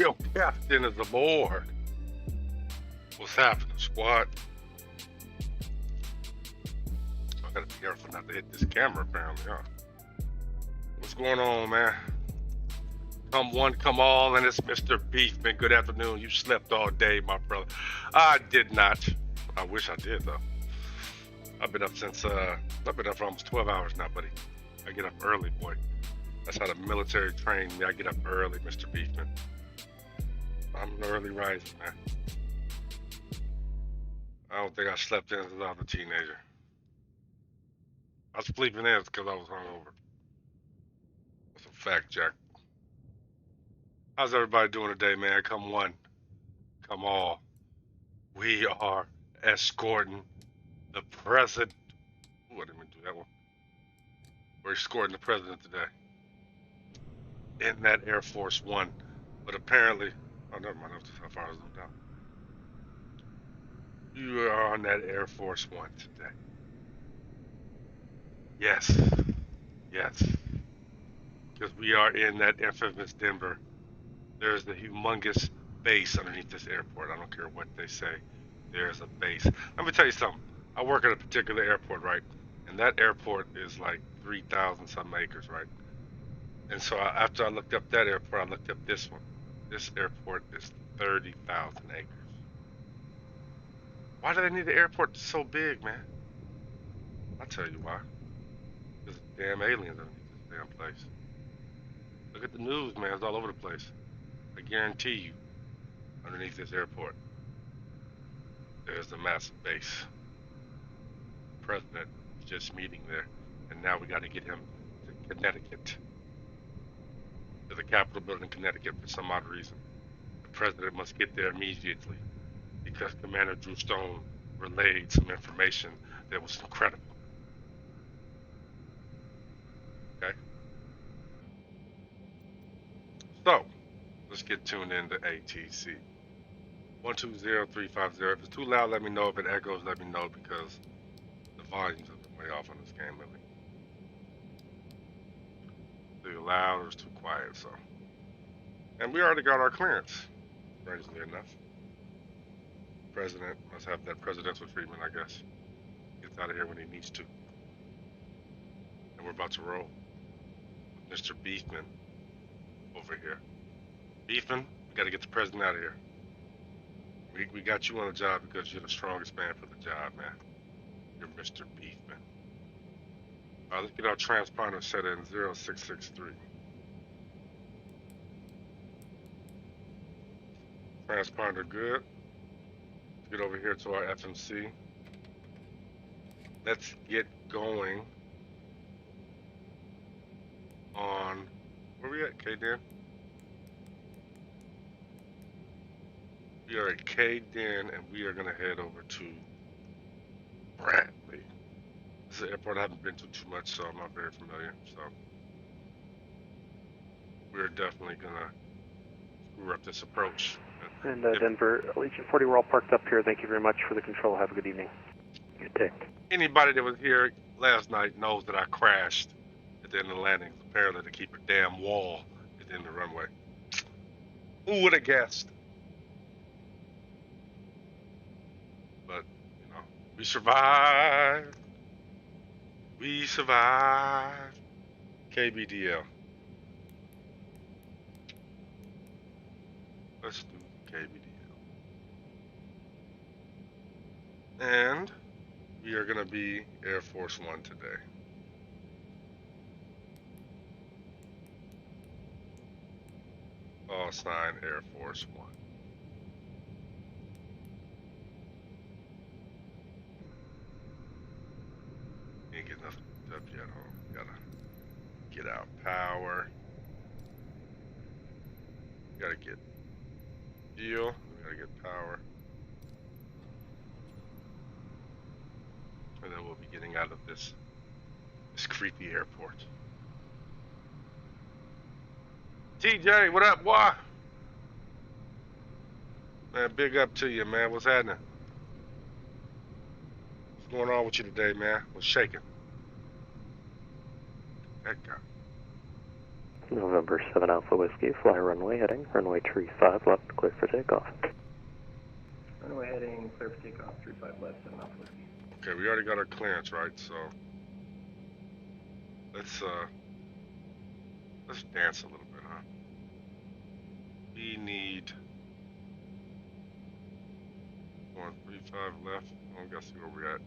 Your captain is aboard. What's happening, squad? I gotta be careful not to hit this camera, apparently, huh? What's going on, man? Come one, come all, and it's Mr. Beefman. Good afternoon. You slept all day, my brother. I did not. I wish I did, though. I've been up since, I've been up for almost 12 hours now, buddy. I get up early, boy. That's how the military trained me. I get up early, Mr. Beefman. I'm an early riser, man. I don't think I slept in since I was a teenager. I was sleeping in because I was hungover. That's a fact, Jack. How's everybody doing today, man? Come one, come all. We are escorting the president. Ooh, I didn't even do that one. We're escorting the president today in that Air Force One. But apparently, oh, never mind. That's how far I zoomed down. You are on that Air Force One today. Yes, yes. Because we are in that infamous Denver. There's the humongous base underneath this airport. I don't care what they say. There's a base. Let me tell you something. I work at a particular airport, right? And that airport is like 3,000 some acres, right? And so after I looked up that airport, I looked up this one. This airport is 30,000 acres. Why do they need the airport so big, man? I'll tell you why. There's damn aliens underneath this damn place. Look at the news, man. It's all over the place. I guarantee you, underneath this airport, there's a massive base. The president is just meeting there, and now we got to get him to Connecticut, to the Capitol building in Connecticut for some odd reason. The president must get there immediately because Commander Drewstone relayed some information that was incredible. Okay? So, let's get tuned into ATC. 120350. If it's too loud, let me know. If it echoes, let me know because the volumes have been way off on this game lately. Too loud or it's too quiet, so. And we already got our clearance, strangely enough. President must have that presidential treatment, I guess. Gets out of here when he needs to. And we're about to roll with Mr. Beefman over here. Beefman, we got to get the president out of here. We got you on the job because you're the strongest man for the job, man. You're Mr. Beefman. All right, let's get our transponder set in 0663. Transponder good. Let's get over here to our FMC. Let's get going on, where we at, K-Den? We are at K-Den and we are gonna head over to Bradley. This is an airport I haven't been to too much, so I'm not very familiar, so we're definitely gonna screw up this approach. And Denver, Legion 40, we're all parked up here. Thank you very much for the control. Have a good evening. Good day. Anybody that was here last night knows that I crashed at the end of the landing, apparently to keep a damn wall at the end of the runway. Who would have guessed? But, you know, we survived. We survived. KBDL. Let's do KBDL. And we are going to be Air Force One today. Call sign Air Force One. Ain't get nothing up yet, huh? Gotta get out power. Gotta get fuel. We gotta get power. And then we'll be getting out of this creepy airport. TJ, what up, boy? Man, big up to you, man. What's happening? What's going on with you today, man? What's shaking? That guy. November 7 Alpha Whiskey, fly runway heading, runway 35 left, clear for takeoff. Runway heading, clear for takeoff, 35 left, 7 Alpha Whiskey. Okay, we already got our clearance, right? So let's dance a little bit, huh? We need 135 left. Oh, we gotta see where we're at.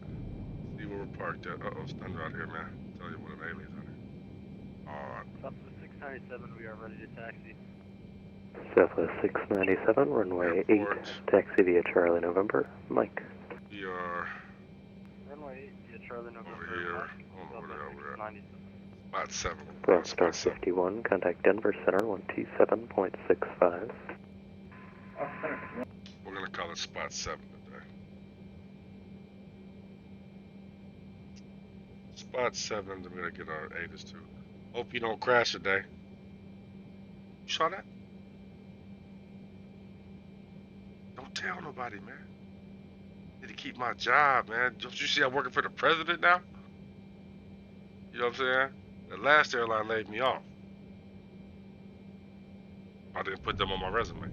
See where we're parked at. Uh-oh, it's thunder out here, man. Tell you what, an alien's out here. Alright. Southwest 697, we are ready to taxi. Southwest 697, runway Airport. 8, taxi via Charlie November, Mike. We are Runway 8 via Charlie November. over here. I don't know where the hell we're at. 97. Spot 7. Broad Star Spot 7. 51, contact Denver Center 127.65. We're gonna call it Spot 7 today. Spot 7, then we're gonna get our ATIS too. Hope you don't crash today. You saw that? Don't tell nobody, man. Need to keep my job, man. Don't you see I'm working for the president now? You know what I'm saying? The last airline laid me off. I didn't put them on my resume.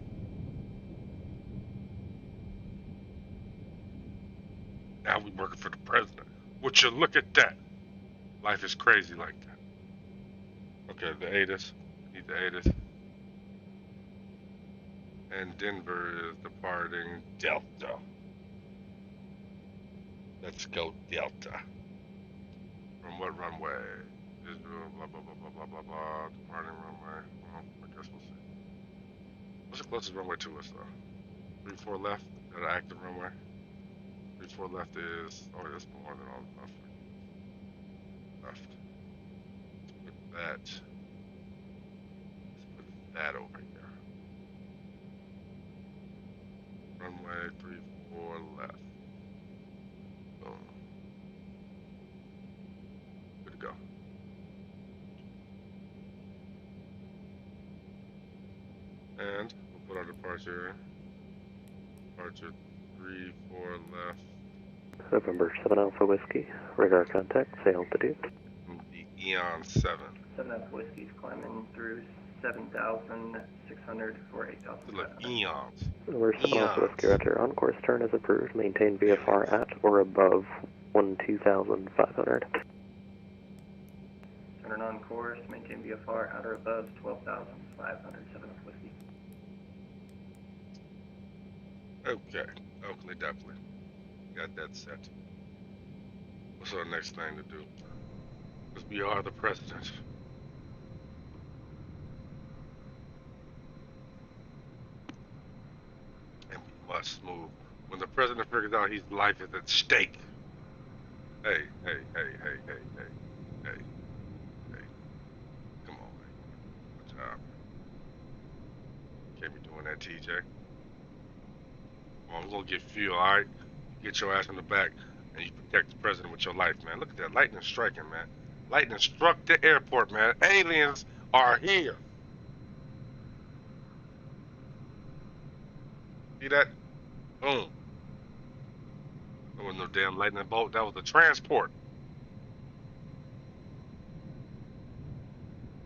Now we working for the president. Would you look at that? Life is crazy like that. Okay, the ATIS. Need the ATIS. And Denver is departing Delta. Let's go Delta. From what runway? Israel, blah, blah, blah, blah, blah, blah, blah. Departing runway. Well, I guess we'll see. What's the closest runway to us, though? 34 left, that active runway. 34 left is, oh, that's more than all left. Left. Let's put that. Let's put that over here. Runway 34 left. Boom. Good to go. And we'll put our departure in. Departure 34 left. November 7 Alpha Whiskey, radar contact, say altitude. The Eon 7. 7 Alpha Whiskey's climbing through 7,600 for 8,000. Look, Eons. November 7 Alpha Whiskey, roger. On course turn is approved. Maintain VFR at or above 12,500. Turn on course, maintain VFR at or above 12,500, 7 Alpha Whiskey. Okay. Oakley, definitely. Got that set. What's our next thing to do? Because we are the president. And we must move. When the president figures out his life is at stake. Hey, hey, hey, hey, hey, hey, hey, hey. Come on, man. Good job. Can't be doing that, TJ. Well, we're gonna get fuel, alright? Get your ass in the back and you protect the president with your life, man. Look at that, lightning striking, man. Lightning struck the airport, man. Aliens are here. See that? Boom. There was no damn lightning bolt, that was the transport.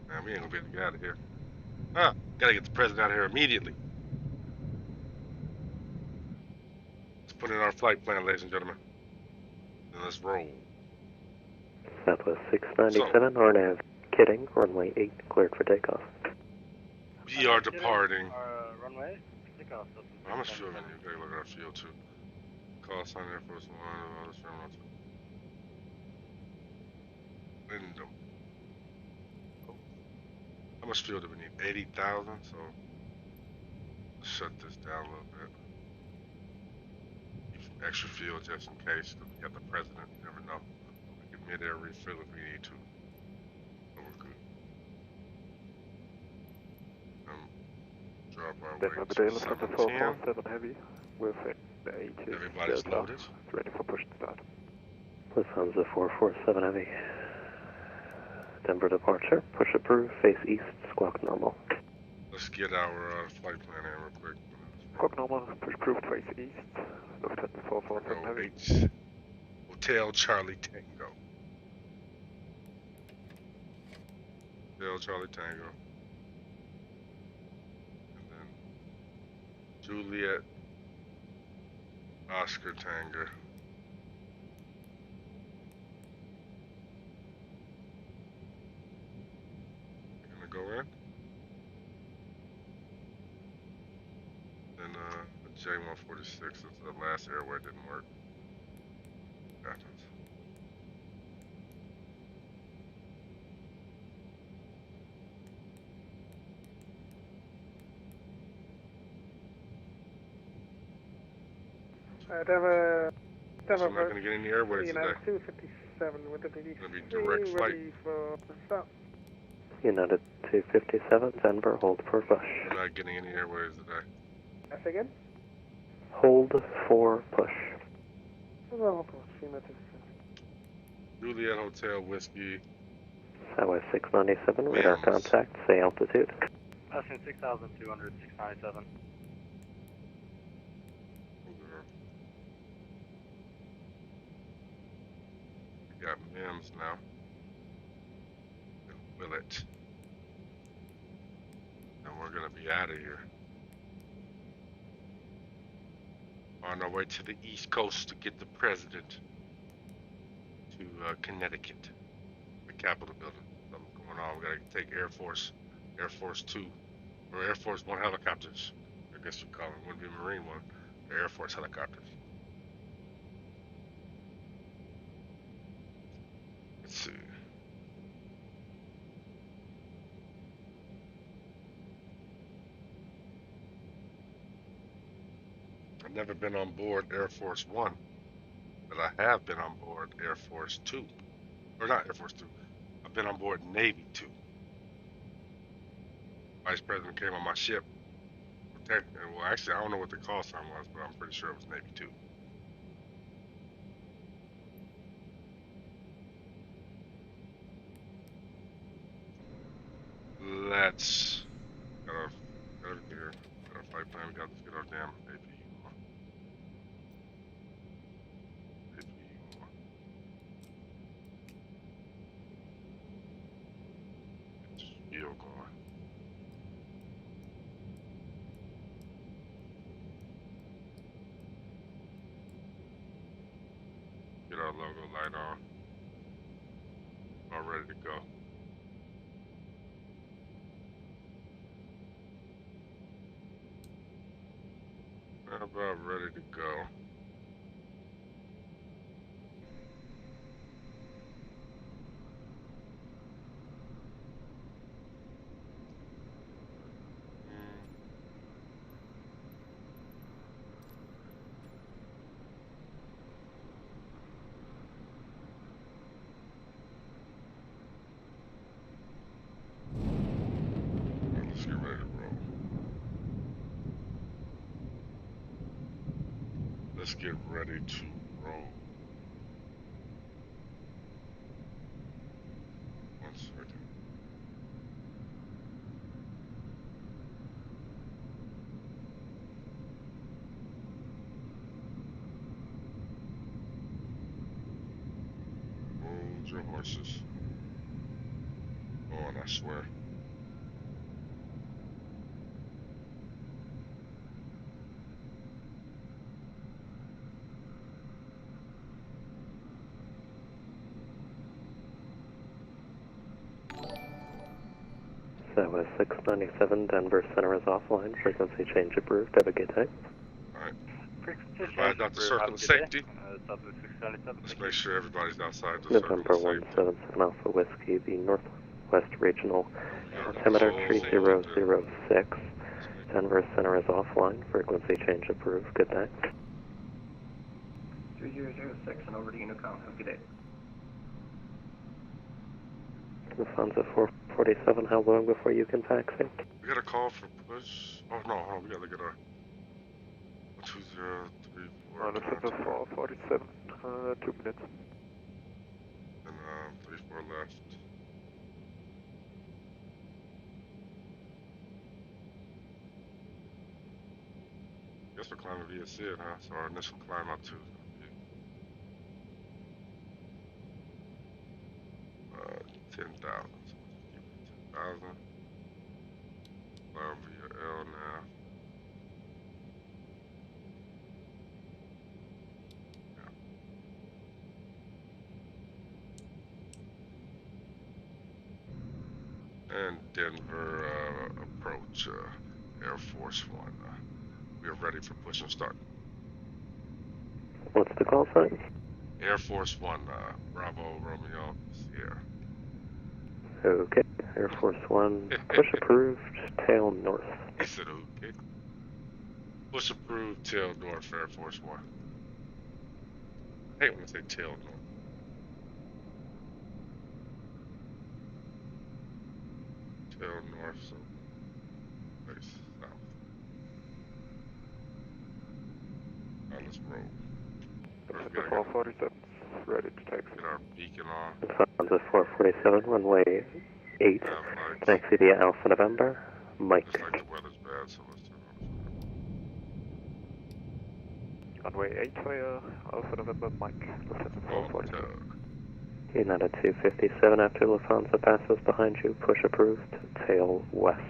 Man, we ain't gonna be able to get out of here. Huh, gotta get the president out of here immediately. Put in our flight plan, ladies and gentlemen. And let's roll. Southwest 697, RNAV, kidding, runway 8, cleared for takeoff. We are departing. Runway, takeoff. How much fuel do you gotta look at our fuel too? Call sign Air Force One, Wyndham. How much fuel do we need? 80,000, so let's shut this down a little bit. Extra fuel just in case, because we got the president, you never know. We can mid-air refill if we need to. So we're good. Drop our weight to 710. 7 heavy, with the ATIS. Everybody's loaded. Ready for push to start. Lufthansa 447 heavy. Denver departure, push approved, face east, squawk normal. Let's get our flight plan in real quick. Squawk normal, push approved, face east. Lufthansa 447 heavy. H Hotel Charlie Tango. Hotel Charlie Tango. Juliet, Oscar Tango. You gonna go in? And J146 is the last airway didn't work. Happens. Denver, So I'm not gonna get any airways today. United 257 with the DD. It's gonna be direct flight. Ready for stop. United 257, Denver, hold for push. I'm not getting any airways today. That's again? Hold for push. Juliet Hotel Whiskey. Southwest 697, radar Williams. contact, say altitude. Passing 6,200, 697. We got Mims now. And Willett. And we're gonna be out of here. On our way to the East Coast to get the president to Connecticut, the Capitol building. Something going on. We gotta take Air Force 2, or Air Force 1 helicopters. I guess you call them. Wouldn't be Marine 1. Air Force helicopters. Let's see. I've never been on board Air Force 1, but I have been on board Air Force 2. Or not Air Force 2. I've been on board Navy 2. Vice President came on my ship. Well, actually, I don't know what the call sign was, but I'm pretty sure it was Navy 2. Let's got everything here. Got our flight plan. We got to get our damn APU on. APU on. Get this wheel going. Get our logo light on. All ready to go. How about ready to go? Let's get ready to roll. Let's get ready to roll. One second. Hold your horses. On, I swear. Southwest 697, Denver Center is offline. Frequency change approved. Have a good day. Alright. Frequency Everybody's out the circle of safety. Southwest 697. Let's make sure everybody's outside the circle November of safety. 177 Alpha Whiskey, the Northwest Regional altimeter 3006. Denver Center is offline. Frequency change approved. Good day. 3006 and over to Unicom. Have a good day. Lufthansa 447, how long before you can taxi? We got a call for push. Oh no, hold on, we gotta look at our 2034. Lufthansa 447, 2 minutes. And 34 left. Guess we're climbing via Sid, huh? So our initial climb up to 10,000. So 10,000. Climb via L now. And Denver approach, Air Force One. We are ready for push and start. What's the call sign? Air Force One, Bravo Romeo Sierra. Okay. Air Force One, push approved, tail north. He said okay. Push approved, tail north, Air Force One. I hate when they say tail north. Tail north, so face south. Now let's roll. First, we December gotta 447, ready to taxi. get our beacon on. Lufthansa 447, runway 8, Have lights. taxi via Alpha November, Mike. Looks like the weather's bad, so let's turn on Runway 8 via Alpha November, Mike. Lufthansa the 447. United 257 after Lufthansa passes behind you, push approved, tail west.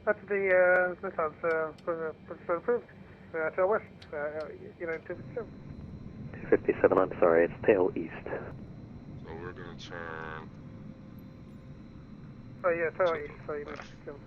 That's the Lufthansa approved. Tail west, United 257. 257, I'm sorry, it's tail east. So we're gonna turn Oh yeah, tail to east, the so United left. 257.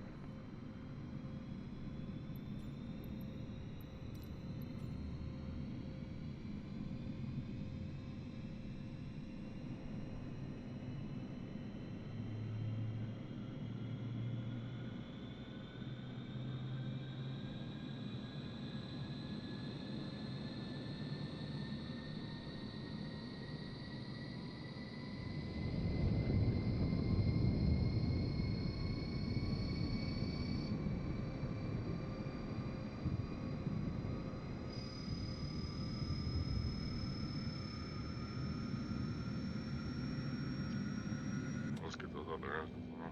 Let's get those other engines on.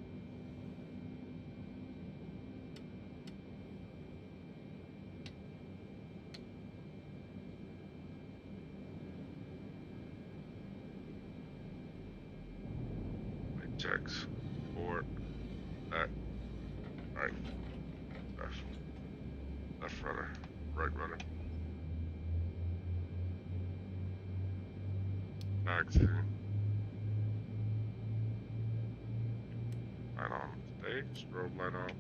Right checks. Forward. Back. Right. Left. Left rudder. Right rudder. Taxi. Light on. Stay. Strobe light on.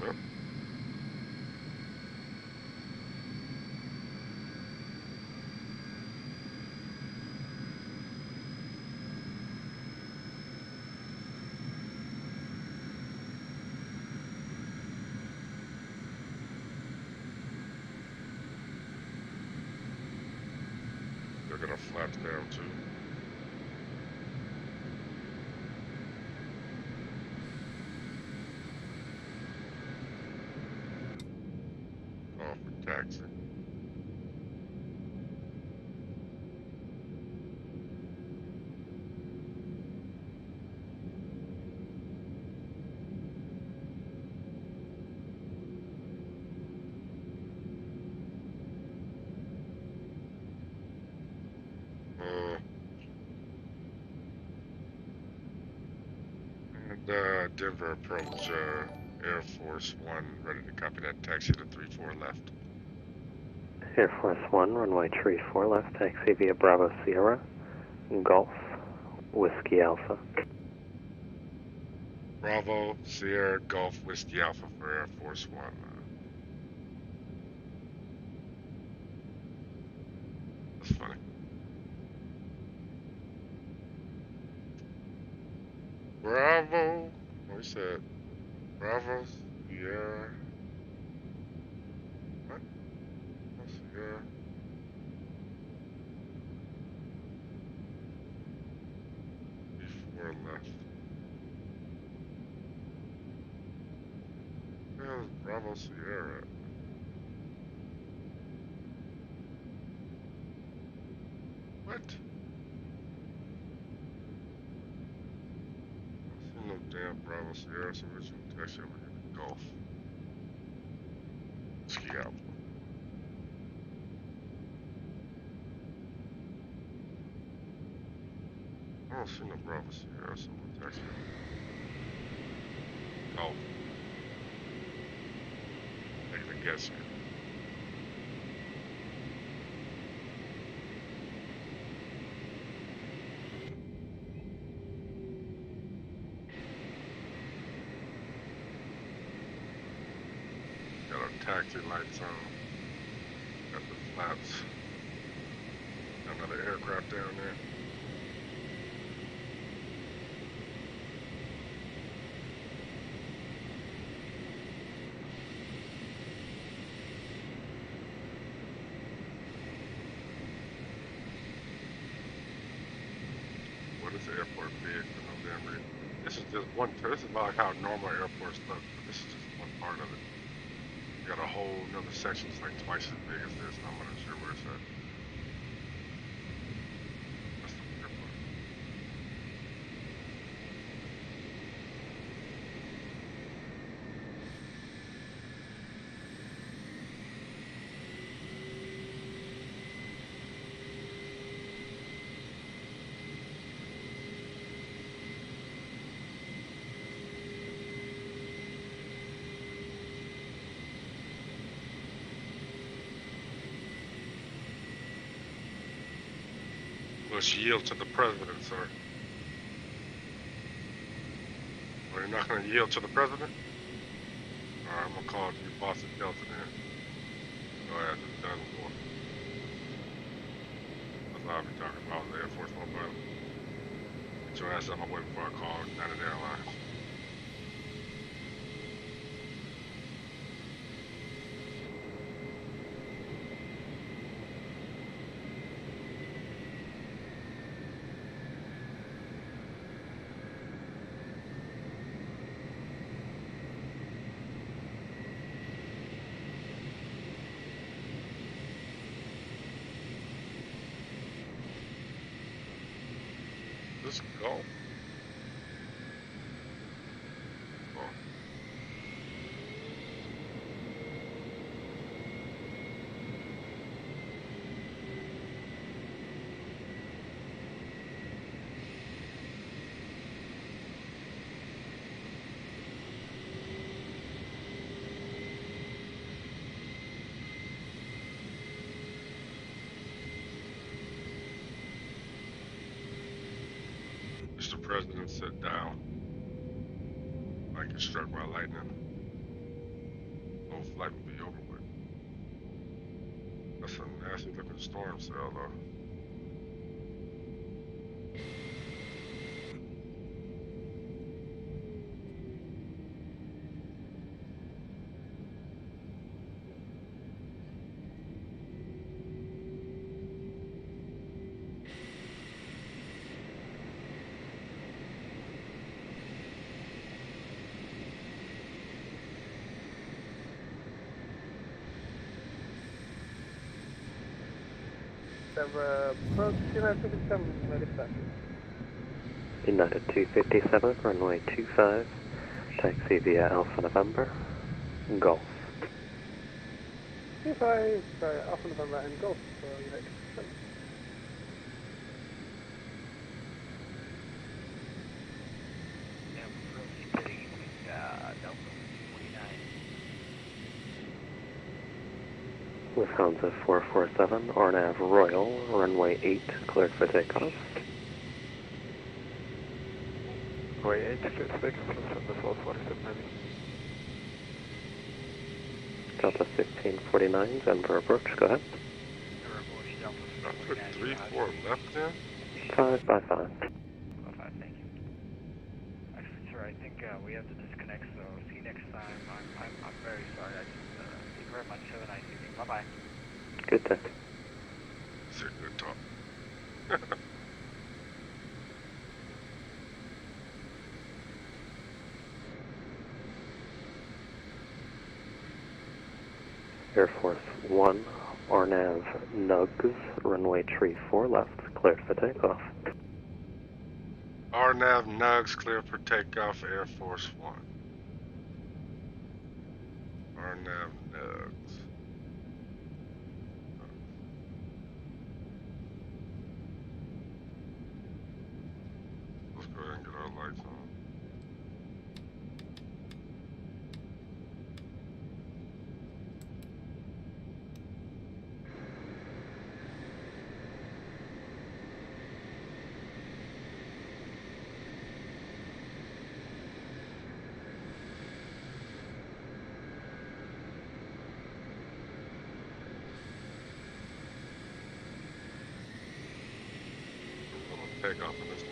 Well. They're gonna flaps down too. Off for taxi. And Denver approach, Air Force One, ready to copy that. Taxi to 34 left. Air Force One, runway 34 left, taxi via Bravo Sierra, Golf, Whiskey Alpha. Bravo, Sierra, Golf, Whiskey Alpha for Air Force One. That's funny. Bravo. What he said? Bravo, Sierra. What? Sierra. Before left. Where is Bravo Sierra? What? I see no damn Bravo Sierra, so we're just gonna taxi over here to Golf. Ski Alpha. I don't see no Bravo Sierra, so we'll taxi over. Golf. guess. Got our taxi lights on. Got the flaps. Another aircraft down there. What is the airport big for no damn reason? This is just one. This is like how normal airports look, but this is just one part of it. You got a whole another section that's like twice as big as this, and I'm not sure where it's at. That's the airport. Must yield to the president, sir. Or you're not going to yield to the president? Alright, I'm going to call you Boston Delta then. Go ahead, it's done for. That's what I'll be talking about, the Air Force One pilot. Get your ass out my way before I call United Airlines. Let's go. Oh. Mr. President, sit down. I get struck by lightning. Whole flight will be over with. That's a nasty looking storm cell, though. United 257, runway 25, taxi via Alpha November, Golf. 25, sorry, Alpha November and Golf for United 257. Lufthansa 447, RNAV Royal, runway 8, cleared for takeoff. Runway 8, cleared for takeoff, Lufthansa 447 heavy. Delta 1549, Denver approach, go ahead. I put 3-4 left there? 5 by 5. 5, thank you. Actually, sir, I think we have to disconnect, so see you next time. I'm very sorry. Thank you very much. Have a nice evening. Bye-bye. Good day. It's a good talk. Air Force 1, RNAV Nugs, runway tree 4 left, cleared for takeoff. RNAV Nugs clear for takeoff, Air Force One. RNAV Nugs. Let's go ahead and get our lights on. takeoff in this long.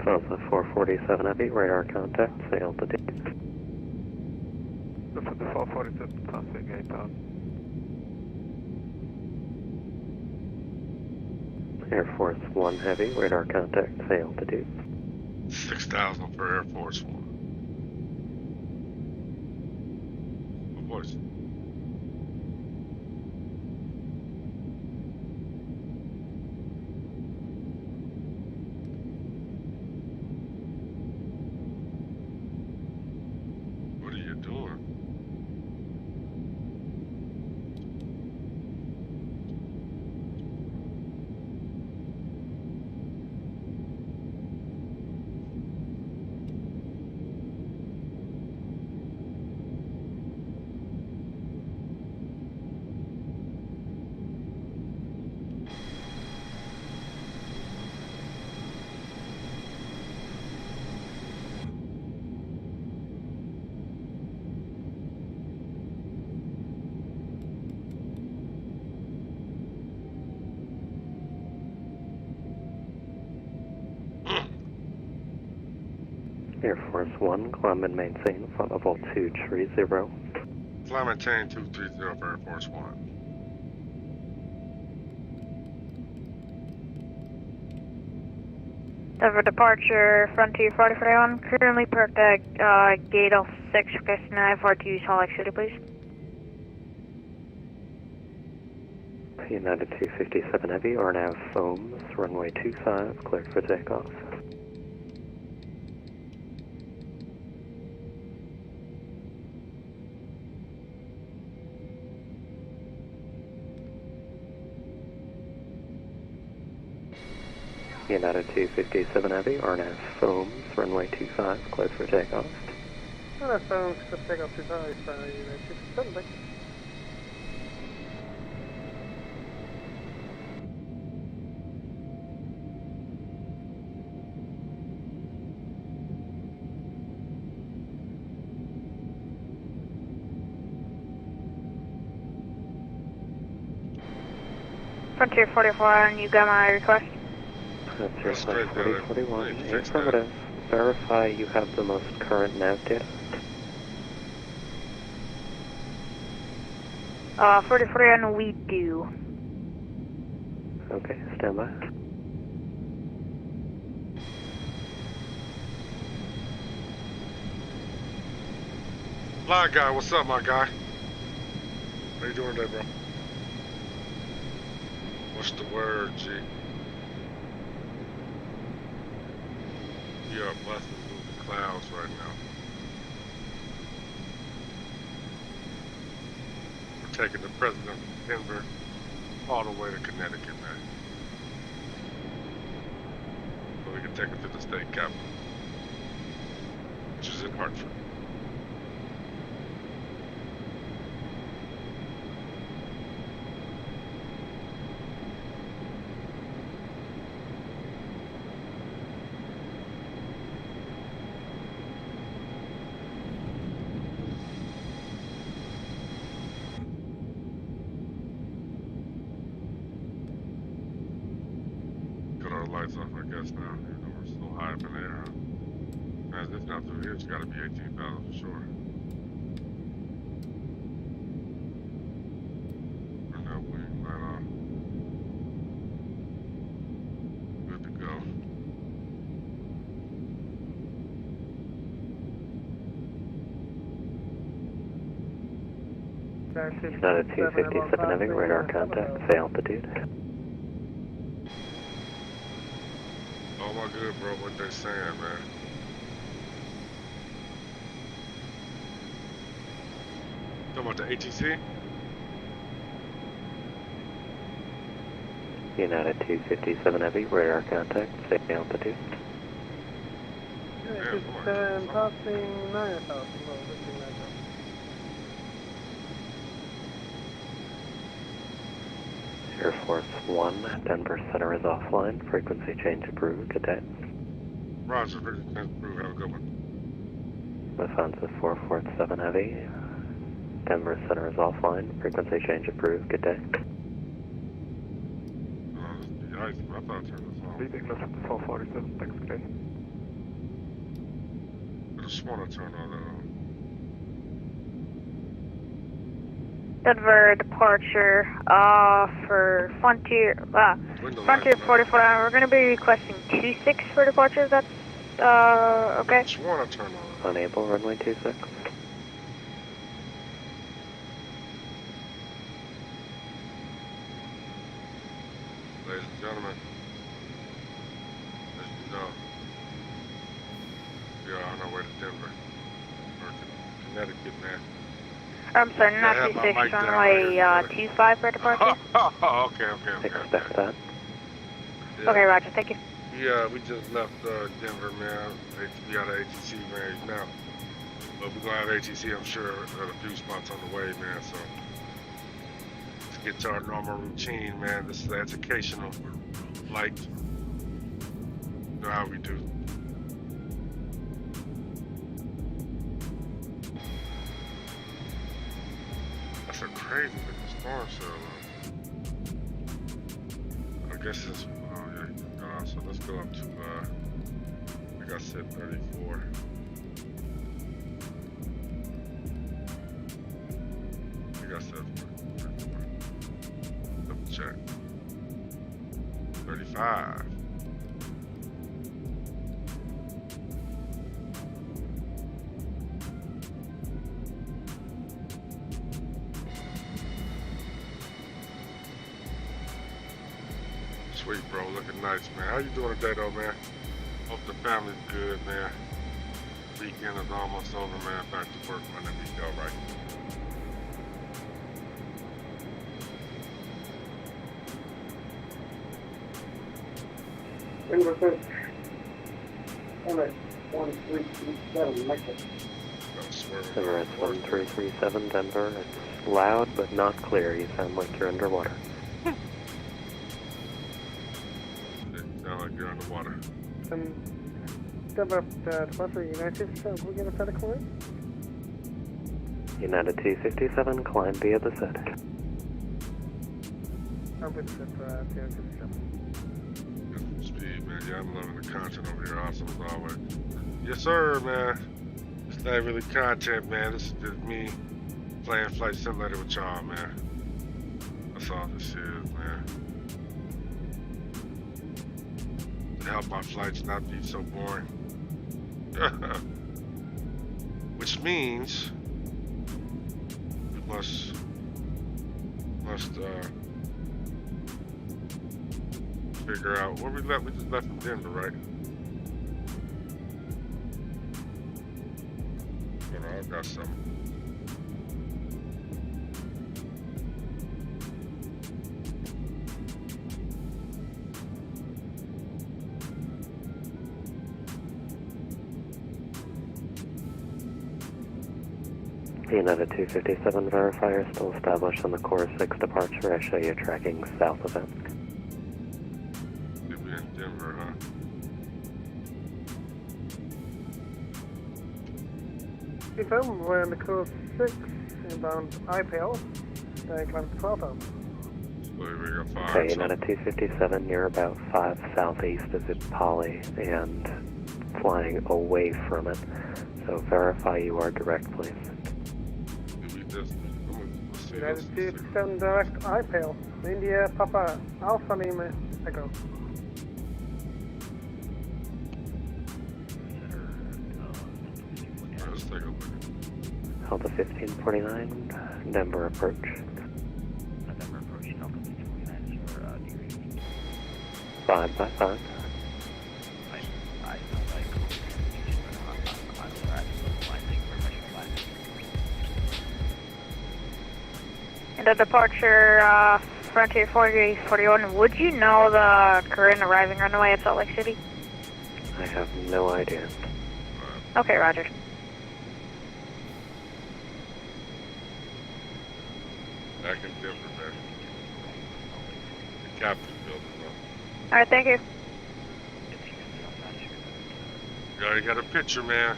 Alpha 447 Heavy, radar contact, say altitude. This is the 447, passing 8 pound. Air Force 1 Heavy, radar contact, say altitude. 6,000 for Air Force One. Of course. What are you doing? Air Force 1, climb and maintain flight level 230. Fly maintain 230 for Air Force One. For departure, Frontier 4041, currently parked at gate L6, requesting I-42 Salt Lake City, please. United 257 Heavy, RNAV foams, runway 25, cleared for takeoff. United 257 Heavy, RNAV foams, runway 25, cleared for takeoff. RNAV foams, cleared for takeoff 25, United 257, thank you. Frontier 41, you got my request? Frontier 4041, affirmative. Verify you have the most current nav data. 4041, we do. Okay, stand by. Fly guy, what's up, my guy? How you doing today, bro? What's the word, G? We are busting through the clouds right now. We're taking the president of Denver all the way to Connecticut, man. So we can take it to the state capital, which is in Hartford. Got our lights lights off, I guess, now. Even though we're so high up in the air, huh? Transition out through here, it's gotta be 18,000 for sure. Turn that wing light off. Good to go. Not at 257 heavy, radar contact, say altitude. Oh my good, bro, what they saying, man? Talking about the ATC? United 257 heavy, radar contact, say altitude. Yeah, just passing 9,000, well, something like that. Air Force 1, Denver Center is offline, frequency change approved, good day. Roger, frequency change approved, have a good one. Lufthansa 447 heavy, Denver Center is offline, frequency change approved, good day. This is the ice, I thought I turned this on. Leaving Lufthansa 447, thanks, good day. I just want to turn all that on. Denver departure for Frontier, Frontier 44, we're going to be requesting 26 for departure, that's, okay? I just want to turn on. Unable, runway 26. Ladies and gentlemen, as you know, we are on our way to Denver, or to Connecticut, man. I'm sorry, not I have my 26, mic down runway here. 25 for departure. Okay. Expect that. Yeah. Okay, roger, thank you. Yeah, we just left Denver, man. We got an ATC range now. But we're going to have ATC, I'm sure, at a few spots on the way, man. So let's get to our normal routine, man. This is the educational flight. You know how we do. That's a crazy looking storm cell. I guess it's, oh yeah, so let's go up to, I got set 34. I got set 34. Double check. 35. Sweet, bro. Looking nice, man. How you doing today, though, man? Hope the family's good, man. Weekend is almost over, man. Back to work, man. Let me go, right? Denver First. MS 1337, Mexico. Emirates 1337, Denver. It's loud but not clear. You sound like you're underwater. Sound like you're underwater. Denver departure, United, we're going to set a course? United 257, climb via the set. I'm with the 257. Speed, man. Yeah, I'm loving the content over here. Awesome as always. Yes, sir, man. It's not really content, man. This is just me playing Flight Simulator with y'all, man. That's all this is, man. To help my flights not be so boring. Which means we must figure out where we left. We just left from Denver, right? Hold on, I've got something. United 257 verifier still established on the Core 6 departure. I show you tracking south of it. We'll be in Denver, huh? Confirm, we're in the course 6, inbound IPL, climb to 12,000. Okay, United 257, you're about 5 southeast of Ipali and flying away from it. So verify you are direct, please. United 257 direct IPAL. India Papa Alpha Lima Echo. Let's take a look. Delta 1549, Denver approach. Denver approach, Delta 1549 is your degree. 5 by 5. I feel like I'm sorry, thank you very much for that. And the departure, Frontier 4041, would you know the current arriving runway at Salt Lake City? I have no idea. Okay, roger. Back in Denver, man. The captain building up. Alright, thank you. You already got a picture, man.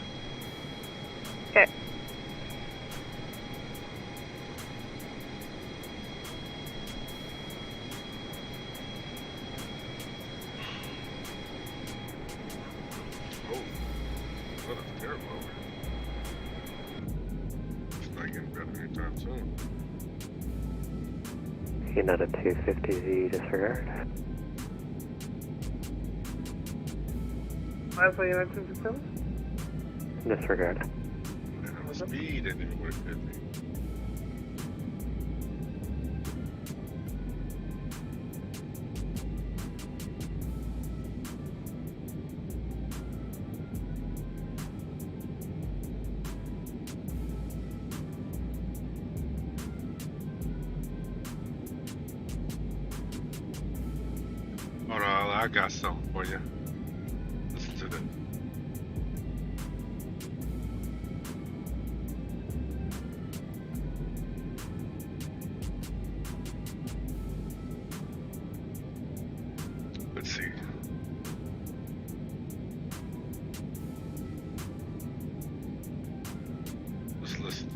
Okay. Oh, what a terrible over. It's not getting better anytime soon. United 250Z, disregard. Alpha United 257? Disregard. Man, the speed ain't even what it could be. Hold on, I got something for you. Listen to this. Let's see. Let's listen.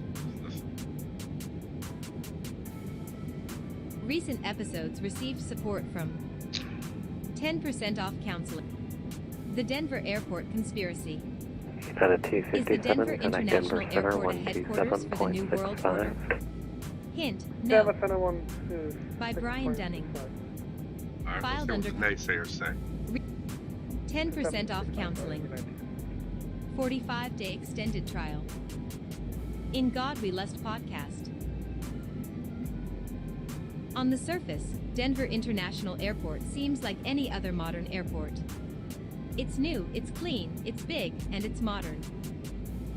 Recent episodes received support from 10% off counseling. The Denver Airport Conspiracy. United Is the Denver 257, connect Denver International Center Airport a headquarters for the New World Order? 127.65. Hint, Java no. Center 1 to By Brian Dunning. All right, Filed let's see under- what the naysayers say. 10% off counseling. 45-day extended trial. In God We Lust podcast. On the surface, Denver International Airport seems like any other modern airport. It's new, it's clean, it's big, and it's modern.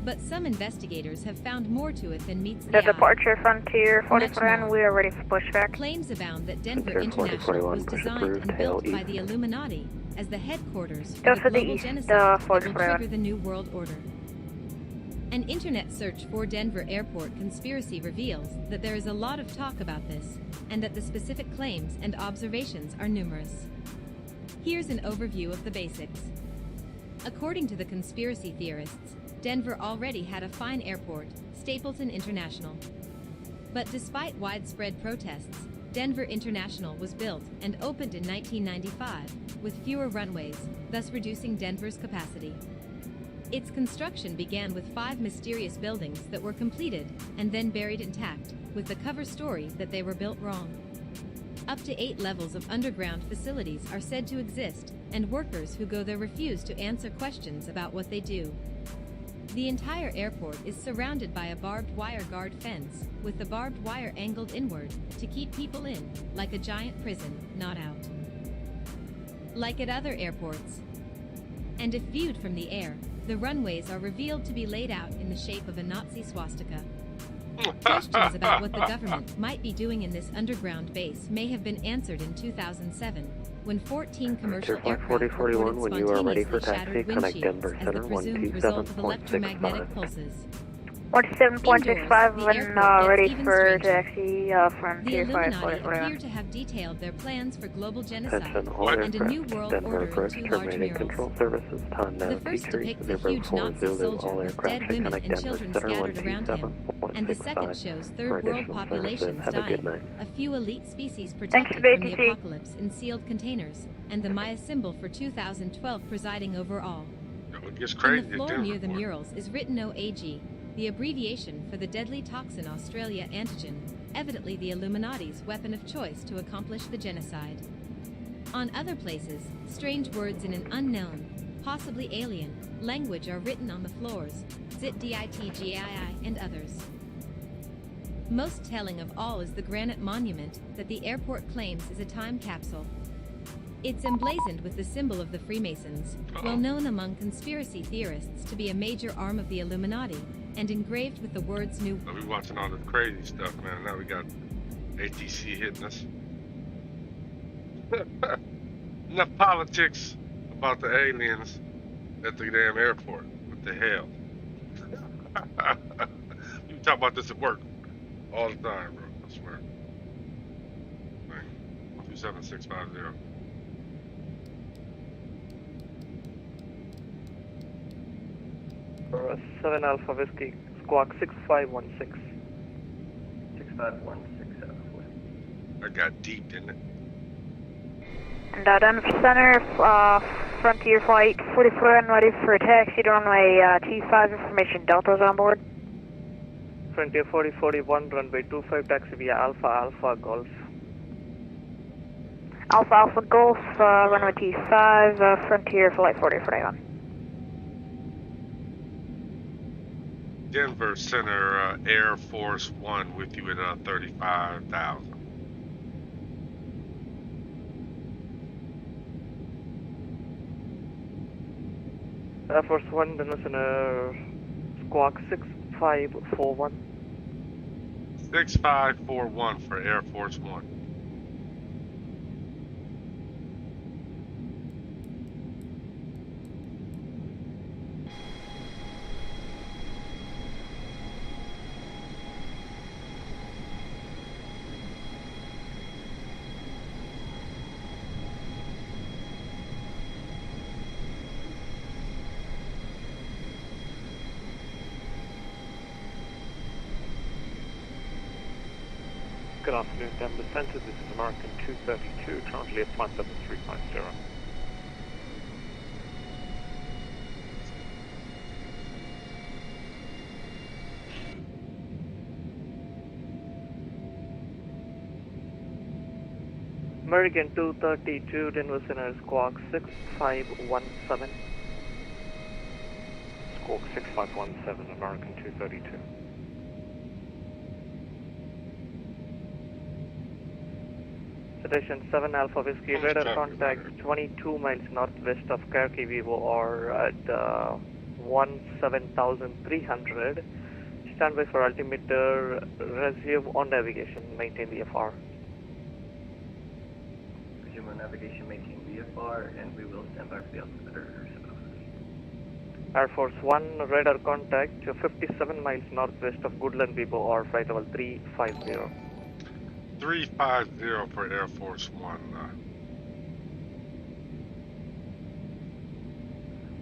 But some investigators have found more to it than meets the The eye. departure Frontier 4041, more. we are ready for pushback. Claims abound that Denver Frontier International 4041, was push designed approved, and built tail by east. the Illuminati as the headquarters Go for for the the global east, genocide the that will 4041. trigger the New World Order. An internet search for Denver Airport conspiracy reveals that there is a lot of talk about this, and that the specific claims and observations are numerous. Here's an overview of the basics. According to the conspiracy theorists, Denver already had a fine airport, Stapleton International. But despite widespread protests, Denver International was built and opened in 1995, with fewer runways, thus reducing Denver's capacity. Its construction began with 5 mysterious buildings that were completed and then buried intact, with the cover story that they were built wrong. Up to 8 levels of underground facilities are said to exist, and workers who go there refuse to answer questions about what they do. The entire airport is surrounded by a barbed wire guard fence, with the barbed wire angled inward to keep people in, like a giant prison, not out. Like at other airports. And if viewed from the air, the runways are revealed to be laid out in the shape of a Nazi swastika. Questions about what the government might be doing in this underground base may have been answered in 2007, when 14 commercial aircraft 4041, reported when you are ready for spontaneously taxi, shattered connect windshields Denver as the Center presumed result of electromagnetic 127.65. pulses. 17.65 Indoors, the when airport ready gets even for stranger. taxi The Frontier Illuminati 541. appear to have detailed their plans for global genocide Attention all and a new aircraft. world Denver order in approach 2 large terminating murals. control services. Time now The first T3 depicts a huge 04 Nazi Zulu. soldier All with aircraft dead should women connect and Denver children Center scattered around him, 127 and the second 165 shows for third world additional services. populations Have a good dying, night. a few elite species Thanks protected for the from the ATC. apocalypse in sealed containers, and the Maya symbol for 2012 presiding over all. It gets On crazy the floor at near the Denver. murals is written OAG, the abbreviation for the deadly toxin Australia antigen, evidently the Illuminati's weapon of choice to accomplish the genocide. On other places, strange words in an unknown, possibly alien, language are written on the floors, ZITGII and others. Most telling of all is the granite monument that the airport claims is a time capsule. It's emblazoned with the symbol of the Freemasons, well known among conspiracy theorists to be a major arm of the Illuminati, and engraved with the words New. So we watching all this crazy stuff, man. Now we got ATC hitting us. Enough politics about the aliens at the damn airport. What the hell? You talk about this at work all the time, bro. I swear. 27650. 7 Alpha Whiskey, squawk 6516. 65167. I got deep, didn't it? And Denver Center, Frontier Flight 44 and ready for taxi to runway T5 information. Delta's on board. Frontier 4041, runway 25, taxi via Alpha Alpha Golf. Alpha Alpha Golf, runway T5, Frontier Flight 4041. Denver Center, Air Force One with you at 35,000. Air Force 1, Denver Center, squawk 6541. 6541 for Air Force One. Good afternoon, Denver Center. This is American 232, currently at flight level 350. American 232, Denver Center, squawk 6517. Squawk 6517, American 232. Station 7 Alpha Whiskey, radar contact 22 miles northwest of Kharkiv or at 17,300. Stand by for altimeter, resume on navigation, maintain VFR. Resume on navigation, maintain VFR, and we will stand by for the altimeter. Air Force 1, radar contact 57 miles northwest of Goodland Vibo or flight level 350. 350 for Air Force One.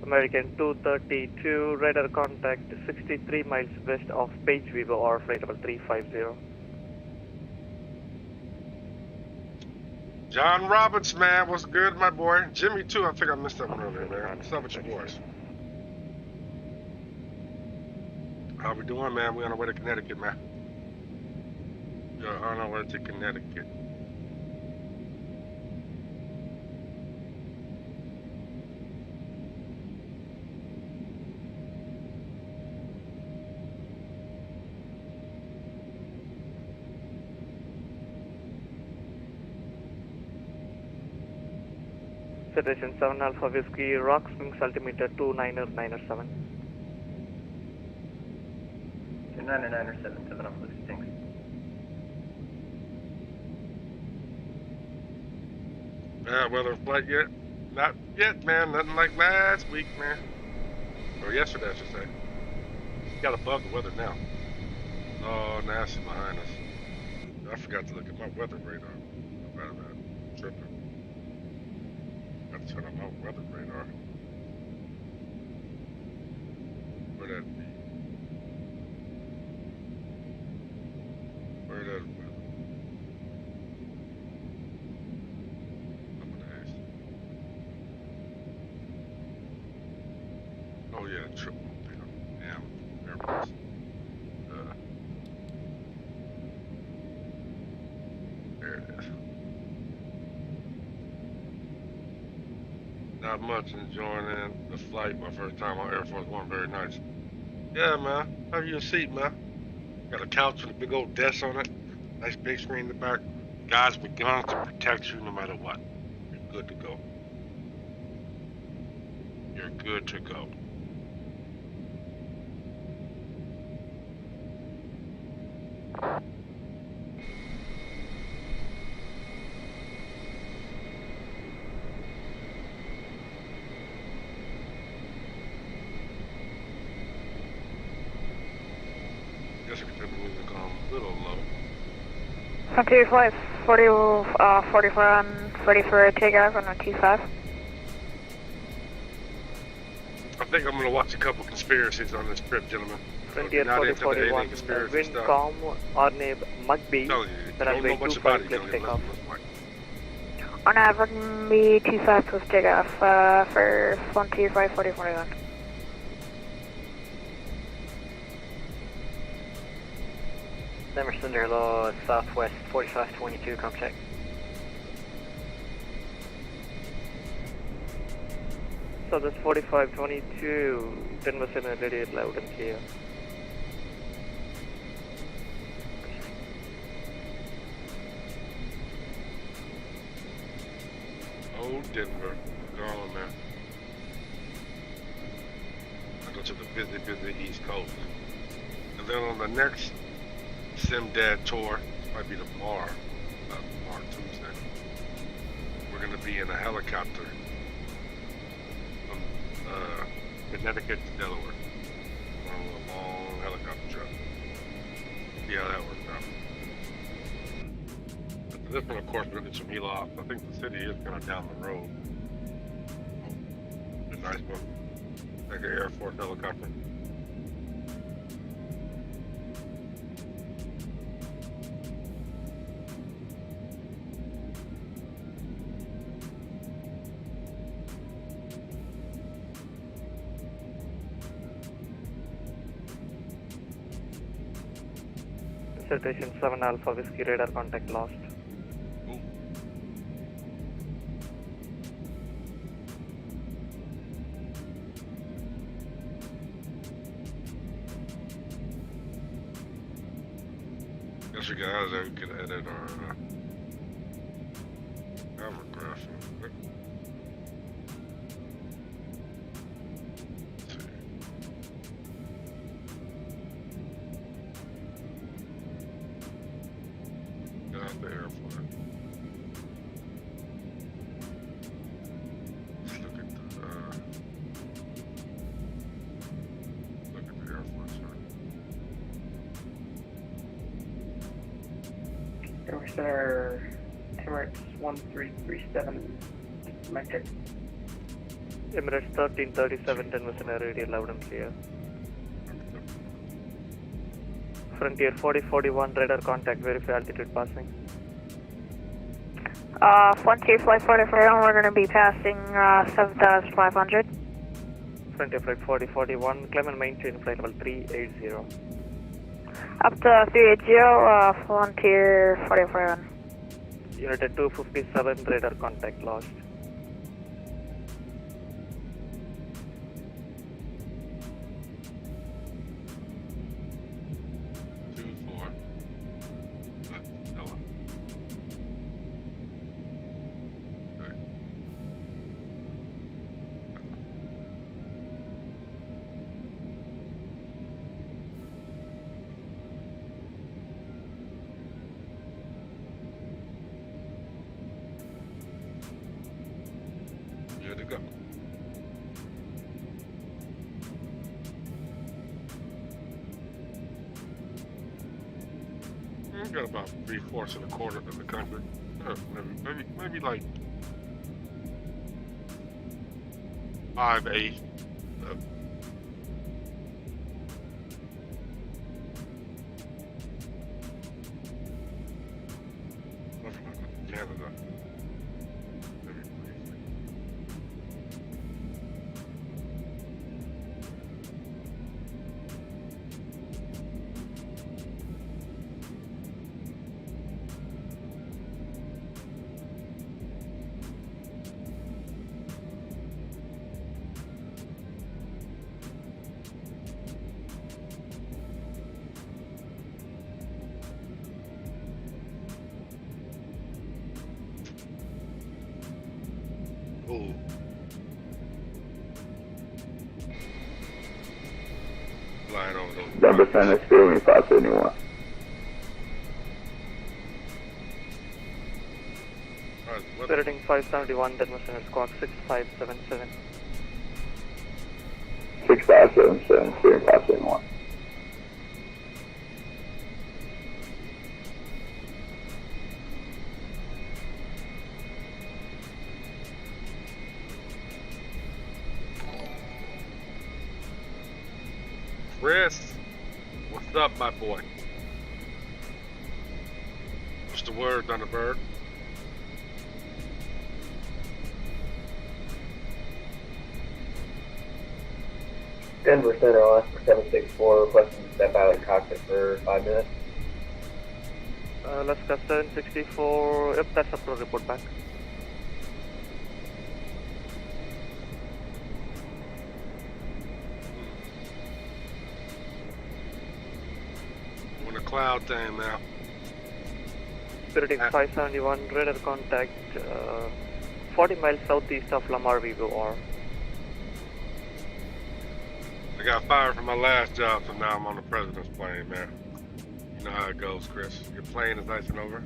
American 232, radar contact 63 miles west of Page Vivo or flight level 350. John Roberts, man, what's good, my boy? Jimmy too. I think I missed that one earlier, man. What's up with your boys? How we doing, man? We on our way to Connecticut, man. We're on our way to Connecticut. Station 7 Alpha Whiskey, Rock Springs altimeter 29997. 29977, 7 Alpha Whiskey, thanks. Weather flight yet? Not yet, man. Nothing like last week, man. Or yesterday, I should say. Got above the weather now. Oh, nasty behind us. I forgot to look at my weather radar. I'm bad about tripping. Got to turn on my weather radar. Where that be? Where that weather? I'm gonna ask. Oh yeah, triple. Damn, airports. There it is. Not much, enjoying the flight. My first time on Air Force One, very nice. Yeah, man. Have your seat, man. Got a couch with a big old desk on it. Nice big screen in the back. Guys with guns to protect you no matter what. You're good to go. You're good to go. Guess we could turn the music on a little low. Frontier Flight 44 on 40 for takeoff on 25. I think I'm gonna watch a couple conspiracies on this trip, gentlemen. Frontier Not into the 4041, alien conspiracy wind stuff. calm, Ornave, Mugby, I'm telling you, if you don't know runway much 25 about it, plus you don't takeoff. listen to this mic. On average, be 25 plus takeoff for Frontier Flight 4041. Emerson, Helo, Southwest 4522, come check. So this 4522, 10% ready, loud and clear. Oh, Denver. Go on, man. I go to the busy East Coast. And then on the next SimDad tour, this might be tomorrow, Tuesday, we're going to be in a helicopter from Connecticut to Delaware. On a long helicopter trip. See how that works out. After this one, of course, we're going to do some Helo ops. I think the city is kind of down the road. Oh, a nice one. Like an Air Force helicopter. Citation 7 Alpha Whiskey radar contact lost. Ooh. Guess we got out of there. We could edit our camera graph real quick. Let's see. Get out the airport. Let's look at the airport, sorry. Air Center, Emirates 1337, my check. Emirates 1337, 10% ready, loud and clear. Frontier 4041, radar contact, verify altitude passing. Frontier Flight 44, we're going to be passing 7,500. Frontier Flight 4041, climb and maintain flight level 380. Up to 380, Frontier 44. United 257, radar contact lost. We got about 3/4 of the quarter of the country. Maybe like 5/8. Canada. Ooh. Flying over those. Number center, Spearwing 571. Spiriting 571, Denver Center Squawk 6577. 6577, Spearwing 571. Chris, what's up, my boy? What's the word, Thunderbird? Denver Center, Alaska 764, requesting to step out of the cockpit for 5 minutes. Alaska 764, yep, that's up to report back. On the cloud thing now. Spiriting 571, radar contact 40 miles southeast of Lamar VOR. I got fired from my last job, so now I'm on the president's plane, man. You know how it goes, Chris. Your plane is nice and over.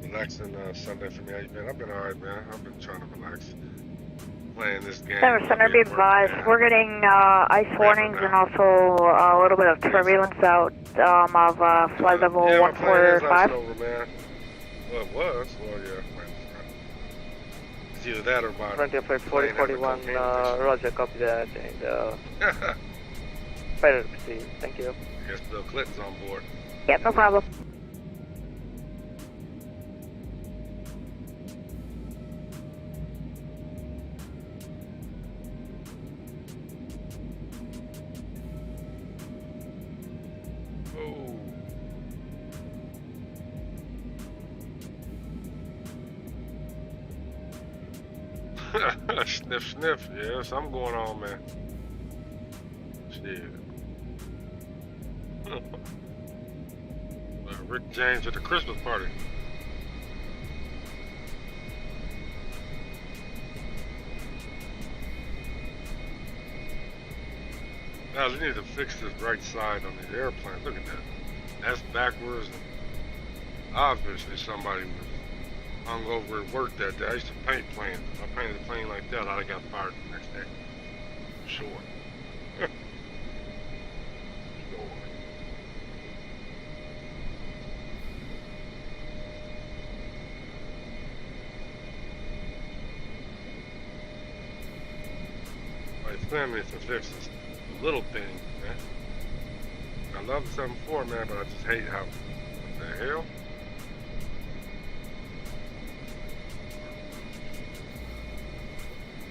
Relaxing Sunday for me. How you been? I've been alright, man. I've been trying to relax. Playing this game. Denver Center, be advised. We're getting ice warnings and also a little bit of turbulence out of flight level 145. Over, man. Well, it was. Well, yeah. It's either that or my. Front of flight 4041, Roger, copy that. And pilot proceed. Thank you. I guess Bill Clinton's on board. Yep, no problem. Sniff, sniff. Yeah, something going on, man. Shit. Rick James at the Christmas party. Now, they need to fix this right side on these airplanes. Look at that. That's backwards. And obviously, somebody was hung over at work that day. I used to paint planes. If I painted a plane like that, I'd have got fired the next day. Sure. Sure. My family to fix this little thing, man. I love the 7.4, man, but I just hate how. What the hell?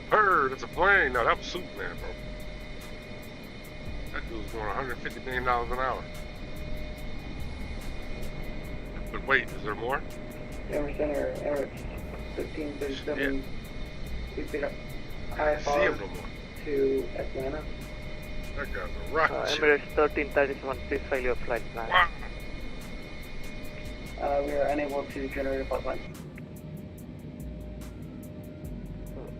Bird, it's a plane. No, that was Superman, bro. That dude's going $150 million an hour. But wait, is there more? Denver Center, Emirates 1537. We've been IFR to Atlanta. That guy's a rocket Emirates 1337, please file your flight plan. Wow. We are unable to generate a flight plan.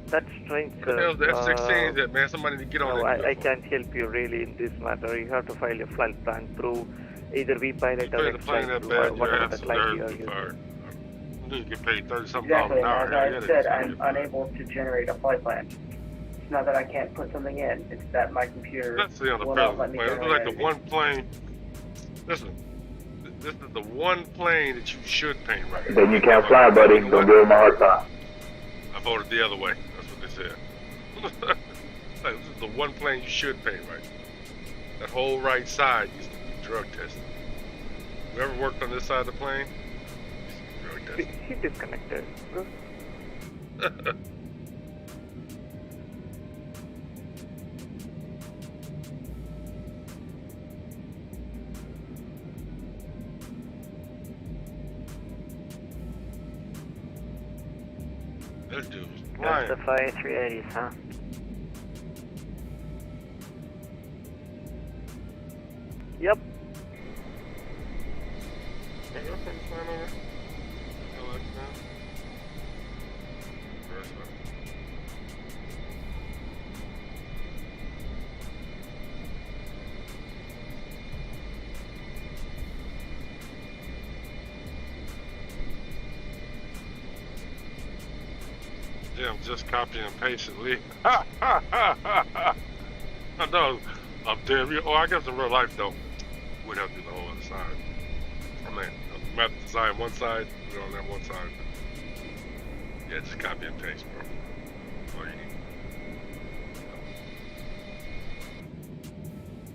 That's strange, sir. What the hell's the F-16 that, man? Somebody to get on no, that. I can't help you really in this matter. You have to file your flight plan through either VPilot or whatever the client you are using. You get paid $30-something Exactly, an hour. as I said, I'm unable to generate a flight plan. It's not that I can't put something in, it's that my computer Let's see on the will not let president me plane. This is generate like the one plane. Listen, This is the one plane that you should paint right. Then you can't fly, buddy. You know Don't what? give him a hard time. I voted the other way. That's what they said. Like, this is the one plane you should paint right. That whole right side used to be drug tested. Whoever worked on this side of the plane used to be drug tested. He disconnected. This dude was That's the flying. 380s, huh? Yep. Hey, your friend's flying over? Hello, man. Where's that? Yeah, I'm just copying and pasting, Lee. Ha ha ha ha ha! I know, I'm damn you. Oh, I guess in real life though, we'd have to do the whole other side. I mean, I'm about to design one side, put it on that one side. Yeah, just copy and paste, bro. That's all you need.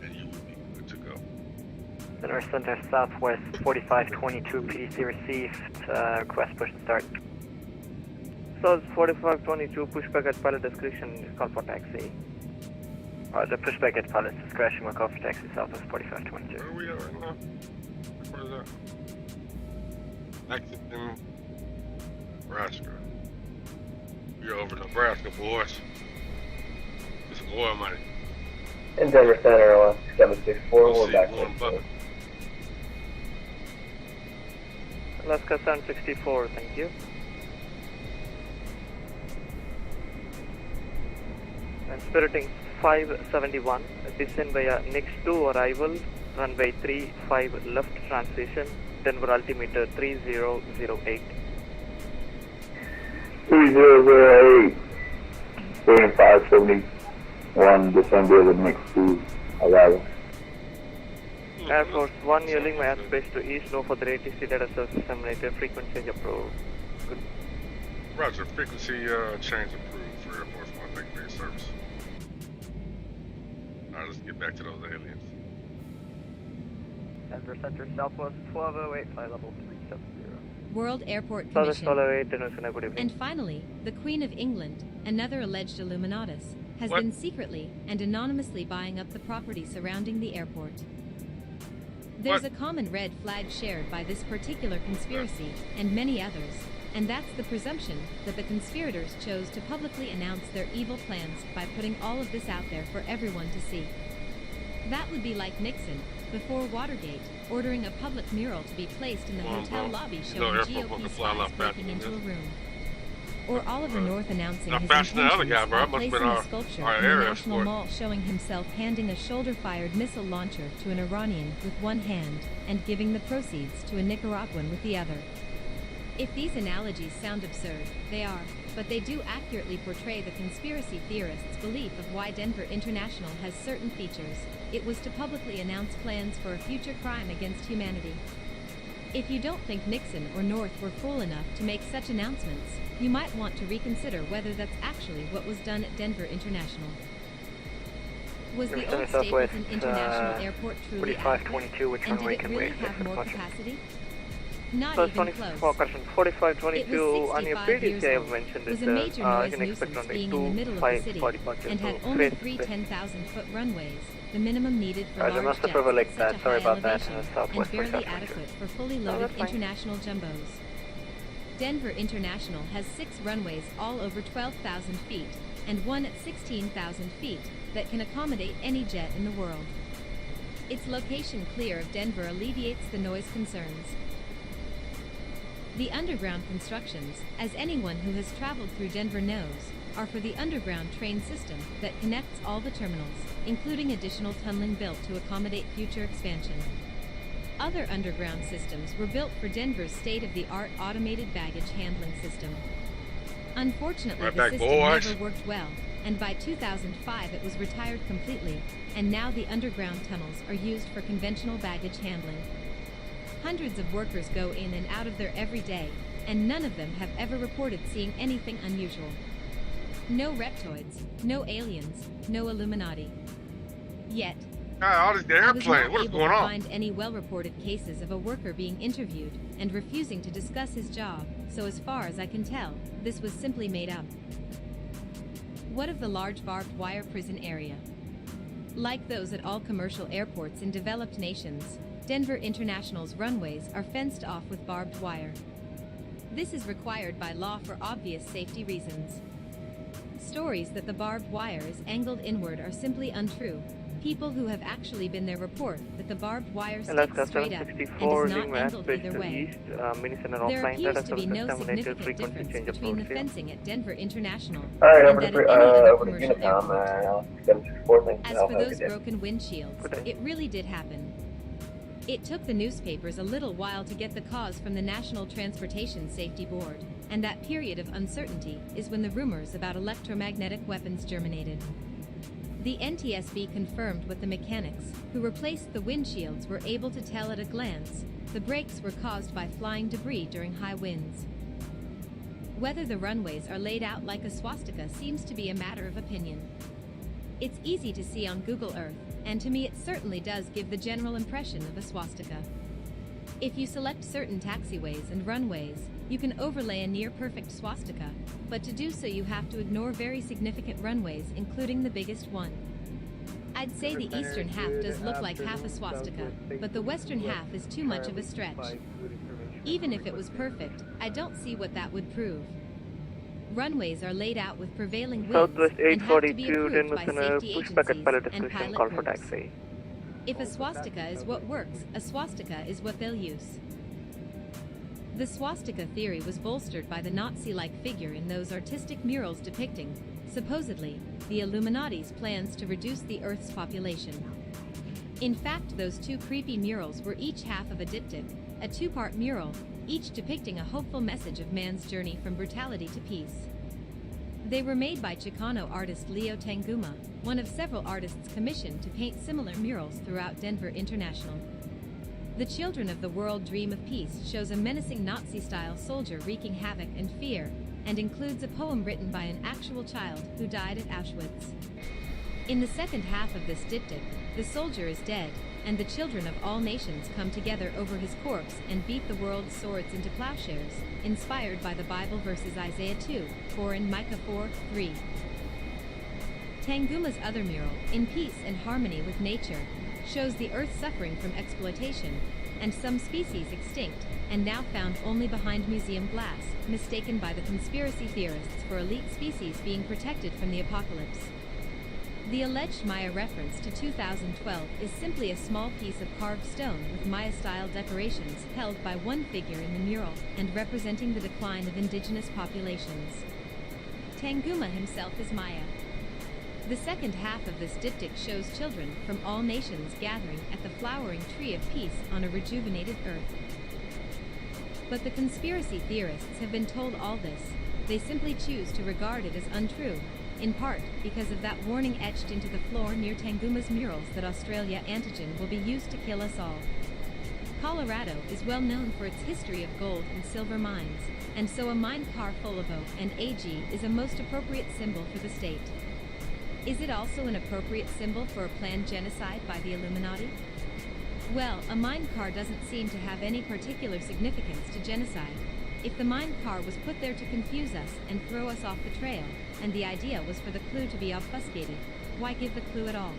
And you would be good to go. Center Southwest 4522 PDC received. Request push to start. So 4522 pushback at pilot discretion, call for taxi. The pushback at pilot's discretion will call for taxi Southwest 4522. Where are we at right now? What is that? Lexington, Nebraska. We're over Nebraska, boys. Get some oil money. In Denver Center, Alaska 764, We'll we're see back one in. bucket. Alaska 764, thank you. And spiriting 571, descend via next to arrival, runway 35 left transition, Denver altimeter 3008. 3008. Bearing 571, descend via the next to arrival. Air Force 1, yielding my airspace to east, no further ATC data service terminated, frequency change approved. Good. Roger, frequency change approved for Air Force One. Thank you for your service. Alright, let's get back to those aliens. Denver Center Southwest 1208, flight level 370. World Airport Southwest Commission. 1208, Denver Center, good evening. And finally, the Queen of England, another alleged Illuminatus, has What? been secretly and anonymously buying up the property surrounding the airport. There's What? a common red flag shared by this particular conspiracy and many others, and that's the presumption that the conspirators chose to publicly announce their evil plans by putting all of this out there for everyone to see. That would be like Nixon, before Watergate, ordering a public mural to be placed in the Come on, hotel bro. lobby You know showing airport GOP can fly a lot spies faster breaking than into a this. room. Or Oliver North announcing not his faster than the other intentions guy, bro. That by must've placing been a our- sculpture our in the air National escort. Mall showing himself handing a shoulder-fired missile launcher to an Iranian with one hand and giving the proceeds to a Nicaraguan with the other. If these analogies sound absurd, they are, but they do accurately portray the conspiracy theorists' belief of why Denver International has certain features. It was to publicly announce plans for a future crime against humanity. If you don't think Nixon or North were fool enough to make such announcements, you might want to reconsider whether that's actually what was done at Denver International. Was the Denver old Center Stapleton Southwest, International Airport truly adequate? 4522, which And did runway it can really we expect have more departure? capacity? Not So even 24, close. correction, It 4522 was on your 65 years PDC I have old, mentioned was it, a major you noise can expect nuisance runway being in the middle of the 25 city, for departure. and had So only face- three face- 10,000-foot runways, the minimum needed for They large must have jets at overlooked such that. a Sorry high about that. elevation, and Southwest barely 4522. adequate for fully No, loaded that's fine. international jumbos. Denver International has 6 runways all over 12,000 feet, and one at 16,000 feet, that can accommodate any jet in the world. Its location clear of Denver alleviates the noise concerns. The underground constructions, as anyone who has traveled through Denver knows, are for the underground train system that connects all the terminals, including additional tunneling built to accommodate future expansion. Other underground systems were built for Denver's state-of-the-art automated baggage handling system. Unfortunately, Right the back, system boys. never worked well, and by 2005 it was retired completely, and now the underground tunnels are used for conventional baggage handling. Hundreds of workers go in and out of there every day, and none of them have ever reported seeing anything unusual. No reptoids, no aliens, no Illuminati. Yet, all these I was airplanes. not What is able going to on? find any well-reported cases of a worker being interviewed and refusing to discuss his job, so as far as I can tell, this was simply made up. What of the large barbed wire prison area? Like those at all commercial airports in developed nations, Denver International's runways are fenced off with barbed wire. This is required by law for obvious safety reasons. Stories that the barbed wire is angled inward are simply untrue. People who have actually been there report that the barbed wire sticks straight up and is not angled either way. There appears to be no significant difference between the fencing at Denver International Alright, and over that to, at any other over to commercial Unicom, airport. 764, thanks. As for those broken windshields, it really did happen. It took the newspapers a little while to get the cause from the National Transportation Safety Board, and that period of uncertainty is when the rumors about electromagnetic weapons germinated. The NTSB confirmed with the mechanics, who replaced the windshields, were able to tell at a glance the breaks were caused by flying debris during high winds. Whether the runways are laid out like a swastika seems to be a matter of opinion. It's easy to see on Google Earth, and to me it certainly does give the general impression of a swastika. If you select certain taxiways and runways, you can overlay a near-perfect swastika, but to do so you have to ignore very significant runways, including the biggest one. I'd say the eastern half does look like half a swastika, but the western half is too much of a stretch. Even if it was perfect, I don't see what that would prove. Runways are laid out with prevailing winds Southwest and have to be 842, approved Denver by Center, safety pushback at pilot agencies and discussion, pilot call for groups. taxi. If a swastika is what works, a swastika is what they'll use. The swastika theory was bolstered by the Nazi-like figure in those artistic murals depicting, supposedly, the Illuminati's plans to reduce the Earth's population. In fact, those two creepy murals were each half of a diptych, a two-part mural, each depicting a hopeful message of man's journey from brutality to peace. They were made by Chicano artist Leo Tanguma, one of several artists commissioned to paint similar murals throughout Denver International. The Children of the World Dream of Peace shows a menacing Nazi-style soldier wreaking havoc and fear, and includes a poem written by an actual child who died at Auschwitz. In the second half of this diptych, the soldier is dead, and the children of all nations come together over his corpse and beat the world's swords into plowshares, inspired by the Bible verses Isaiah 2:4 and Micah 4:3. Tanguma's other mural, In Peace and Harmony with Nature, shows the Earth suffering from exploitation, and some species extinct, and now found only behind museum glass, mistaken by the conspiracy theorists for elite species being protected from the apocalypse. The alleged Maya reference to 2012 is simply a small piece of carved stone with Maya-style decorations held by one figure in the mural and representing the decline of indigenous populations. Tanguma himself is Maya. The second half of this diptych shows children from all nations gathering at the flowering tree of peace on a rejuvenated Earth. But the conspiracy theorists have been told all this. They simply choose to regard it as untrue, in part because of that warning etched into the floor near Tanguma's murals that Australia antigen will be used to kill us all. Colorado is well known for its history of gold and silver mines, and so a mine car full of O and AG is a most appropriate symbol for the state. Is it also an appropriate symbol for a planned genocide by the Illuminati? Well, a mine car doesn't seem to have any particular significance to genocide. If the mine car was put there to confuse us and throw us off the trail, and the idea was for the clue to be obfuscated, why give the clue at all?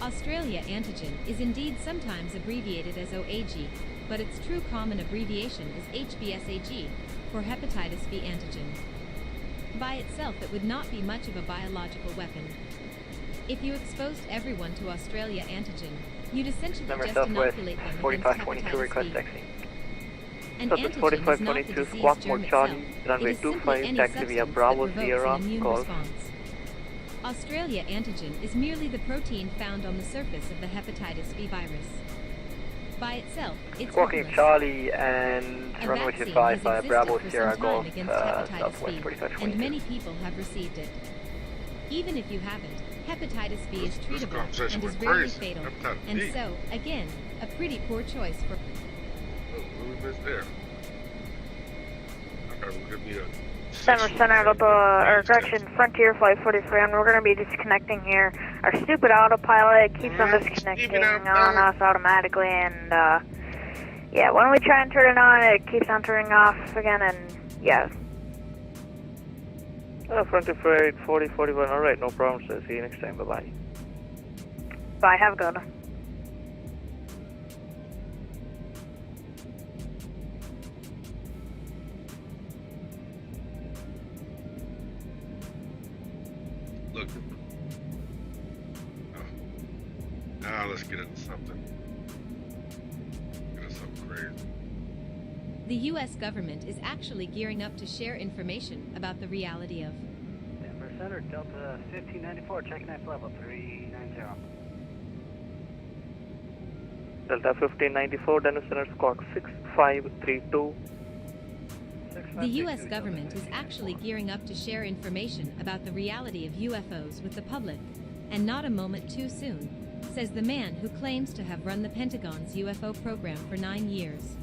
Australia antigen is indeed sometimes abbreviated as OAG, but its true common abbreviation is HBsAg, for hepatitis B antigen. By itself it would not be much of a biological weapon. If you exposed everyone to Australia antigen, you'd essentially Number just Southwest inoculate them against 4522, hepatitis request B. taxi. An Southwest antigen is not the 4522, disease squawk germ mode Charlie, itself. runway It is simply 25, any taxi via substance Bravo that provokes Sierra, an immune call. response. Australia antigen is merely the protein found on the surface of the hepatitis B virus. By itself, it's Squawking harmless. Charlie and A runway vaccine 25 has via existed Bravo for Sierra some time Golf, against hepatitis Southwest B, 4522. and many people have received it. Even if you haven't, hepatitis B is This treatable conversation and is went rarely crazy. fatal, Hepatitis and B. so, again, a pretty poor choice for... give me a Denver Center, or correction, Frontier Flight 43, and we're going to be disconnecting here. Our stupid autopilot keeps on disconnecting on us automatically, and yeah, when we try and turn it on, it keeps on turning off again, and yeah. Frontier Flight 4041, alright, no problem, sir. See you next time, bye-bye. Bye, have a good one. Look. Now let's get into something. Get into something crazy. The U.S. government is actually gearing up to share information about the reality of Denver Center, Delta 1594, check knife level 390. Delta 1594, Denver Center, squawk 6532. The U.S. government is actually gearing up to share information about the reality of UFOs with the public, and not a moment too soon, says the man who claims to have run the Pentagon's UFO program for 9 years.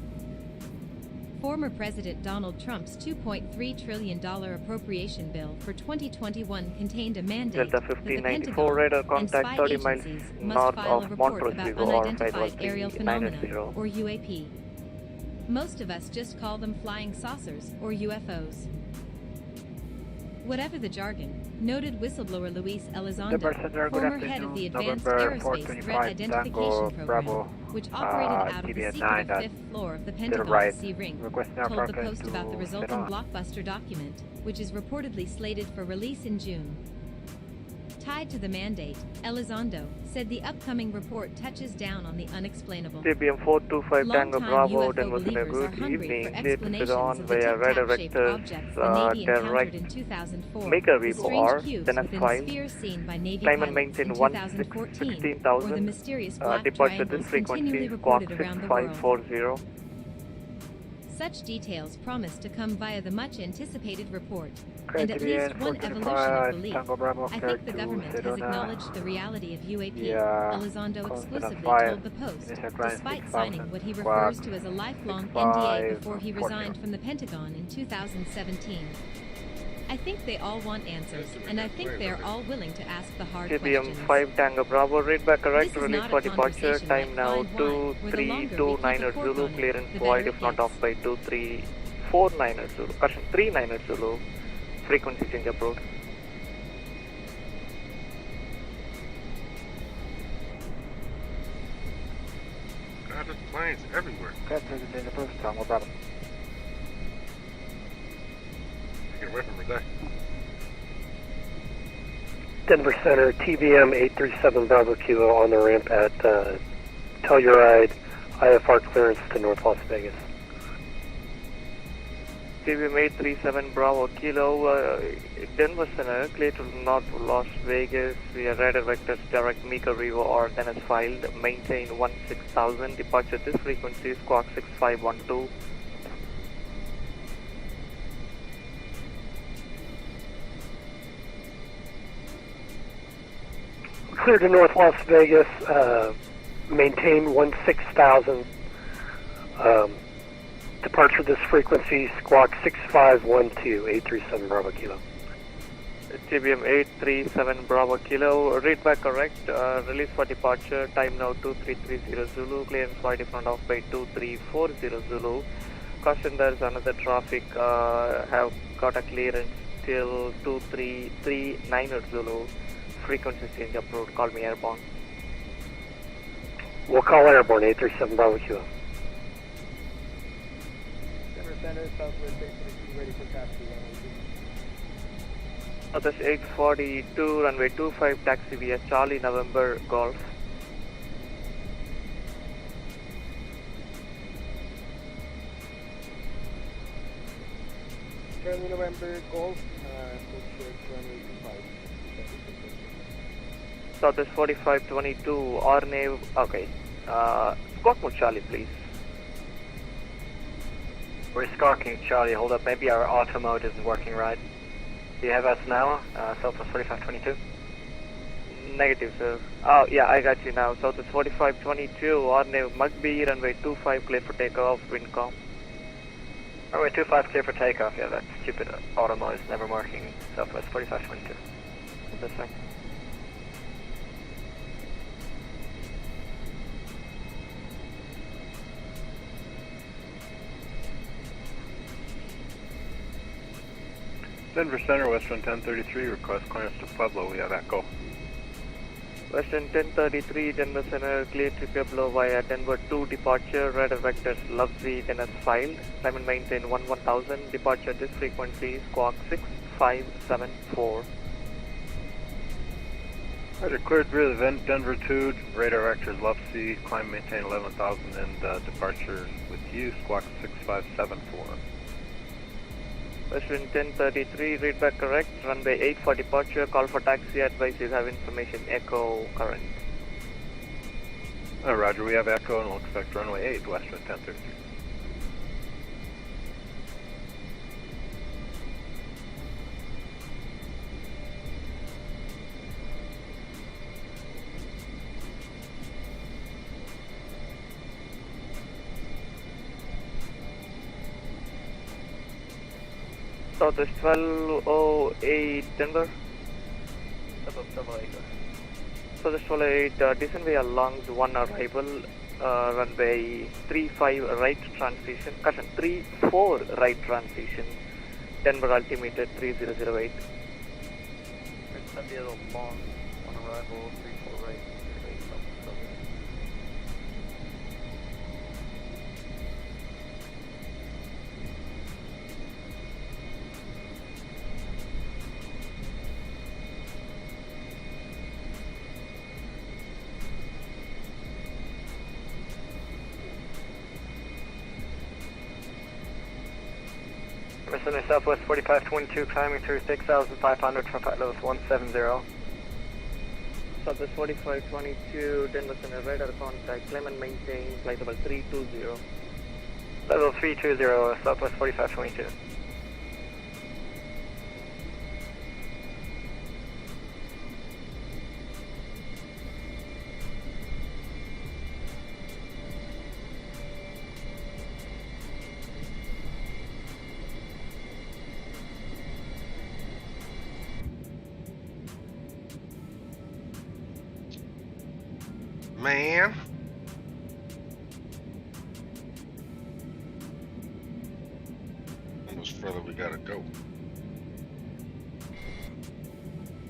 Former President Donald Trump's $2.3 trillion appropriation bill for 2021 contained a mandate Delta that the 1594, radar Pentagon and contact spy 30 miles agencies must north file a of report Montrose about Vigo or unidentified Flight aerial 390. phenomena, or UAP. Most of us just call them flying saucers, or UFOs. Whatever the jargon, noted whistleblower Luis Elizondo, former head of the Advanced Aerospace Threat Identification Program, which operated out of the secret fifth floor of the Pentagon C-Ring, told the Post about the resulting blockbuster document, which is reportedly slated for release in June. Tied to the mandate, Elizondo said the upcoming report touches down on the unexplainable. CBM 425 Tango Bravo, UFO Denver Center, believers are good hungry evening. for This is explanations on of the via radar tic-tac-shaped vectors, objects the Navy encountered direct in 2004, Maker the Vivo strange R, cubes then within S5, the sphere seen by Navy climb and pilots in maintain 2014, or the 16,000, mysterious black departure this triangles continually frequency, squawk reported around the world. 6540. Such details promise to come via the much-anticipated report, and at KTBN least one evolution of belief. Tango Bravo, I think the government has Sedona. acknowledged the reality of UAP, Yeah, Elizondo exclusively Fire. told the Post, Mr. Grimes, despite 6,000, signing what he squawk, refers to as a lifelong 65, NDA before he 40. resigned from the Pentagon in 2017. I think they all want answers, and I think they are all willing to ask the hard CBM questions. 5 Tango Bravo, read back correct, This is release not for a departure, conversation time like now Flying Blind, where the longer we keep 2329 a cork Zulu, on it, clearance the void better if it not gets. off by 2349 Zulu, caution 39 Zulu, frequency change approved. God, there's planes everywhere. in the first Tango Bravo. Get away from her day. Denver Center, TBM 837 Bravo Kilo on the ramp at Telluride, IFR clearance to North Las Vegas. CBM 837 Bravo Kilo, Denver Center, clear to North Las Vegas via radar vectors direct Mika Rivo or then as filed, maintain 16,000, departure this frequency, squawk 6512. Clear to North Las Vegas, maintain 16,000. Departure this frequency, squawk 6512, 837 Bravo Kilo. CBM 837 Bravo Kilo, read back correct, release for departure, time now 2330 Zulu, clearance wide in front of by 2340 Zulu. Caution, there is another traffic, have got a clearance till 2339 Zulu. Frequency change approved, call me airborne. We'll call airborne, 837 Bravo Kilo. Denver Center, Southwest 842, ready for taxi. That's 842, runway 25, taxi via Charlie November Golf. Charlie November, Golf, runway 25. Southwest 4522, RNAV, okay. Squawk mode Charlie, please. We're squawking Charlie, hold up, maybe our auto mode isn't working right. Do you have us now, Southwest 4522? Negative, sir. Oh, yeah, I got you now. Southwest 4522, RNAV Mugby, runway 25, clear for takeoff, wind calm. Runway 25 clear for takeoff. Yeah, that stupid auto mode is never marking Southwest 4522. This thing. Denver Center, Western 1033, request clearance to Pueblo. We have echo. Western 1033, Denver Center, clear to Pueblo via Denver 2 departure, radar vectors Lovesy, then as filed. Climb and maintain 1000, departure this frequency, squawk 6574. Roger, cleared rear event, Denver 2, radar vectors Lovesy, climb maintain 11,000, and departure with you, squawk 6574. Western 1033, read back correct, runway 8 for departure, call for taxi, advise you have information, echo current. Roger, we have echo and we'll expect runway 8, Western 1033. Southwest 1208 Denver. Southwest 1208, descend via Longs 1 arrival, runway 35 right transition, caution 34 right transition, Denver altimeter 3008. Descend via Longs 1 arrival, 34 right. Center Southwest 4522, climbing through 6,500 for flight level 170. Southwest 4522, Denver Center, radar contact, climb and maintain, flight level 320. Level 320, Southwest 4522. Man. How much further we gotta go?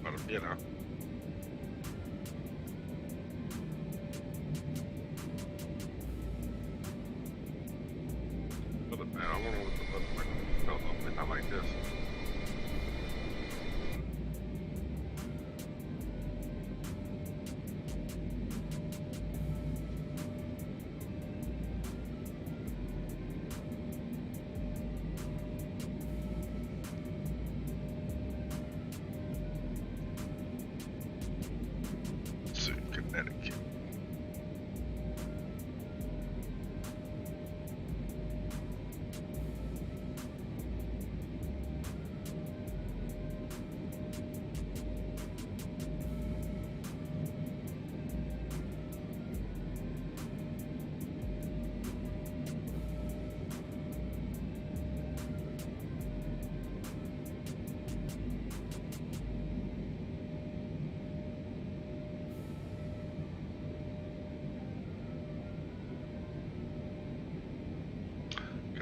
Quite a bit, huh? Look at that. I wonder what the weather like. No, hopefully not like this. Connecticut.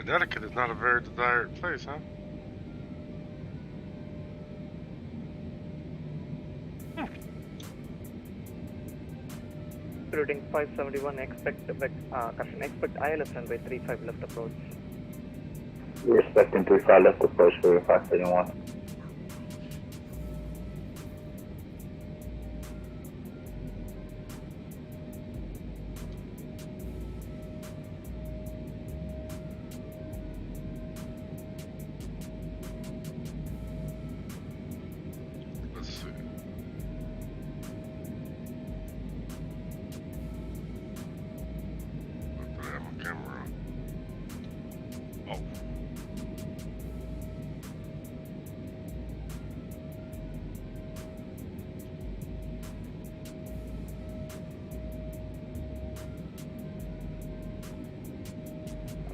Connecticut is not a very desired place, huh? Routing 571, expect ILS runway 35 left approach. We're expecting 35 left approach for 571. Let's see. What do I have my camera on? Oh.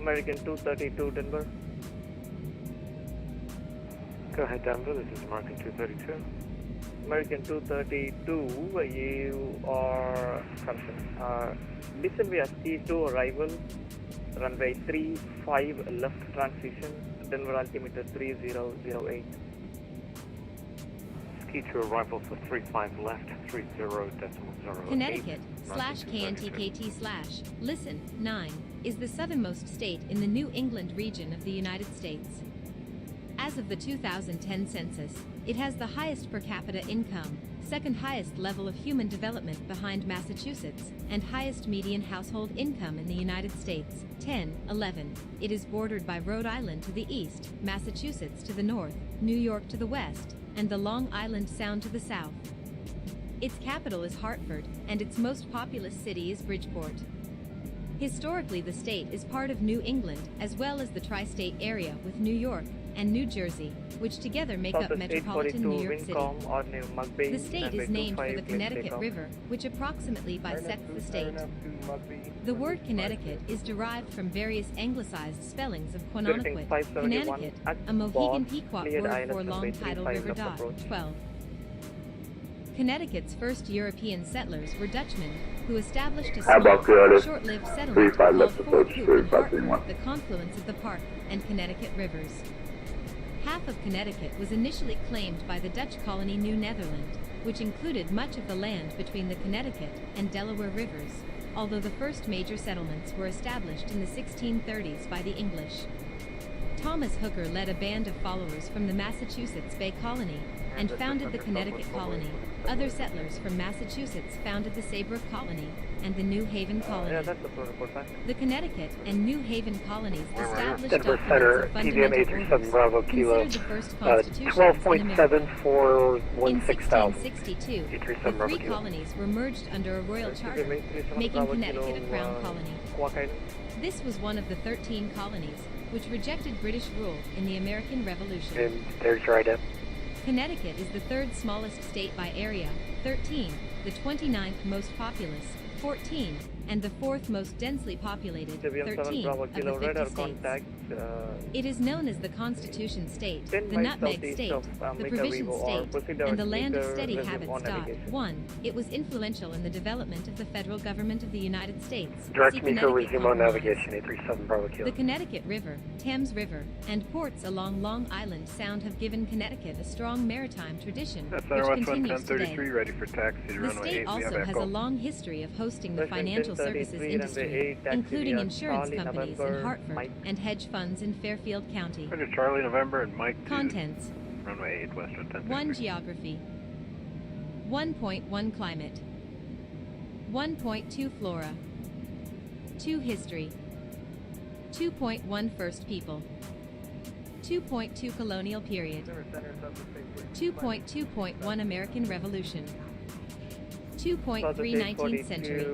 American 232, Denver. Go ahead, Denver. This is American 232. American 232, you are descend via T2 arrival, runway 35 left transition, Denver altimeter 3008. Ski 2 arrival for 35 left, 30.08. Connecticut /KNTKT/ listen 9 is the southernmost state in the New England region of the United States. As of the 2010 census, it has the highest per capita income, second highest level of human development behind Massachusetts, and highest median household income in the United States. 10-11. It is bordered by Rhode Island to the east, Massachusetts to the north, New York to the west, and the Long Island Sound to the south. Its capital is Hartford, and its most populous city is Bridgeport. Historically, the state is part of New England, as well as the tri-state area with New York and New Jersey, which together make up metropolitan New York City. The state is named for the Connecticut River, which approximately bisects the state. The word Connecticut is derived from various anglicized spellings of Quanoniquet, Connecticut, a Mohegan Pequot word for long tidal river. 12. Connecticut's first European settlers were Dutchmen, who established a small, short-lived settlement called Fort Hoop in Hartford, the confluence of the Park and Connecticut rivers. Half of Connecticut was initially claimed by the Dutch colony New Netherland, which included much of the land between the Connecticut and Delaware rivers, although the first major settlements were established in the 1630s by the English. Thomas Hooker led a band of followers from the Massachusetts Bay Colony and founded the Connecticut Colony. Other settlers from Massachusetts founded the Saybrook Colony and the New Haven Colony. The Connecticut and New Haven colonies established Denver Center, TVM 837 Bravo Kilo, 12.7 for 16,000. In 1662, the three colonies were merged under a royal charter, making Connecticut a crown colony. This was one of the 13 colonies which rejected British rule in the American Revolution. And there's your idea. Connecticut is the third smallest state by area, 13, the 29th most populous, 14, and the fourth most densely populated, 13, of the 50 states. It is known as the Constitution State, the Nutmeg State, the Provision State, and the Land of Steady Habits. 1. It was influential in the development of the federal government of the United States. Direct me to resume on navigation, 837 Bravo Kilo. The Connecticut River, Thames River, and ports along Long Island Sound have given Connecticut a strong maritime tradition, which continues today. Ready for taxi to The runway state 8. also has a long history of hosting the financial services industry, including insurance companies in Hartford and hedge funds in Fairfield County. Roger, Charlie, November, and Mike. Contents. Runway 8 west on 10. 1. Geography. 1.1 Climate. 1.2 Flora. 2. History. 2.1 First People. 2.2 Colonial Period. 2.2.1 American Revolution. 2.3 19th century.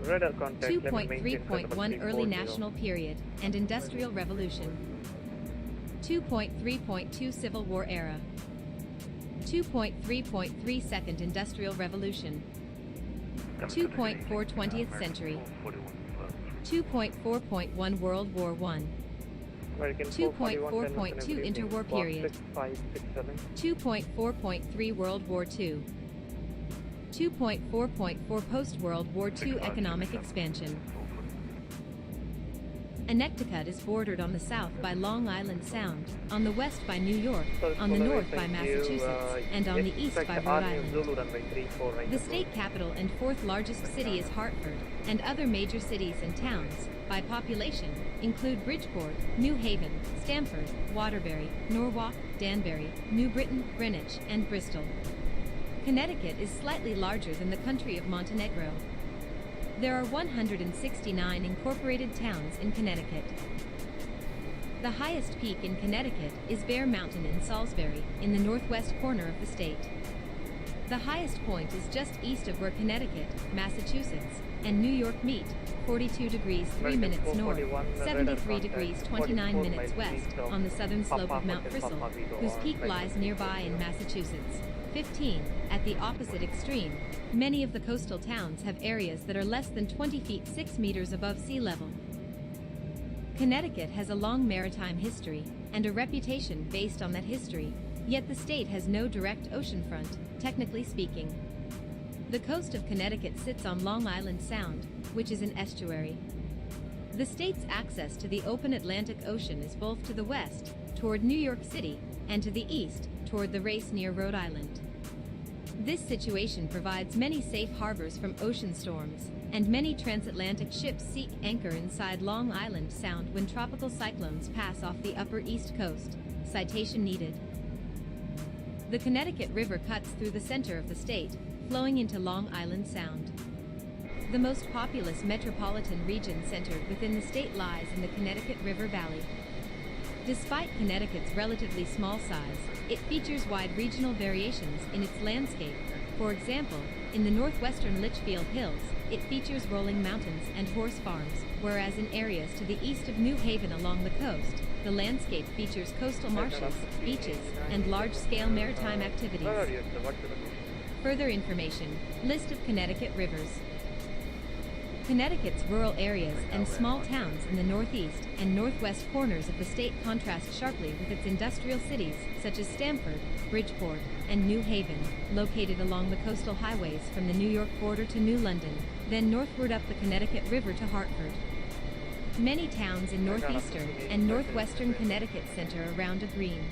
2.3.1 Early National Period and Industrial Revolution. 2.3.2 Civil War era. 2.3.3 Second Industrial Revolution. 2.4 20th century. 2.4.1 World War I. 2.4.2 Interwar period. 2.4.3 World War II. 2.4.4 Post-World War II economic expansion. Connecticut is bordered on the south by Long Island Sound, on the west by New York, on the north by Massachusetts, and on the east by Rhode Island. The state capital and fourth largest city is Hartford, and other major cities and towns, by population, include Bridgeport, New Haven, Stamford, Waterbury, Norwalk, Danbury, New Britain, Greenwich, and Bristol. Connecticut is slightly larger than the country of Montenegro. There are 169 incorporated towns in Connecticut. The highest peak in Connecticut is Bear Mountain in Salisbury, in the northwest corner of the state. The highest point is just east of where Connecticut, Massachusetts, and New York meet, 42 degrees 3 minutes north, 73 degrees 29 minutes west, on the southern slope of Mount Frisell, whose peak lies nearby in Massachusetts. 15. At the opposite extreme, many of the coastal towns have areas that are less than 20 feet 6 meters above sea level. Connecticut has a long maritime history and a reputation based on that history, yet the state has no direct oceanfront, technically speaking. The coast of Connecticut sits on Long Island Sound, which is an estuary. The state's access to the open Atlantic Ocean is both to the west, toward New York City, and to the east, toward the race near Rhode Island. This situation provides many safe harbors from ocean storms, and many transatlantic ships seek anchor inside Long Island Sound when tropical cyclones pass off the upper East Coast. Citation needed. The Connecticut River cuts through the center of the state, flowing into Long Island Sound. The most populous metropolitan region centered within the state lies in the Connecticut River Valley. Despite Connecticut's relatively small size, it features wide regional variations in its landscape. For example, in the northwestern Litchfield Hills, it features rolling mountains and horse farms, whereas in areas to the east of New Haven along the coast, the landscape features coastal marshes, beaches, and large-scale maritime activities. Further information, list of Connecticut rivers. Connecticut's rural areas and small towns in the northeast and northwest corners of the state contrast sharply with its industrial cities, such as Stamford, Bridgeport, and New Haven, located along the coastal highways from the New York border to New London, then northward up the Connecticut River to Hartford. Many towns in northeastern and northwestern Connecticut center around a green.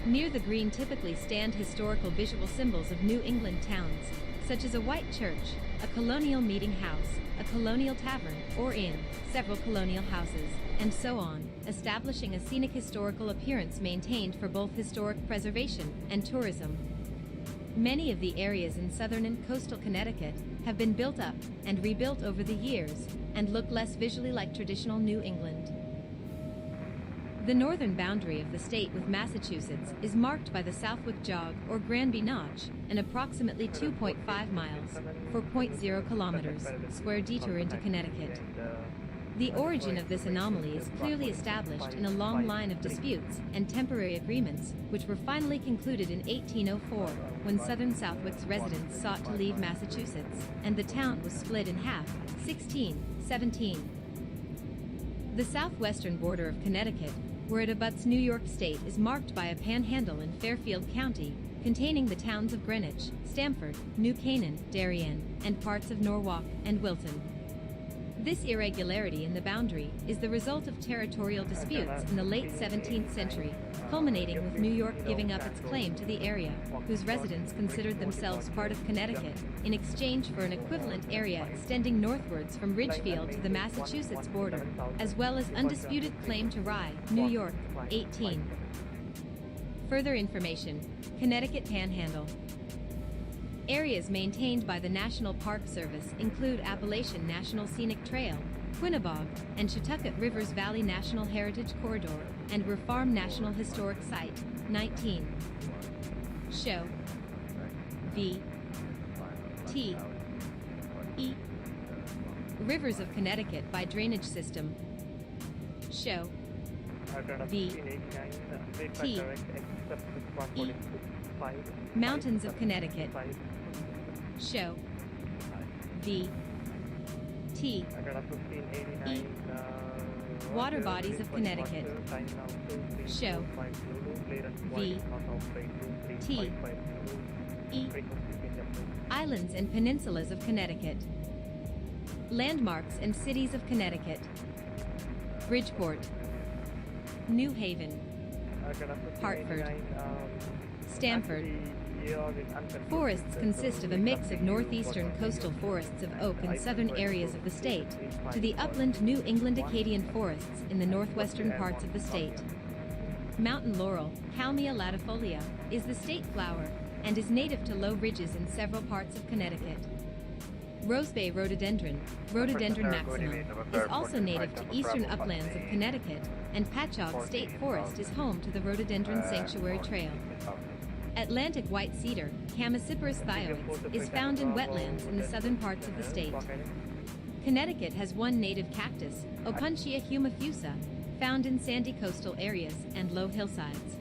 Near the green typically stand historical visual symbols of New England towns, such as a white church, a colonial meeting house, a colonial tavern or inn, several colonial houses, and so on, establishing a scenic historical appearance maintained for both historic preservation and tourism. Many of the areas in southern and coastal Connecticut have been built up and rebuilt over the years and look less visually like traditional New England. The northern boundary of the state with Massachusetts is marked by the Southwick Jog or Granby Notch, an approximately 2.5 miles, 4.0 kilometers, square detour into Connecticut. The origin of this anomaly is clearly established in a long line of disputes and temporary agreements, which were finally concluded in 1804, when southern Southwick's residents sought to leave Massachusetts, and the town was split in half, 1617. The southwestern border of Connecticut, where it abuts New York State, is marked by a panhandle in Fairfield County, containing the towns of Greenwich, Stamford, New Canaan, Darien, and parts of Norwalk and Wilton. This irregularity in the boundary is the result of territorial disputes in the late 17th century, culminating with New York giving up its claim to the area, whose residents considered themselves part of Connecticut, in exchange for an equivalent area extending northwards from Ridgefield to the Massachusetts border, as well as undisputed claim to Rye, New York, 18. Further information, Connecticut Panhandle. Areas maintained by the National Park Service include Appalachian National Scenic Trail, Quinnebog, and Chautauqua Rivers Valley National Heritage Corridor, and Ruhr Farm National Historic Site, 19. Show V T E Rivers of Connecticut by drainage system. Show V T E Mountains of Connecticut. Show V T E Water bodies of Connecticut. Show V T E Islands and peninsulas of Connecticut. Landmarks and cities of Connecticut. Bridgeport, New Haven, Hartford, Stamford. Forests consist of a mix of northeastern coastal forests of oak in southern areas of the state, to the upland New England Acadian forests in the northwestern parts of the state. Mountain laurel, Kalmia latifolia, is the state flower, and is native to low ridges in several parts of Connecticut. Rosebay rhododendron, Rhododendron maximum, is also native to eastern uplands of Connecticut, and Patchogue State Forest is home to the Rhododendron Sanctuary Trail. Atlantic white cedar, Chamaecyparis thioides, is found in wetlands in the southern parts of the state. Connecticut has one native cactus, Opuntia humifusa, found in sandy coastal areas and low hillsides.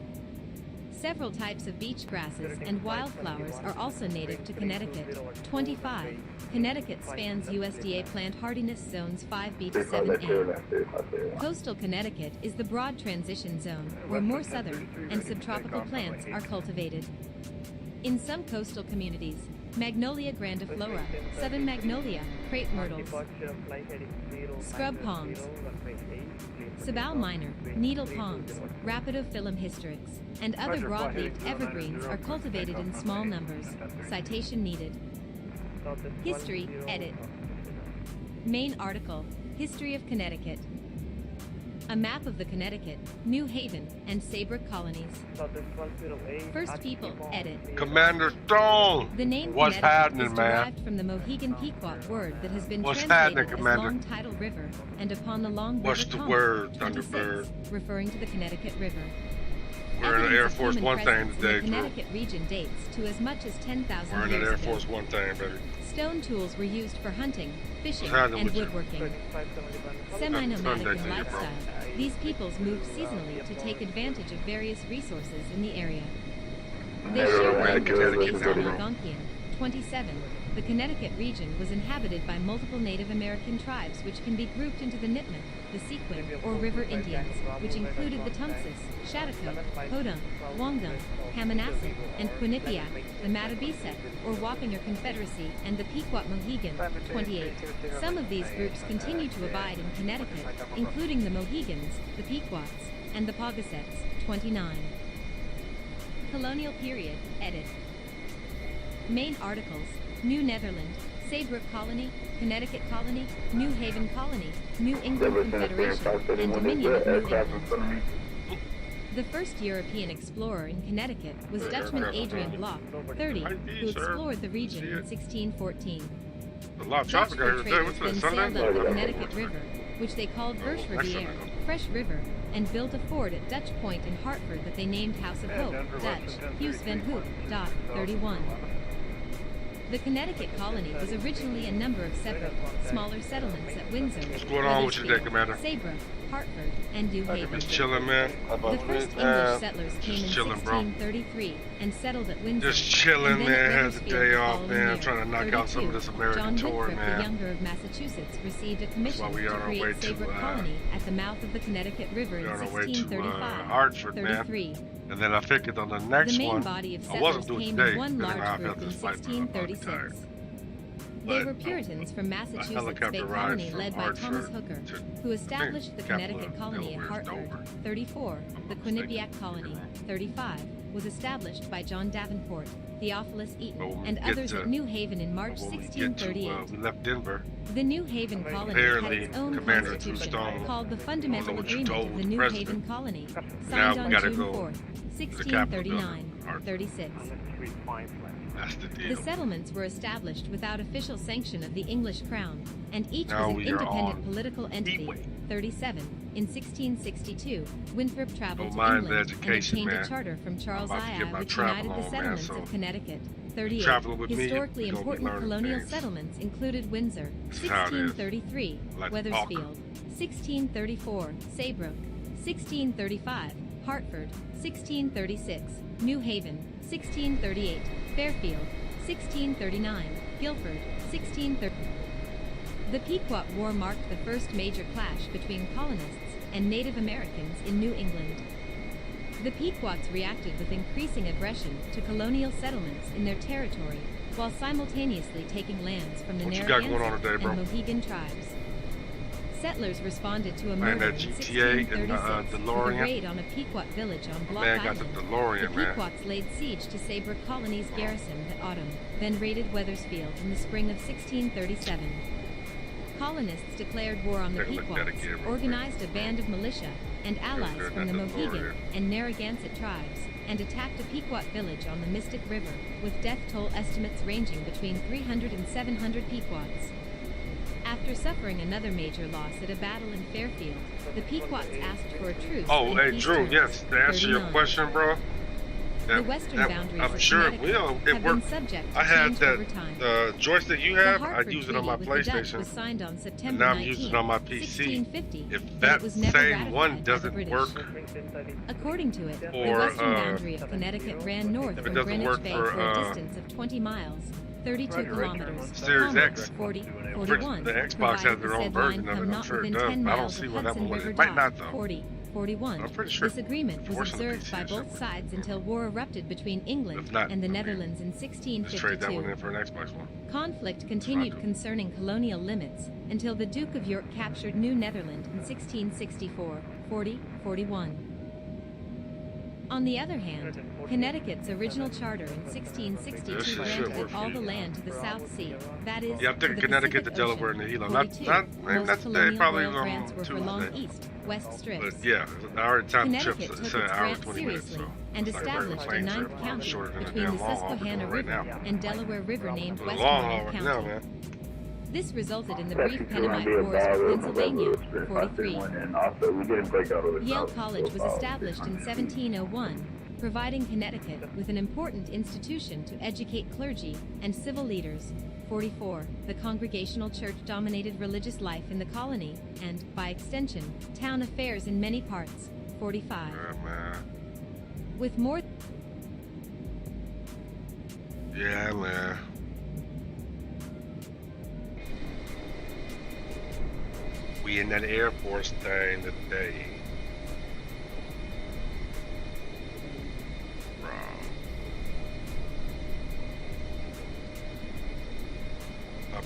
Several types of beach grasses and wildflowers are also native to Connecticut. 25. Connecticut spans USDA plant hardiness zones 5B to 7A. Coastal Connecticut is the broad transition zone where more southern and subtropical plants are cultivated. In some coastal communities, Magnolia grandiflora, southern magnolia, crepe myrtles, scrub palms, Sabal minor, needle palms, Rhapidophyllum hystrix, and other broadleaved evergreens are cultivated in small numbers. Citation needed. History, edit. Main article, History of Connecticut. A map of the Connecticut, New Haven, and Saybrook colonies. First people, edit. Commander Stone! The name What's Connecticut happening, is man? derived from the Mohegan Pequot word that has been What's translated happening, as Commander? Long Tidal River, and upon the Long What's River the Common, word, 26, Thunderbird? referring to the Connecticut River. We're in an Evidence Air of Force human One thing presence in today, the Drew. Connecticut region dates to as much as 10,000 We're in years an Air ago. Force One thing, baby. Stone tools were used for hunting, fishing, What's happening and with you? woodworking. Semi-nomadic Sunday in to you, bro. lifestyle, these peoples moved seasonally to take advantage of various resources in the area. They shared language based on Algonquian. 27. The Connecticut region was inhabited by multiple Native American tribes which can be grouped into the Nipmuc, the Sequin, or River Indians, which included the Tunxus, Shattuck, Podunk, Wongunk, Hamanasset, and Quinnipiac, the Mattabesett, or Wappinger Confederacy, and the Pequot Mohegan. 28. Some of these groups continue to abide in Connecticut, including the Mohegans, the Pequots, and the Pogasets. 29. Colonial Period, edit. Main articles, New Netherland, Saybrook Colony, Connecticut Colony, New Haven Colony, New England Confederation, and Dominion of New England. The first European explorer in Connecticut was Dutchman Adrian Block, 30, who explored the region in 1614. A lot of Dutch traffic out here today. traders What's then that, sailed Sunday? up the Connecticut River, which they called Versh Riviere, Fresh River, and built a fort at Dutch Point in Hartford that they named House of Hope, Dutch, Hughes van Hoop, dot, 31. The Connecticut colony was originally a number of separate, smaller settlements at Windsor, What's going on with you today, Wethersfield, Commander? Saybrook, Hartford, and New Haven. Just chilling, man. The first English settlers came in Just chilling, bro. 1633 and settled at Windsor. Just chilling, and then man. at Had the Wethersfield day the off, following man. year. Trying to knock out some of 32, this American John tour, Winthrop, the man. younger of Massachusetts, received a That's commission why we to on our way create to, Saybrook Colony at the mouth of the Connecticut River in We're on our way to 1635. Hartford, man. 33. And then I figured on the next The main one, body of I settlers wasn't doing came today, in one because I large felt group in this fight, man. I'm tired. 1636. They But were Puritans from Massachusetts Bay helicopter ride Colony from led by Hartford Thomas Hooker, to who established the capital Connecticut of Colony in Delaware is Hartford. Dover. 34. The I'm Quinnipiac mistaken. Colony. 35. Was established by John Davenport, Theophilus But Eaton, when we and get others to- at New Haven in March When we get to, 1638. we left Denver. The New Haven Colony Apparently, had its own Commander constitution Drewstone, called the I Fundamental don't know what you Agreement told of the the New president. Haven Colony, Now signed we on gotta June go 4, to the capital 1639. Hartford. 36. That's the The deal. settlements were established without official sanction of the English crown, and each Now was an we are independent on political entity. Speedway. 37. In 1662, Winthrop traveled Don't to mind England the and education, obtained man. a charter from Charles I'm about to II, get my which travel united the on, man, settlements so of Connecticut. 38. traveling with me, Historically you're gonna be important learning colonial things. settlements included Windsor, This is how it is. 1633, Like Wethersfield, 1634, Saybrook, 1635, Hartford, 1636, New Haven, 1638, Fairfield, 1639, Guilford, 1630. The Pequot War marked the first major clash between colonists and Native Americans in New England. The Pequots reacted with increasing aggression to colonial settlements in their territory, while simultaneously taking lands from the What you got going on Narragansett today, bro? and Mohegan tribes. Settlers responded to a Man, murder that in GTA and 1636 with a DeLorean. raid on a Pequot village on Block Man got the Island. DeLorean, The man. Pequots laid siege to Saybrook Colony's garrison that autumn, then raided Wethersfield in the spring of 1637. Colonists declared war on the Take a look at Pequots, it again, real quick. organized a band of militia and allies good, from the that's the Mohegan DeLorean. and Narragansett tribes, and attacked a Pequot village on the Mystic River, with death toll estimates ranging between 300 and 700 Pequots. After suffering another major loss at a battle in Fairfield, the Pequots asked for a truce. Oh, and hey, peace Drew, terms. yes, to answer your 39. question, bro, The western boundaries I'm of sure it Connecticut will. have It been worked. subject to I had change that over time. the joystick you The have. I Hartford use it on Treaty my with the Dutch PlayStation, was signed on and September now I'm 19, using it on my PC. 1650, If but that it was never same ratified one by the doesn't British. work According to it, the for, western boundary of Connecticut ran north if it from doesn't Greenwich work Bay for, for a distance of 20 miles, 32 Roger, kilometers, Series comma, X, 40, which 41, the Xbox provided has their the own said version line of come it. I'm not sure it within does, 10 but I don't miles see of what Hudson happened with River it. It might Dock, not though. 40, 41. I'm pretty sure This agreement was forcing the observed PC by or both something. sides until war erupted between England If not, and the I mean, Netherlands in Just trade that one 1652. in for an Xbox One. Conflict continued concerning colonial limits until the Duke of York captured New Netherland in 1664, 40-41. On the other hand, Connecticut's original charter in 1662 granted all the land to the South Sea, that is, Yeah, I'm to thinking the Connecticut, the Pacific Delaware, and Ocean. the Helo. 42. Maybe Most that's today. colonial Probably royal on grants were for long Tuesday. east, west But strips. yeah, I already timed the trip. Connecticut It's took an its hour and grant 20 minutes, seriously so and it's like a regular established a plane ninth trip. county Shorter than a between damn the long haul we're Susquehanna doing right River now. and Delaware River named For the long haul Westmoreland right now, County. man. This resulted in the That's brief just gonna Pennine be a Wars bad with road, Pennsylvania, but we're 43. and also we didn't break out of the Yale south, College was so, established in 1701, providing Connecticut with an important institution to educate clergy and civil leaders. 44. The Congregational Church dominated religious life in the colony and, by extension, town affairs in many parts. 45. Yeah, man. With more Yeah, man. We in that Air Force thing today. Bro. My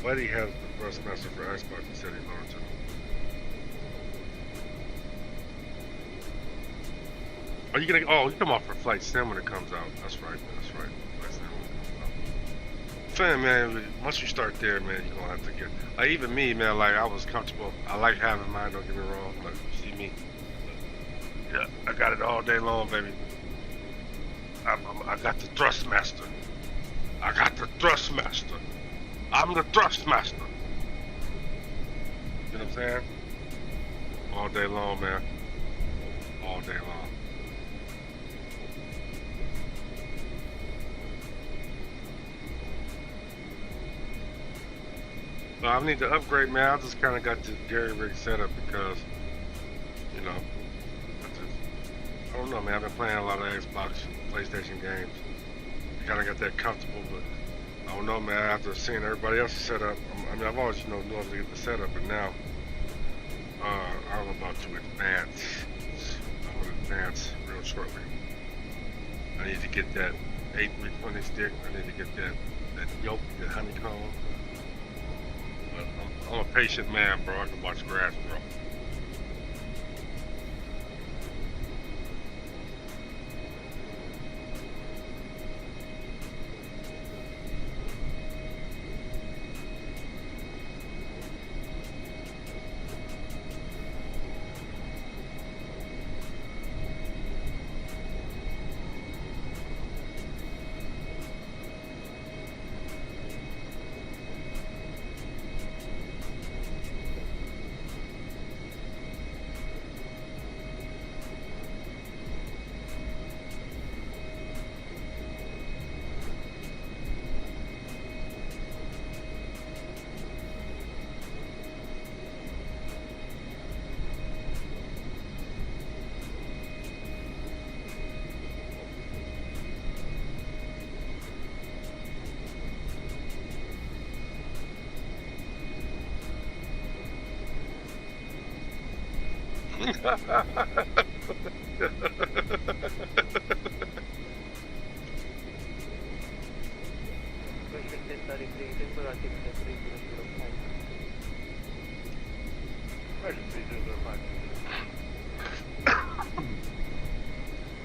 buddy has the Thrustmaster for Xbox. He said he learned to. Are you gonna? Oh, you come off for Flight Sim when it comes out. That's right. That's right. Flight Sim when it comes out. Fam, man. Once you start there, man, you're gonna have to get. Like even me, man. Like I was comfortable. I like having mine. Don't get me wrong. Like you see me. Yeah, I got it all day long, baby. I got the Thrustmaster. I got the Thrustmaster. I'm the Thrustmaster. You know what I'm saying? All day long, man. All day long. So I need to upgrade, man. I just kind of got this Gary rig set up because, you know, I don't know, man. I've been playing a lot of Xbox, PlayStation games. I kind of got that comfortable, but I don't know, man. After seeing everybody else's setup, I mean, I've always, known how to get the setup, but now, I'm about to advance. I'm going to advance real shortly. I need to get that 8320 stick. I need to get that yoke, that honeycomb. But I'm a patient man, bro. I can watch grass grow.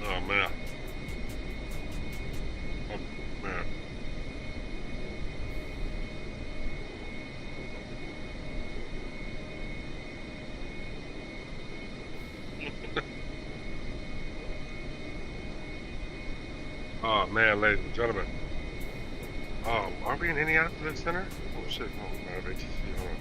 Oh man. Oh man. Oh man, ladies and gentlemen. Oh, are we in Indianapolis Center? Oh shit, no, man, HTC, hold on.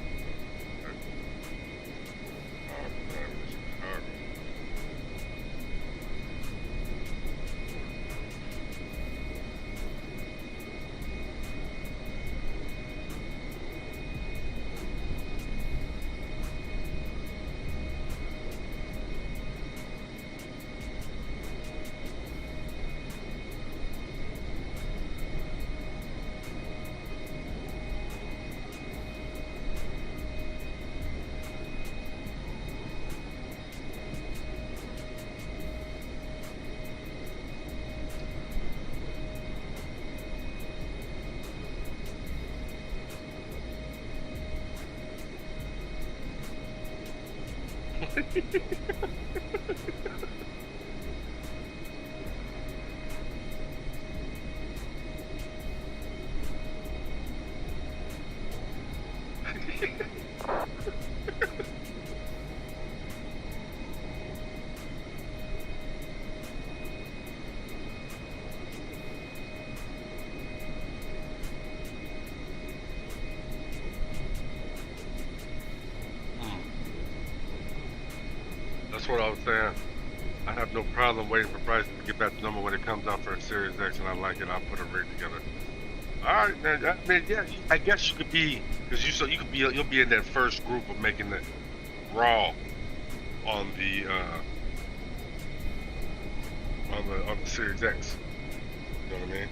That's what I was saying. I have no problem waiting for Bryce to get back the number when it comes out for a Series X, and I like it. I'll put a rig together. All right, man. I mean, yeah. I guess you could be, because you could be, you'll be in that first group of making the raw on the Series X. You know what I mean?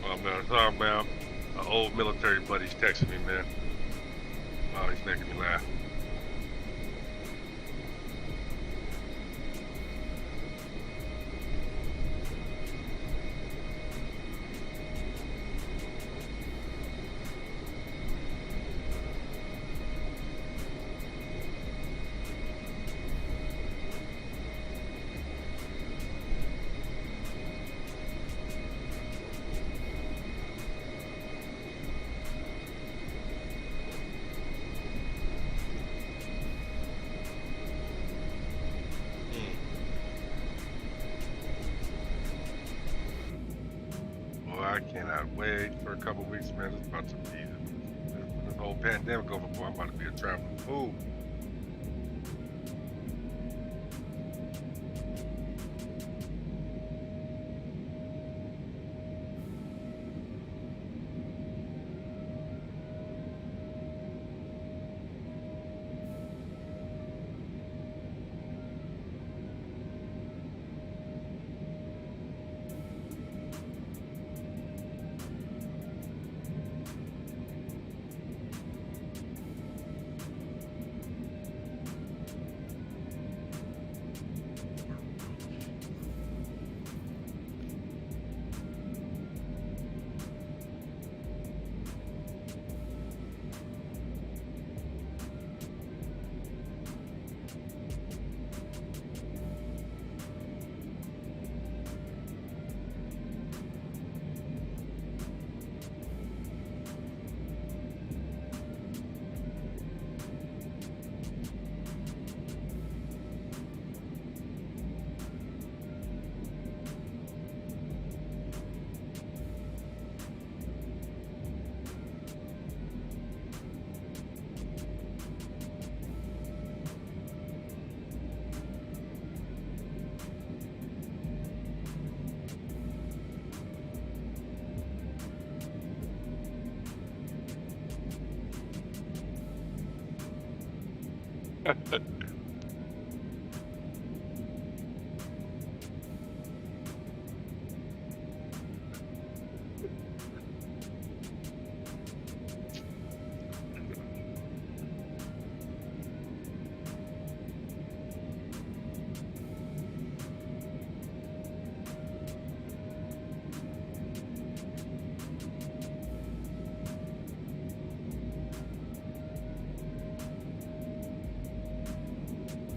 Oh man, sorry man. My old military buddy's texting me, man. Oh, he's making me laugh. I cannot wait for a couple weeks, man. It's about to be this whole pandemic over for. I'm about to be a traveling fool.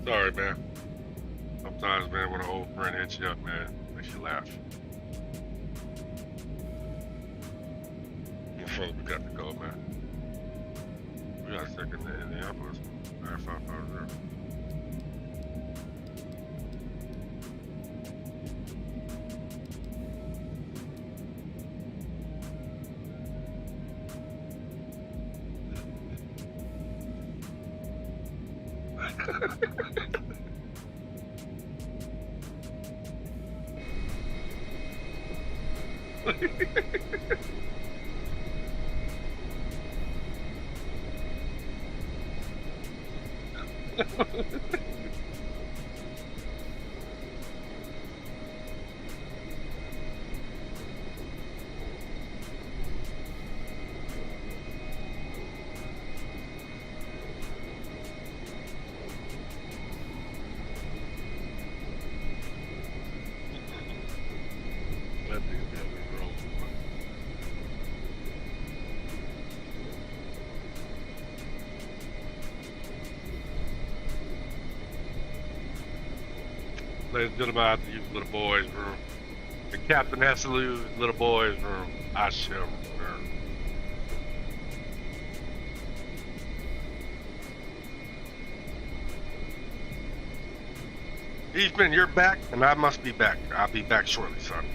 Sorry, man. Sometimes, man, when an old friend hits you up, man, makes you laugh. further we got to go, man? We got to stick in Indianapolis. 9550. Ladies and gentlemen, I have to use little boys' room. The captain has to use little boys' room. I shall return. Eastman, you're back, and I must be back. I'll be back shortly, son.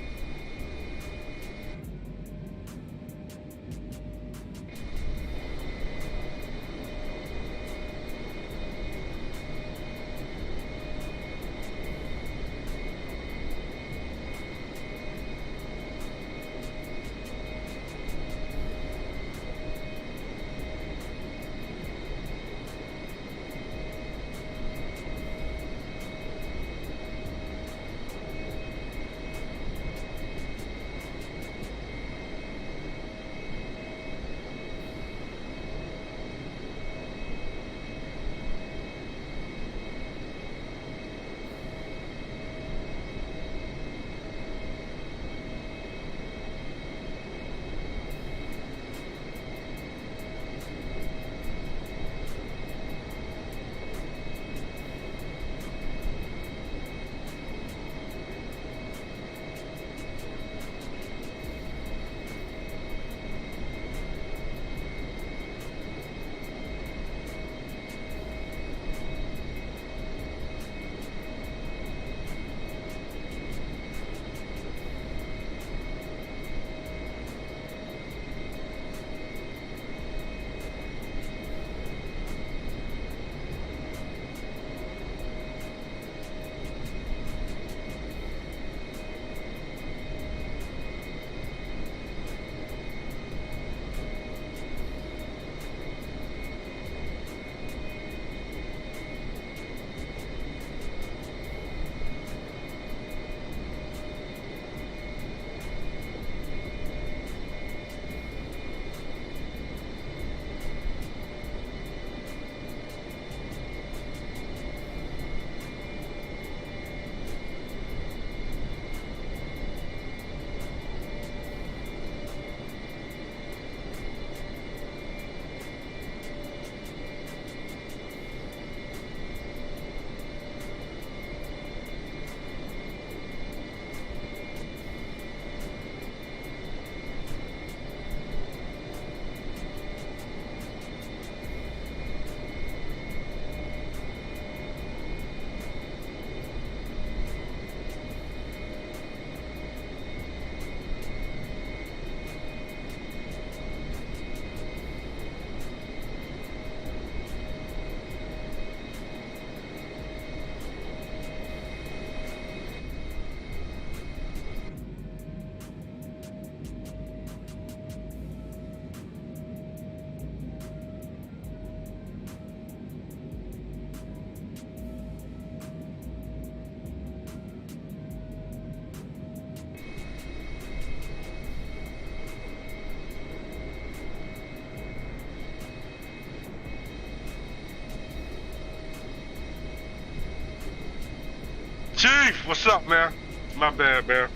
Chief, what's up, man? My bad, man.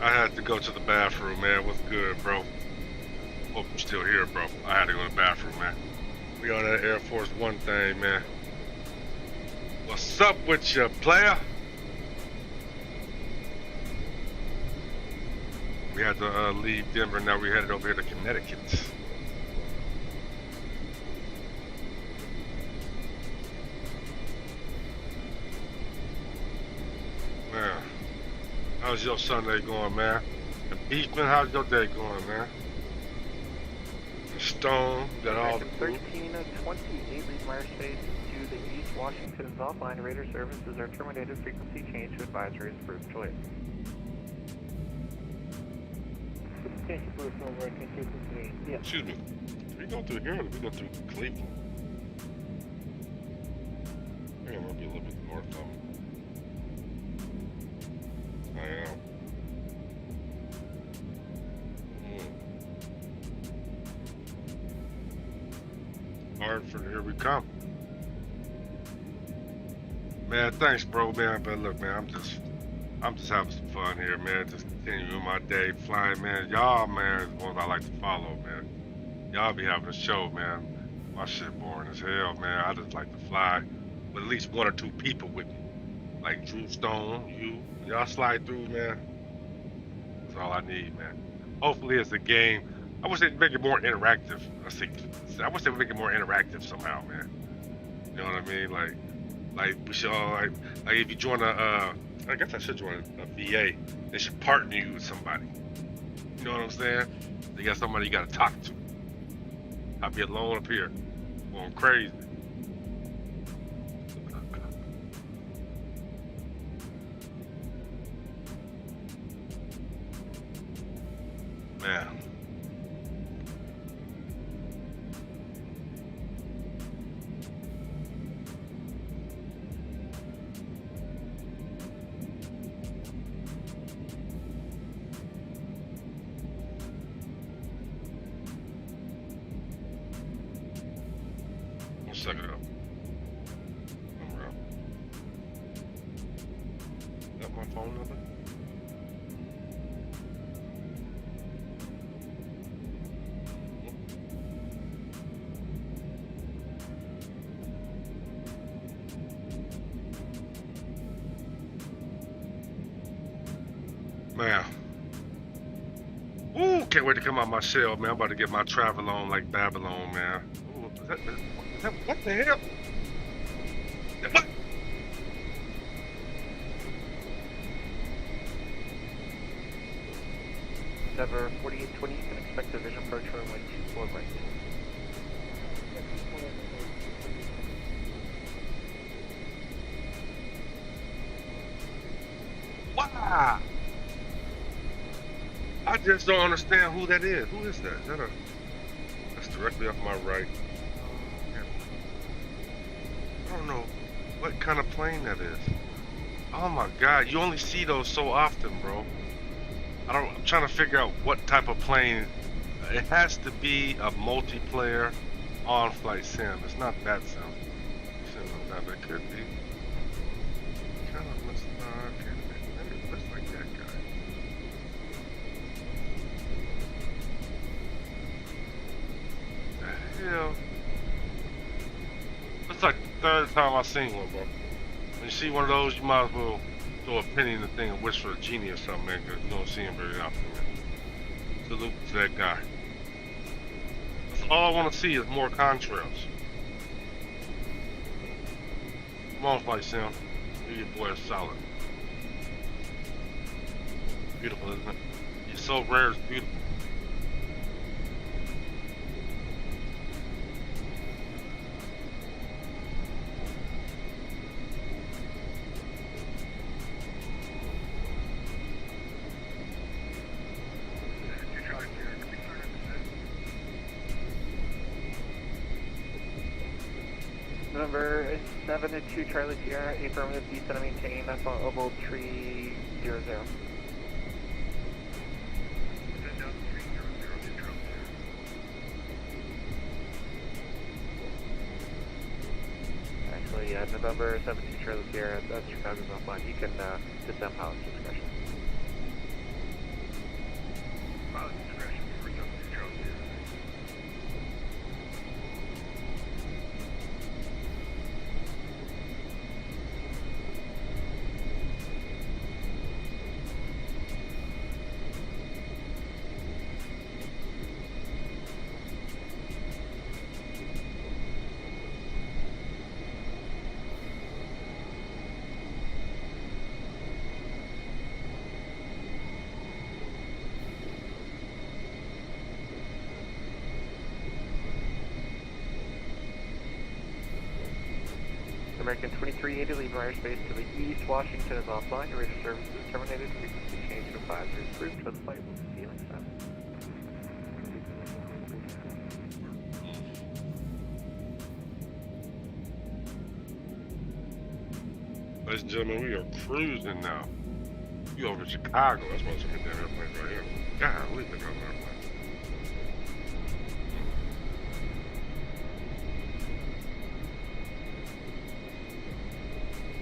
I had to go to the bathroom, man. What's good, bro? Hope you're still here, bro. I had to go to the bathroom, man. We on that Air Force One thing, man. What's up with you, player? We had to leave Denver. Now we headed over here to Connecticut. Man, how's your Sunday going, man? And Beachman, how's your day going, man? Stone, got all the 1328 Leesmeyer Space to the east. Washington is offline. Radar services are terminated. Frequency change to advisory is approved. Choice. Excuse me. Did we go through here or did we go through Cleveland? I think I might be a little bit north of them. I am. Hartford, here we come. Man, thanks, bro, man. But look, man, I'm just having some fun here, man. Just continuing my day flying, man. Y'all, man, is the ones I like to follow, man. Y'all be having a show, man. My shit boring as hell, man. I just like to fly with at least one or two people with me. Like Drewstone, y'all slide through, man. That's all I need, man. Hopefully it's a game. I wish they'd make it more interactive. I wish they would make it more interactive somehow, man. You know what I mean? Like we should all, like if you join I guess I should join a VA. They should partner you with somebody. You know what I'm saying? They got somebody you gotta talk to. I'll be alone up here, going crazy. Man. Suck it up. I'm real. Got my phone number? Man. Ooh, can't wait to come out my shell, man. I'm about to get my travel on like Babylon, man. Ooh, what the hell? What? Denver 4820, you can expect a vision approach runway 24 right. Wow! I just don't understand who that is. Who is that? Is that that's directly off my right. I don't know what kind of plane that is. Oh my God, you only see those so often, bro. I'm trying to figure out what type of plane. It has to be a multiplayer on-flight sim. It's not that sim. That it could be. Kind of looks maybe it looks like that guy. The hell? It's like the third time I've seen one, bro. When you see one of those, you might as well throw a penny in the thing and wish for a genie or something, man, because you don't see him very often, man. Salute to that guy. That's all I want to see is more contrails. Come on, Flight Sim. Do your boy a solid. Beautiful, isn't it? You're so rare, it's beautiful. Number 7-2 Charlie Sierra, affirmative, descend and maintain, that's on oval 300. Actually, November 7-2 Charlie Sierra, that's Chicago's offline. You can descend pilot's discretion. Pilot's discretion for 7-2 Charlie Sierra. American 2380, leave airspace to the east. Washington is offline. Your radio service is terminated. Frequency change to 5 approved for the flight. We'll see you next time. Ladies and gentlemen, we are cruising now. We over to Chicago. That's why some of damn airplanes right here. God, we think I'm airplane.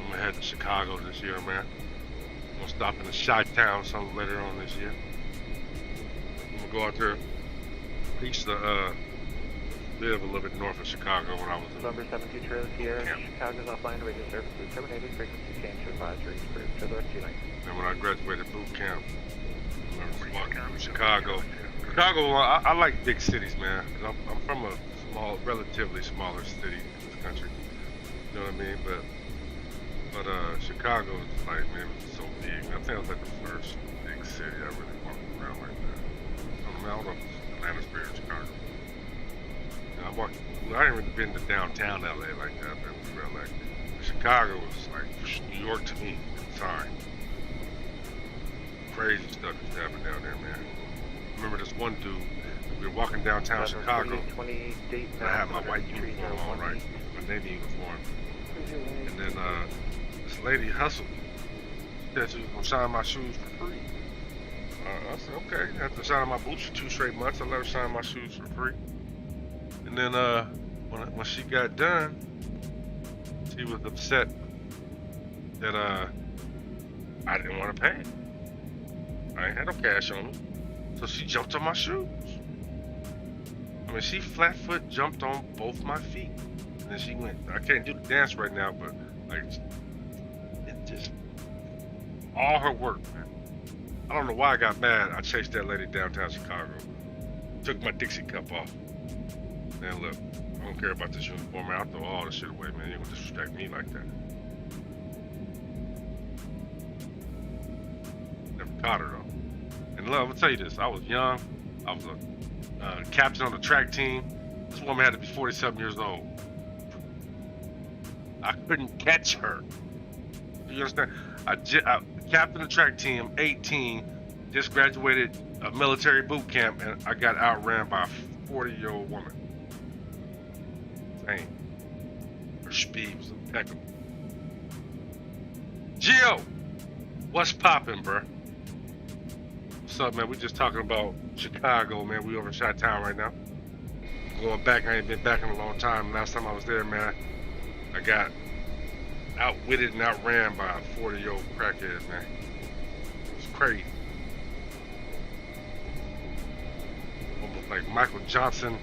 I'm gonna head to Chicago this year, man. I'm gonna stop in the Chi-Town some later on this year. I'm gonna go out there, reach the live a little bit north of Chicago when I was in Number 72 Trail Sierra, camp. Chicago's offline. Radio service is terminated. Frequency change to advisory approved for the rest of your night. And when I graduated boot camp, I was walking through Chicago. Chicago, I like big cities, man. i I'm from a relatively smaller city in this country. You know what I mean? But Chicago is like, man, it was so big. I think it was like the first big city I really walked around like that. I don't know if it's Atlanta's bigger than Chicago. I didn't really been to downtown LA like that, but we were like, Chicago was like New York to me at the time. Crazy stuff was happening down there, man. I remember this one dude, we were walking downtown Chicago, and I had my white uniform on, right? My Navy uniform. And then this lady hustled me. She said she was gonna shine my shoes for free. I said, okay. After shining my boots for 2 straight months, I let her shine my shoes for free. And then when she got done, she was upset that I didn't want to pay. I ain't had no cash on me. So she jumped on my shoes. I mean, she flat foot jumped on both my feet. And then she went, I can't do the dance right now, but like, it just, all her work, man. I don't know why I got mad. I chased that lady downtown Chicago. Took my Dixie cup off. Man, look, I don't care about this uniform, man. I'll throw all this shit away, man. You're gonna disrespect me like that. Never caught her, though. And look, I'm gonna tell you this. I was young. I was a captain on the track team. This woman had to be 47 years old. I couldn't catch her. Do you understand? I captain the track team, 18, just graduated a military boot camp, and I got outran by a 40-year-old woman. Dang. Her speed was impeccable. Gio, what's poppin', bruh? What's up, man? We just talking about Chicago, man. We over in Chi-Town right now. Going back, I ain't been back in a long time. Last time I was there, man, I got outwitted and outran by a 40-year-old crackhead, man. It's crazy. Almost like Michael Johnson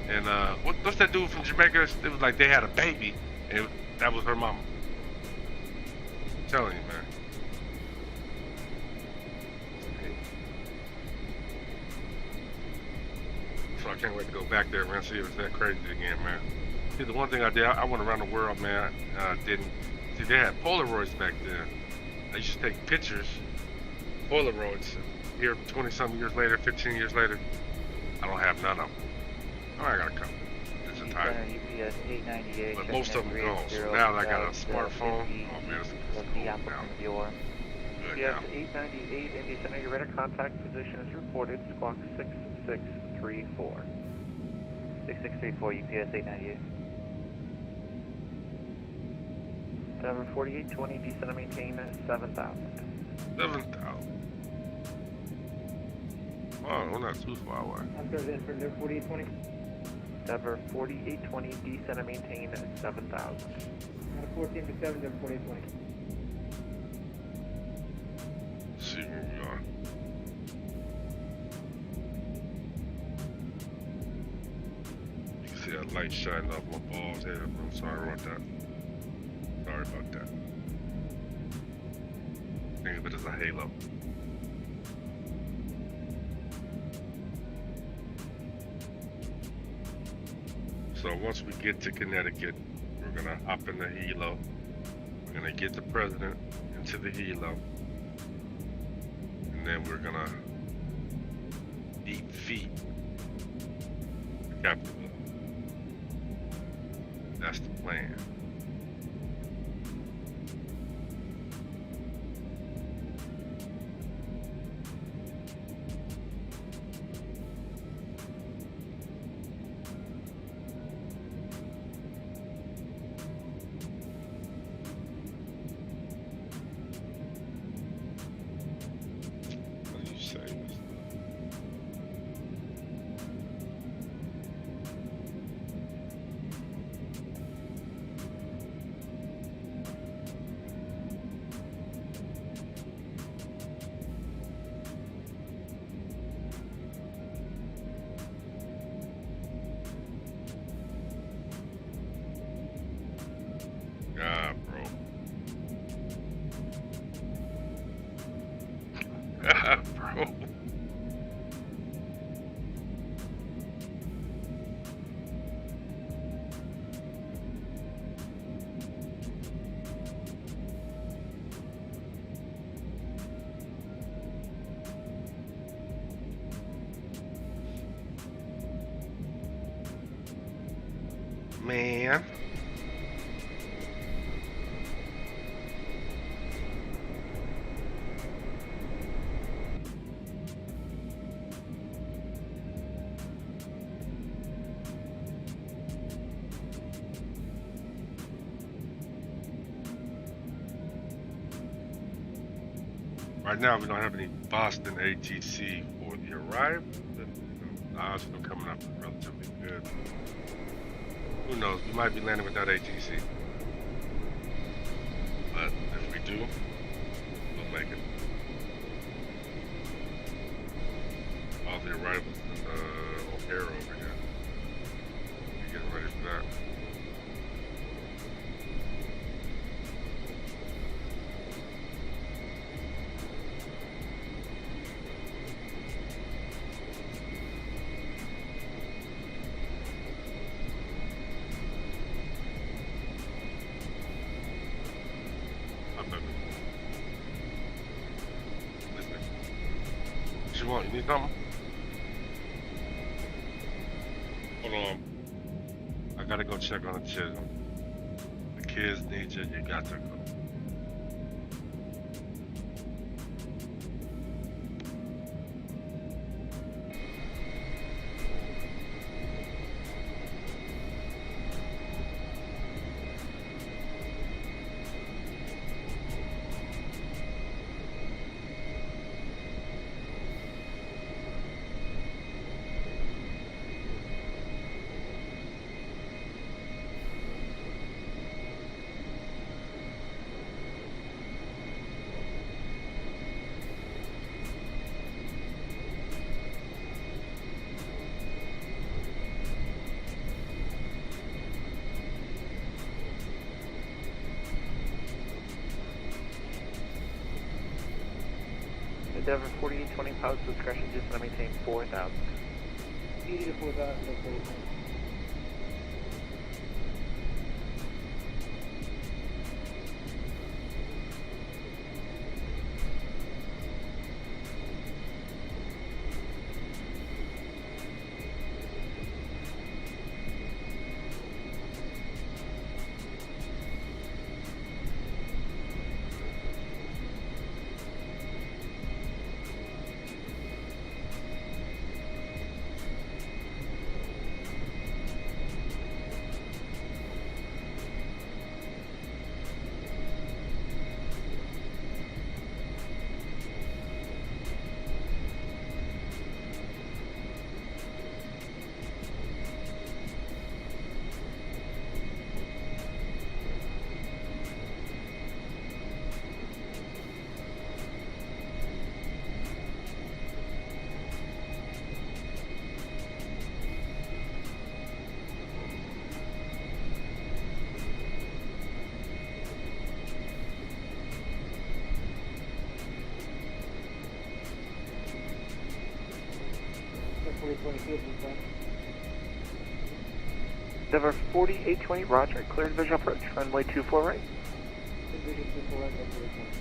and what's that dude from Jamaica? It was like they had a baby and that was her mama. I'm telling you, man. So I can't wait to go back there, man, see if it's that crazy again, man. See, the one thing I did, I went around the world, man. See, they had Polaroids back then. I used to take pictures, Polaroids. Here, 20-something years later, 15 years later, I don't have none of them. Oh, I got a couple. It's a time. But most of them gone. So now that I got a smartphone, oh man, it's cool now. Good Yes, now. 898, India Center, your radar contact position is reported, squawk 6634. 6634, UPS 898. Number 4820, descend and maintain 7,000. 7,000. Oh, we're not too far away. I'm present for number 4820. Number 4820, descend and maintain 7,000. 14 to 7, number 4820. Let's see where we are. You can see that light shining off my balls head. I'm sorry about that. Sorry about that. Think of it as a halo. So once we get to Connecticut, we're gonna hop in the Helo. We're gonna get the president into the Helo. And then we're gonna defeat the Capitol. That's the plan. man. Right now, we don't have any Boston ATC for the arrival, but the odds of them coming up are relatively good. Who knows? We might be landing without ATC. But if we do, we'll make it. All the arrivals in O'Hare over here. We're getting ready for that. What you want? You need something? Hold on. I gotta go check on the children. The kids need you. You got to go. Endeavor 4820 pilots discretion, just to maintain 4,000. 80 to 4,000, okay. Endeavor 4820, roger. Clear and visual approach. Runway 24 right. Visual 24 right, that's 4820.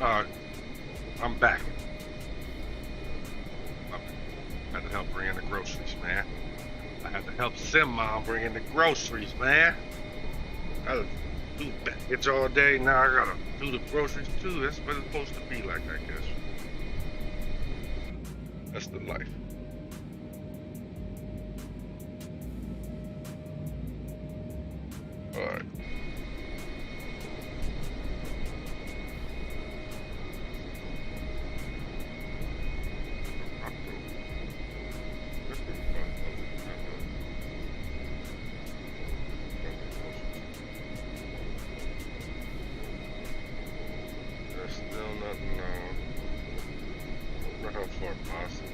I'm back. I had to help bring in the groceries, man. I had to help Sim Mom bring in the groceries, man. I gotta do baggage all day. Now I gotta do the groceries too. That's what it's supposed to be like, I guess. That's the life. Alright. There's still nothing I wonder how far Boston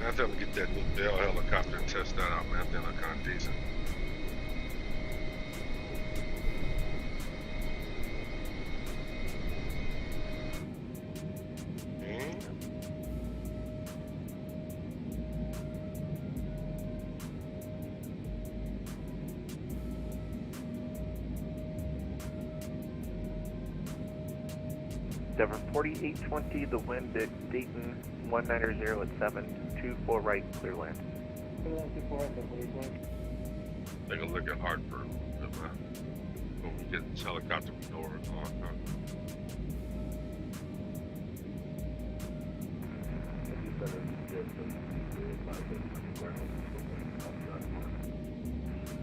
I think I'm gonna get that new Bell helicopter and test that out, man. I think it look kind of decent. Denver 4820, the wind at Dayton 190 at 724 right, clear land. Take a look at Hartford. When we get this helicopter, we know where it's on.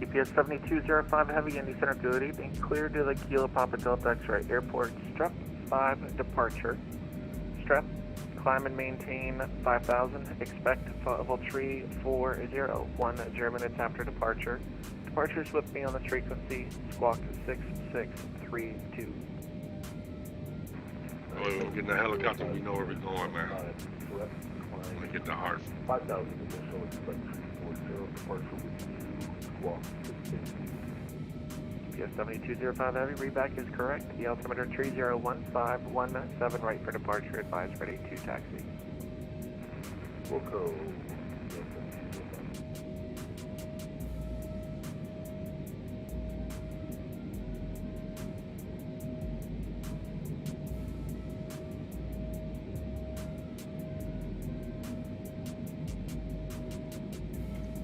EPS 7205 heavy, Indy Center, good evening. Clear to the Kilo Papa Delta X-ray Airport, Strep 5 departure. Strep, climb and maintain 5000, expect level 340, 0 minutes after departure. Departures with me on the frequency, squawk 6632. Oh, we're getting the helicopter, we know where we're going, man. I'm gonna get the Hartford. 5000 initial expect 340, departure with squawk 6632. EPS 7205 heavy, readback is correct. The altimeter 301517 right for departure, advised ready to taxi. Wilco.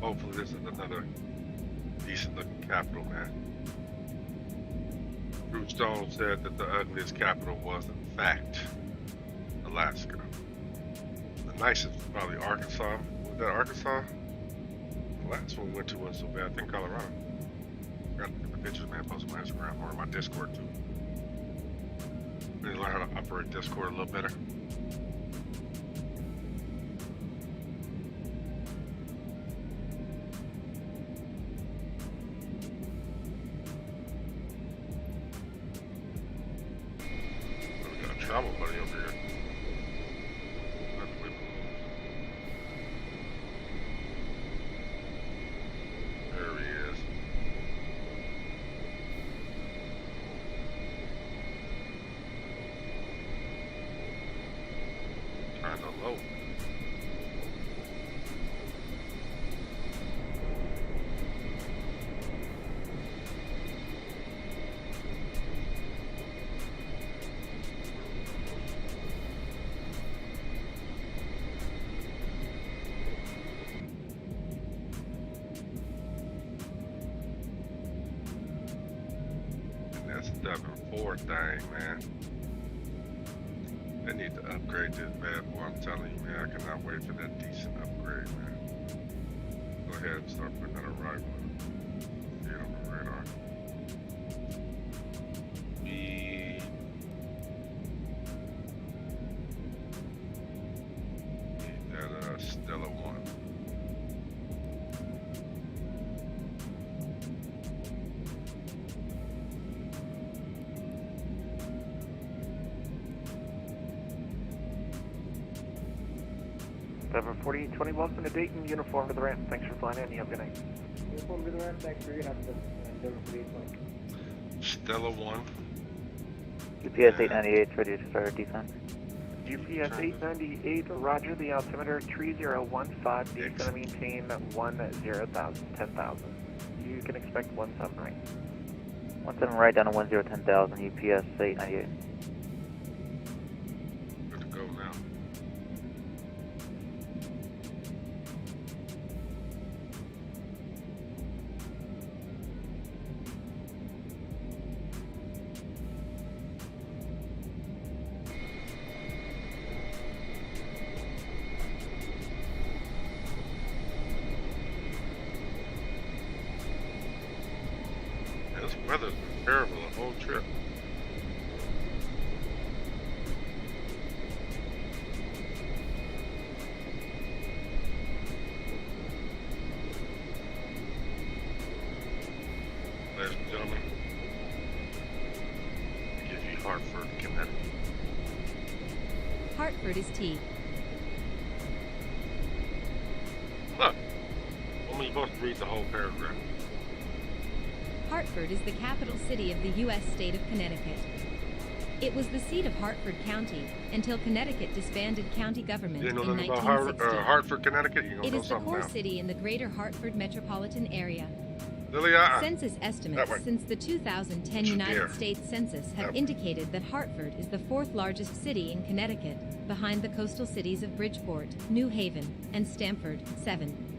Hopefully this is another decent looking capital, man. Drewstone said that the ugliest capital was, in fact, Alaska. The nicest was probably Arkansas. Was that Arkansas? The last one we went to wasn't so bad. I think Colorado. Got to get the pictures, man. Post them on Instagram or my Discord too. Need to learn how to operate Discord a little better. Travel buddy over here. There he is. Trying to load. That 7-4 thing, man. They need to upgrade this bad boy. I'm telling you, man. I cannot wait for that decent upgrade, man. Go ahead and start putting that arrival. Get on the radar. Need that Stella 1. Denver 4820, welcome to Dayton, uniform to the ramp. Thanks for flying in. You have a good night. Uniform to the ramp, thanks for your help. Denver 4820. Stella 1. UPS 898, ready to start descent. UPS 898, roger, the altimeter 3015, descend and maintain 10,000. You can expect 17 right. 17 right down to 1010,000 UPS 898. Good to go now. This weather's been terrible the whole trip. Ladies and gentlemen, I give you Hartford, Connecticut. Hartford is T. Look, when are you supposed to read the whole paragraph? Hartford is the capital city of the U.S. state of Connecticut. It was the seat of Hartford County until Connecticut disbanded county government You in know nothing about 1960. Hartford, Connecticut? You gonna It know is the something core now. city in the greater Hartford metropolitan area. Lily, Census estimates way. since the 2010 Should United dare. States Census have That way. indicated that Hartford is the fourth largest city in Connecticut, behind the coastal cities of Bridgeport, New Haven, and Stamford, 7.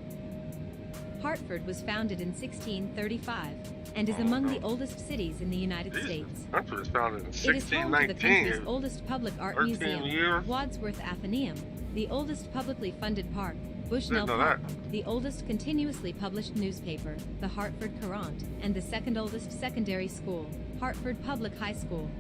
Hartford was founded in 1635 and is among the oldest cities in the United States. Hartford was founded in It is home to the 1619. country's oldest public art 13 museum, years. Wadsworth Atheneum, the oldest publicly funded park, Bushnell Didn't know Park, the oldest continuously published newspaper, the Hartford Courant, and the second oldest secondary school, Hartford Public High School.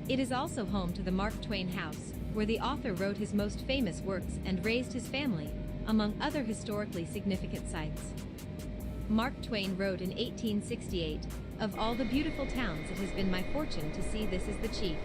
It is also home to the Mark Twain House, where the author wrote his most famous works and raised his family, among other historically significant sites. Mark Twain wrote in 1868, "Of all the beautiful towns it has been my fortune to see this is the chief."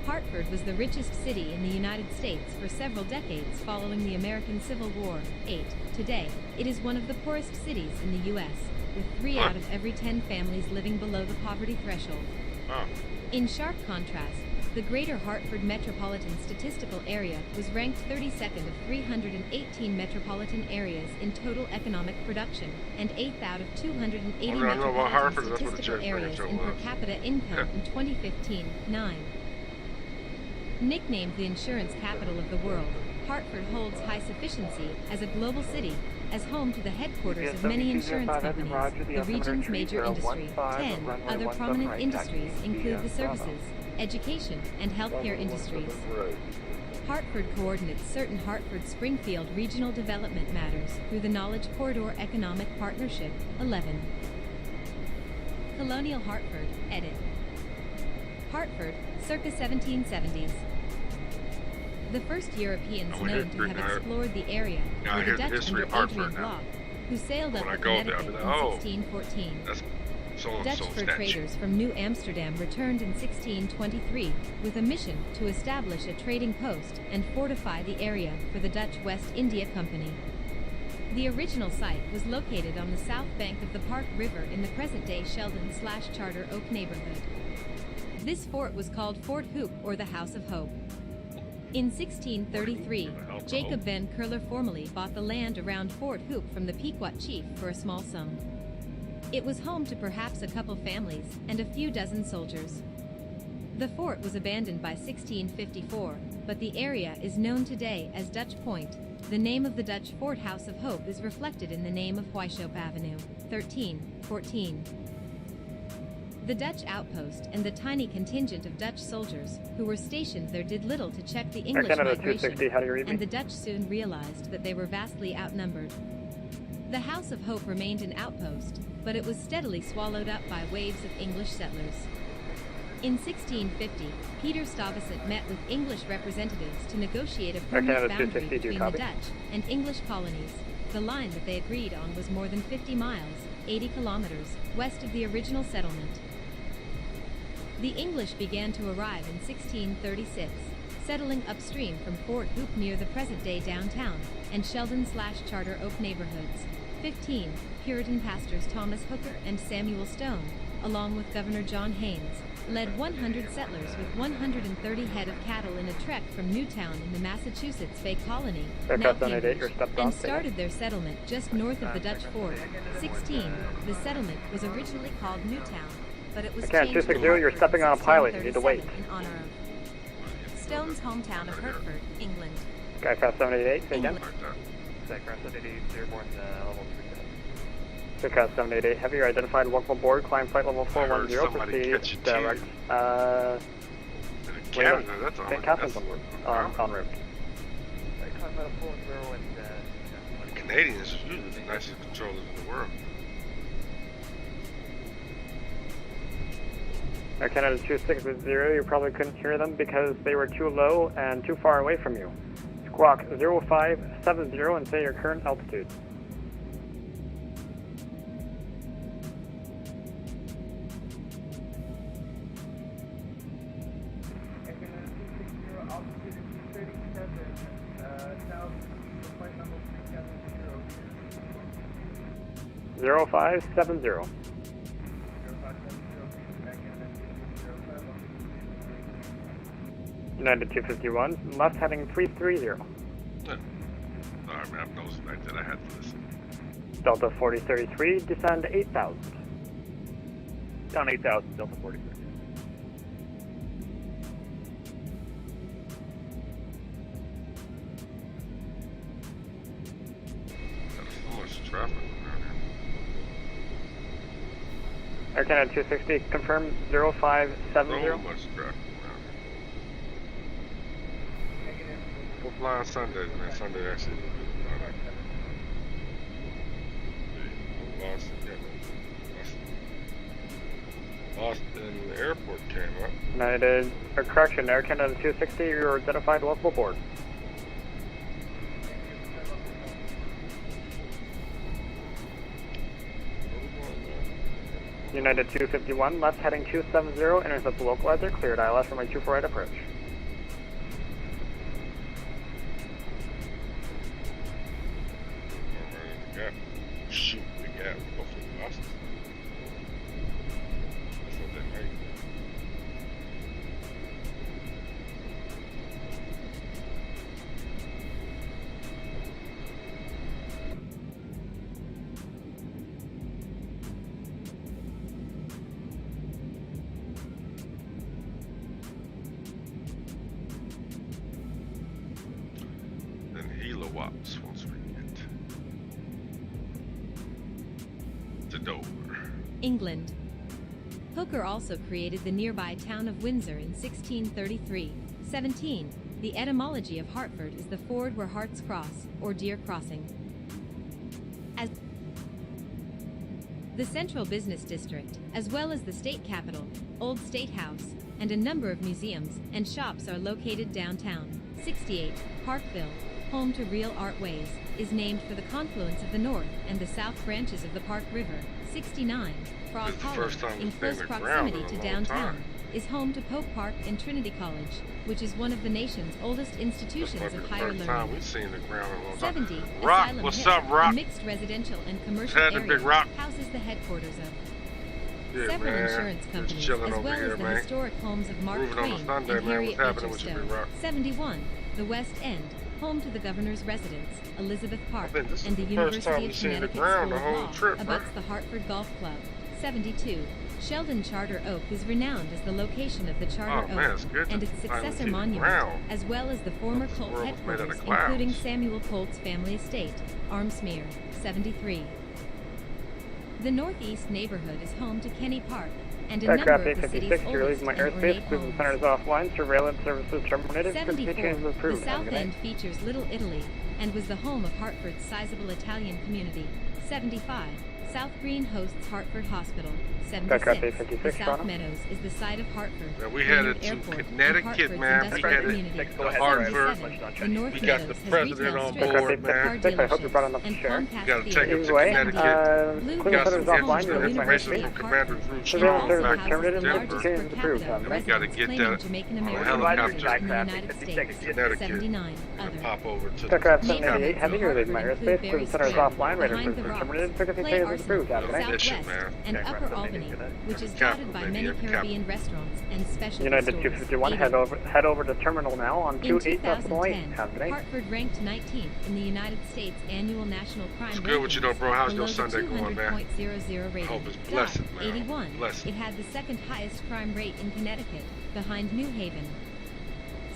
Hartford was the richest city in the United States for several decades following the American Civil War. 8. Today, it is one of the poorest cities in the U.S., with 3 out of every 10 families living below the poverty threshold. Oh. In sharp contrast, the Greater Hartford Metropolitan Statistical Area was ranked 32nd of 318 metropolitan areas in total economic production and 8th out of 280 Well, I know about Hartford, metropolitan that's what the statistical chick areas brings in per up. capita income in 2015. 9. Nicknamed the insurance capital of the world, Hartford holds high sufficiency as a global city, as home to the headquarters of many insurance companies, the region's major industry. 10. Other prominent industries include the services, education, and healthcare industries. Hartford coordinates certain Hartford-Springfield regional development matters through the Knowledge Corridor Economic Partnership. 11. Colonial Hartford, edit. Hartford, circa 1770s. The first Europeans Oh, we known did to bring have her. explored the area Yeah, I were hear the the Dutch history under of Hartford Adrian now. Block, who sailed up When I to go there, Connecticut I'll be in like, oh, 1614. that's so-and-so Dutch fur statue. traders from New Amsterdam returned in 1623 with a mission to establish a trading post and fortify the area for the Dutch West India Company. The original site was located on the south bank of the Park River in the present-day Sheldon/Charter Oak neighborhood. This fort was called Fort Hoop or the House of Hope. In 1633, Jacob Van Curler formally bought the land around Fort Hoop from the Pequot chief for a small sum. It was home to perhaps a couple families and a few dozen soldiers. The fort was abandoned by 1654, but the area is known today as Dutch Point. The name of the Dutch Fort House of Hope is reflected in the name of Huyshope Avenue, 1314. The Dutch outpost and the tiny contingent of Dutch soldiers who were stationed there did little to check the English Canada migration, 260, how do you read me? and the Dutch soon realized that they were vastly outnumbered. The House of Hope remained an outpost, but it was steadily swallowed up by waves of English settlers. In 1650, Peter Stuyvesant met with English representatives to negotiate a permanent Canada boundary 260, do you between the copy? Dutch and English colonies. The line that they agreed on was more than 50 miles, 80 kilometers, west of the original settlement. The English began to arrive in 1636, settling upstream from Fort Hoop near the present-day downtown and Sheldon/Charter Oak neighborhoods. 15. Puritan pastors Thomas Hooker and Samuel Stone, along with Governor John Haynes, led 100 settlers with 130 head of cattle in a trek from Newtown in the Massachusetts Bay Colony, now Cambridge, and started their settlement just north of the Dutch Fort. 16. The settlement was originally called Newtown, but it was changed 260, you're stepping on a pilot. You need to wait. in honor of Stone's hometown of Hartford, England. Skycraft 788, say again. Skycraft 788, airborne level 37. Skycraft 788, have you identified welcome aboard, climb flight level 410, proceed direct. Canada, that's all. St. Catherine's en route. Climb level 410 and... The Canadians are usually the nicest controllers in the world. Air Canada 260, you probably couldn't hear them because they were too low and too far away from you. Squawk 0570 and say your current altitude. Air Canada 260, altitude is 237, south, flight level 370. 0570. United 251, left heading 330. Sorry, man, I'm nosing back that I had to listen. Delta 4033, descend 8,000. Down 8,000, Delta 43. There's so much traffic around here. Air Canada 260, confirm 0570. So much traffic. We'll fly on Sundays, man. Sunday actually. Boston Airport came up. United, correction, Air Canada 260, you're identified welcome aboard. United 251, left heading 270, intercept the localizer, cleared ILS from my 248 approach. Shoot, the gap. Go for the Boston. That's what they make. Then Helo Wops once we get to Dover. England. Hooker also created the nearby town of Windsor in 1633. 17. The etymology of Hartford is the ford where hearts cross, or deer crossing. As the central business district, as well as the state capital, Old State House, and a number of museums and shops are located downtown. 68. Parkville, home to Real Art Ways, is named for the confluence of the north and the south branches of the Park River. 69. Frog Hollow, in close proximity to downtown, is home to Pope Park and Trinity College, which is one of the nation's oldest institutions of higher learning. We've seen the ground in a long 70. time. Rock, Asylum what's Hill, up, Rock? a mixed residential and commercial Had the area, big rock. houses the headquarters of Yeah, several man. insurance Just companies, chilling as over well here, as the man. historic homes of Mark Moving on Twain to Sunday, and man. Harriet What's happening Beecher with you, Big Stowe. Rock? 71. The West End, home to the governor's residence, Elizabeth Park, I think this is and the the first time University we've of seen the Connecticut ground School the of whole Law, trip, man. abuts the Hartford Golf Club. 72. Sheldon Charter Oak is renowned as the location of the Charter Oh, man, Oak it's good to and its finally successor see the monument, ground. as well as the former This Colt world was made out of headquarters, clouds. including Samuel Colt's family estate, Armsmere. 73. The northeast neighborhood is home to Kenny Park and a number Aircraft of the city's 856, you're oldest leaving my and ornate airspace, moving homes. centers offline, surveillance services terminated, 74. communications The approved. South End features Little Italy and was the home of Hartford's sizable Italian community. 75. South Green hosts Hartford Hospital. 76. Aircraft The 856, South Toronto. Meadows is the site of Hartford. Yeah, we Leonard headed to Airport, and Connecticut, Hartford's man. We industrial headed community. to Hartford. 77. The North We got the Meadows has president retail on stores, board, car man. I hope you brought enough dealerships, to and share. Comcast Gotta take theaters. it to Anyway, Connecticut. Blue We got Hills some is home offline, to you're the leaving my information University from of Commander Hartford. Drewstone It Surveillance also service back houses terminated, the in largest Denver. communications per approved. capita We gotta residence get claiming that Jamaican on a American helicopter origin in the United to States. Connecticut 79. and Other. pop over to Aircraft the 788, heavy, you're leaving my airspace, moving centers offline, radar services terminated, frequency change approved, Captain. Southwest, and Upper Albany, which is dotted by many Caribbean restaurants and specialty United stores. 251, head over to terminal now on In 28.8, 2010, Hartford ranked 19th in the United States annual national crime It's good with you though, bro. How's your below Sunday the going, man? 200.00 rating. Hope it's blessed, man. 81. Blessed. It had the second highest crime rate in Connecticut, behind New Haven.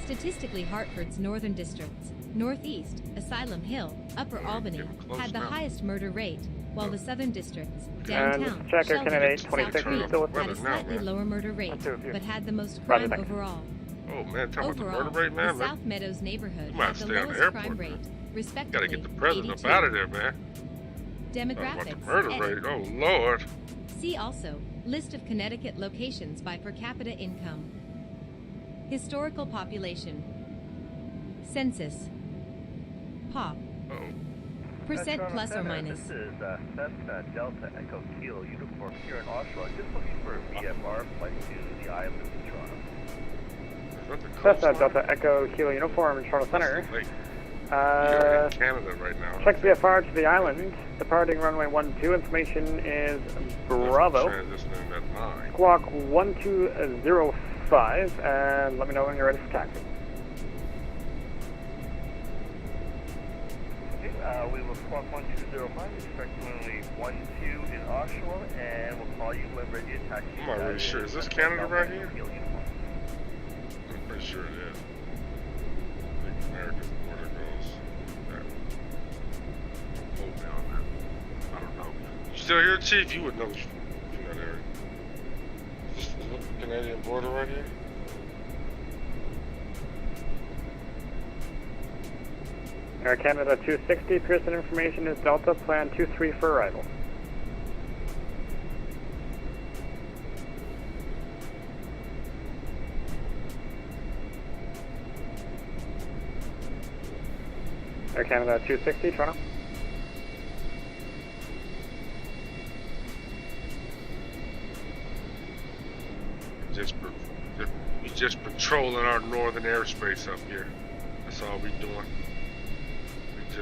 Statistically, Hartford's northern districts, Northeast, Asylum Hill, Upper Albany, had the highest murder rate, while the southern districts, downtown, Checker, Shelby, Kennedy, South 26, Creek, still had a now, slightly man. lower murder rate, but had the most Roger, crime thanks. overall. Oh man, talk about the Overall, murder rate, man. the South Meadows neighborhood You might had the stay on the lowest airport, crime man. rate, respectively, Gotta get the president 82. up out of there, man. Talk about Demographics. the murder edit. rate. Oh Lord. See also, list of Connecticut locations by per capita income. Historical population. Census. Pop. Oh. Percent plus or minus. This is Cessna Delta Echo Kilo Uniform here in Oshawa. Just looking for a VFR flight to the island of Toronto. Is that the Cessna coastline? Delta Echo Kilo Uniform in Toronto Center. That's the lake. You're in Uh, Canada right now. check VFR to the island. Departing runway 12. Information is Bravo. Transitioning at 9. Squawk 1205, and let me know when you're ready for taxi. Okay, we will squawk 1205, expect only 12 in Oshawa, and we'll call you when ready to taxi. I'm not really sure. Is this Canada right here? I'm pretty sure it is. I think America's border goes that. Hold me on that. I don't know. You still here, Chief? You would know from that area. Is this the Canadian border right here? Air Canada 260, Pearson information is Delta, plan 23 for arrival. Air Canada 260, Toronto. We just patrolling our northern airspace up here. That's all we doing. We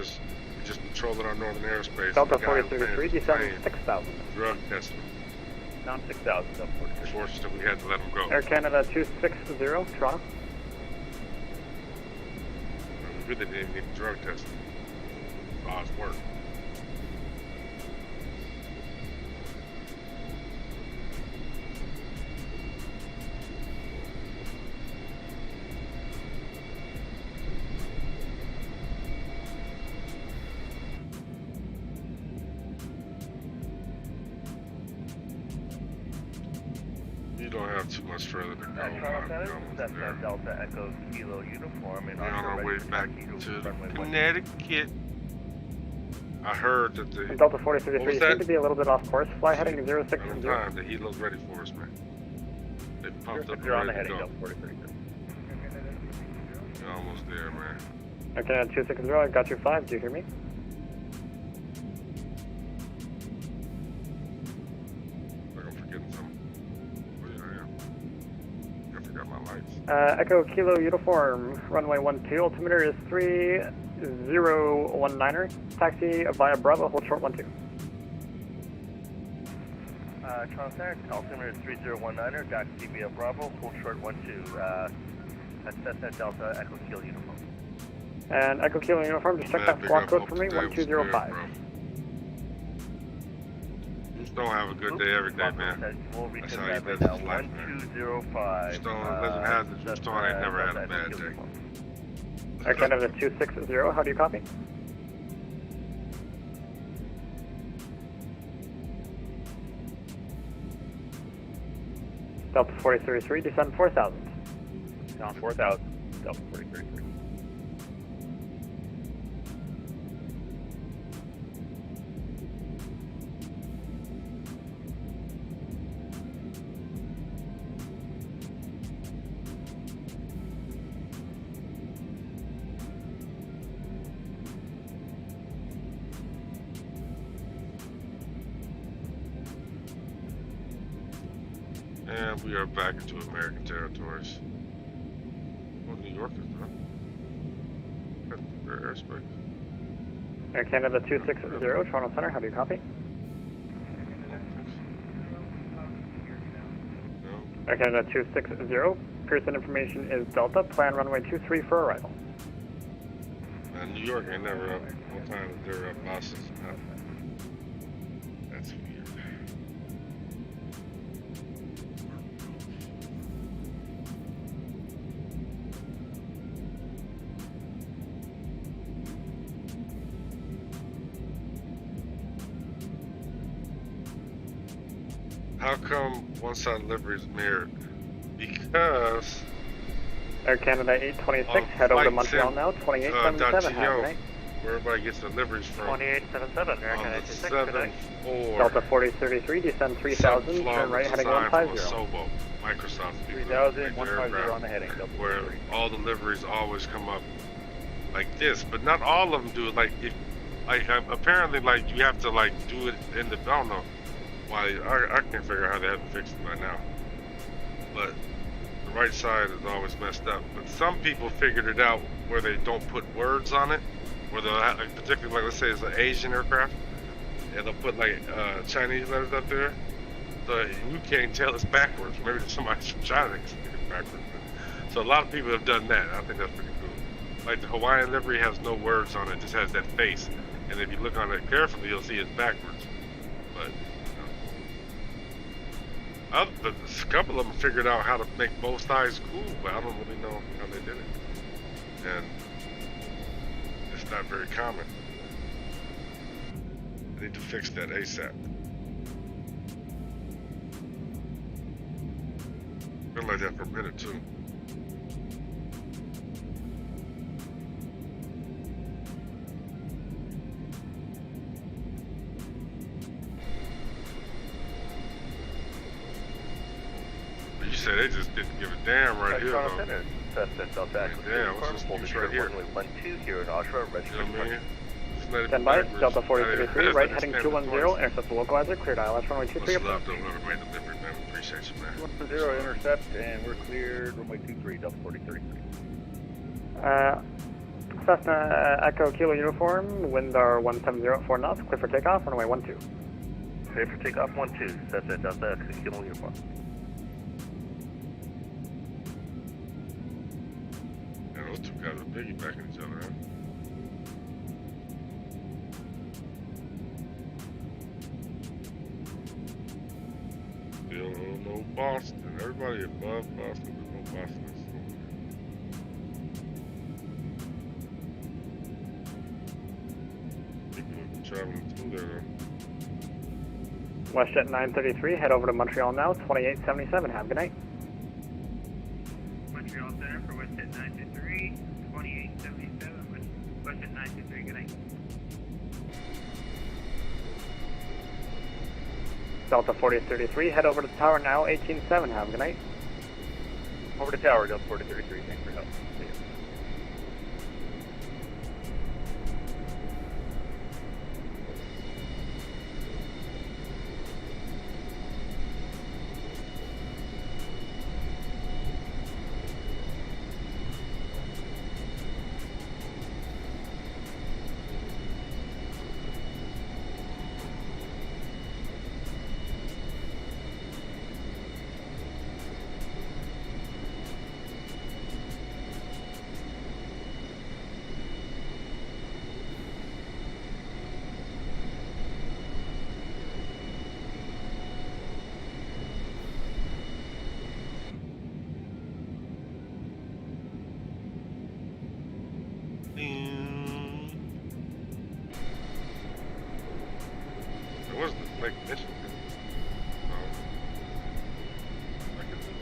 just patrolling our northern airspace. Delta The guy 4033, playing descend 6,000. drug testing. Down 6,000, up 40. Unfortunately, we had to let him go. Air Canada 260, Toronto. We really didn't need drug testing. Oz work. You don't have too much further to go. Toronto Center, Almost Cessna there. Delta Echo Kilo Uniform in We're on our way Oshawa, back taxi to runway 12. Connecticut. I heard that the Delta What 4033 was seem that? to be a little bit off course. Fly heading 060. at the time the Helo's ready for us, man. They pumped up and You're on the ready to heading, go. Delta 4033. You're almost there, man. Air Canada 260, I got you 5. Do you hear me? Like I'm forgetting something. Oh yeah, I am. I forgot my lights. Echo Kilo Uniform, runway 12, altimeter is 3019er, taxi via Bravo, hold short 12. Toronto Center, altimeter is 3019er, taxi via Bravo, hold short 12. That's Cessna Delta Echo Kilo Uniform. And Echo Kilo Uniform, just check Man, that big squawk up, code hope for me, today was good, 1205. bro. Just don't have a good day every day, man. We'll That's return how he that does right his now, life, man. 1205. Just don't doesn't have the just don't ain't never had a bad day. Air Canada 260, how do you copy? Delta 4033, descend 4,000. Down 4,000, Delta 4033. And we are back into American territories. Well, New York is done. That's their airspace. Air Canada 260, Toronto Center, how do you copy? Air Canada 260, Pearson information is Delta, plan runway 23 for arrival. New York ain't never up. One time they're up Boston. That's weird. How come one side livery is mirrored? Because Air Canada 826, head over to Montreal now, 2877, have a night. Where everybody gets deliveries from. 2877, Air Canada 86, good night. Delta 4033, descend 3000, turn right heading 150. Sobo, Microsoft. 3000, 150 on the heading. Where all deliveries always come up like this, but not all of them do it. Like, if, like apparently, like you have to like do it in the. I don't know why. I can't figure out how they haven't fixed it by now. But the right side is always messed up. But some people figured it out where they don't put words on it. Where they'll have, like, particularly, like, let's say it's an Asian aircraft, and they'll put, like, Chinese letters up there, so you can't tell it's backwards. Maybe somebody's from China that can speak it backwards. So a lot of people have done that. I think that's pretty cool. Like, the Hawaiian livery has no words on it, just has that face. And if you look on it carefully, you'll see it's backwards. But, you know. A couple of them figured out how to make both sides cool, but I don't really know how they did it. And it's not very common. I need to fix that ASAP. Been like that for a minute too. But you said they just didn't give a damn right here though. Damn, what's this right here? 12 here in Oshawa, registered. You know what I mean? Stand by, Delta 4033, right heading 210, intercept the localizer, cleared ILS runway 23. Much love to Runway Delivery, man. Appreciate you, man. 110 intercept, and we're cleared, runway 23, Delta 4033. Cessna Echo Kilo uniform, winds are 170 at 4 knots, clear for takeoff, runway 12. Clear for takeoff 12, Cessna Delta Echo Kilo uniform. Yeah, those two guys are piggybacking each other, huh? Still no Boston. Everybody above Boston, there's no Boston. People are traveling through there though. WestJet 933, head over to Montreal now, 2877, have a good night. Montreal Center for WestJet 923, 2877, WestJet 923, good night. Delta 4033, head over to the tower now, 187, have a good night. Over to tower, Delta 4033, thanks for help. See you. There was the like mission. No. I can do it.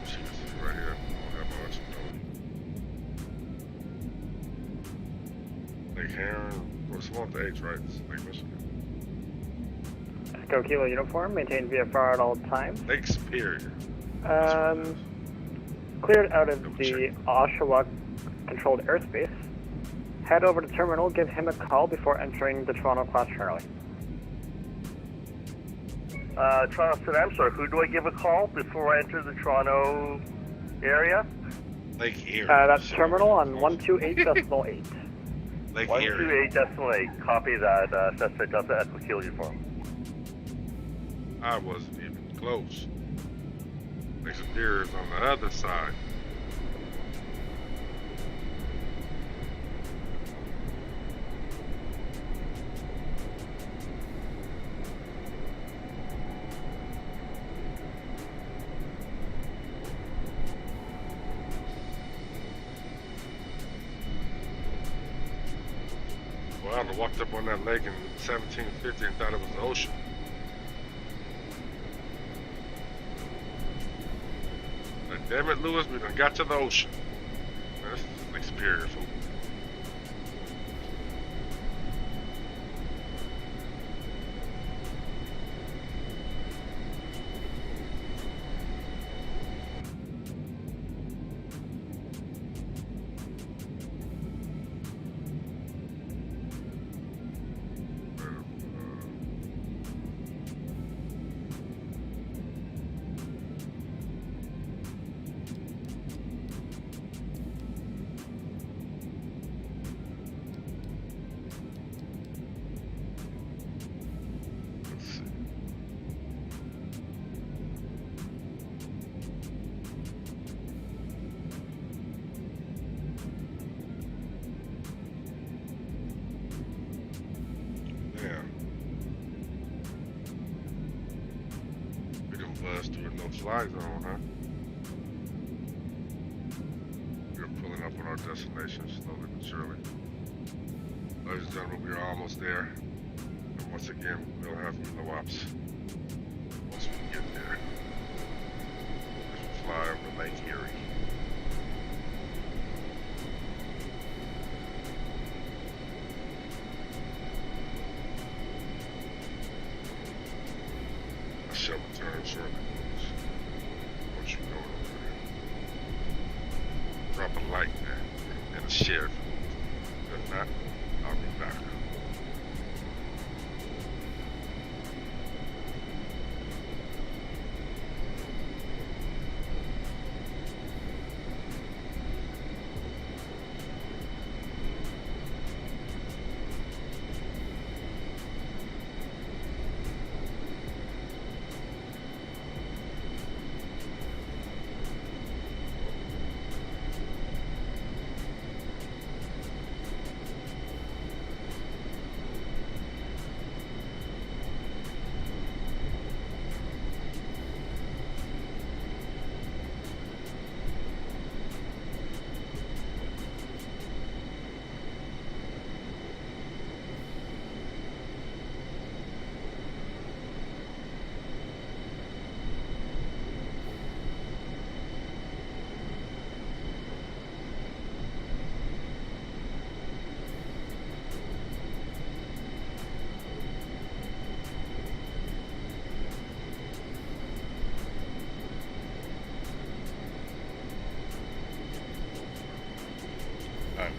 She can see right here. I'll have my know. Lake Heron. What's the H, right? It's Lake Michigan. Echo Kilo uniform, maintain VFR at all times. Lake Superior. Cleared out of the Oshawa controlled airspace. Head over to terminal, give him a call before entering the Toronto class Charlie. Toronto Center, I'm sorry, who do I give a call before I enter the Toronto area? Lake Erie. That's terminal on 128.8. Lake Erie. 128.8. Copy that, Cessna Delta Echo Kilo uniform. I wasn't even close. Lake Superior's on the other side. Well, I walked up on that lake in 1750 and thought it was the ocean. But damn it, Lewis, we done got to the ocean. That's Lake Superior, fool. With no fly zone, huh? We're pulling up on our destination slowly but surely. Ladies and gentlemen, we are almost there. And once again, we'll have no ops once we get there. As we fly over Lake Erie. I shall return shortly. Once you go over there. Drop a like there and a share. If not, I'll be back.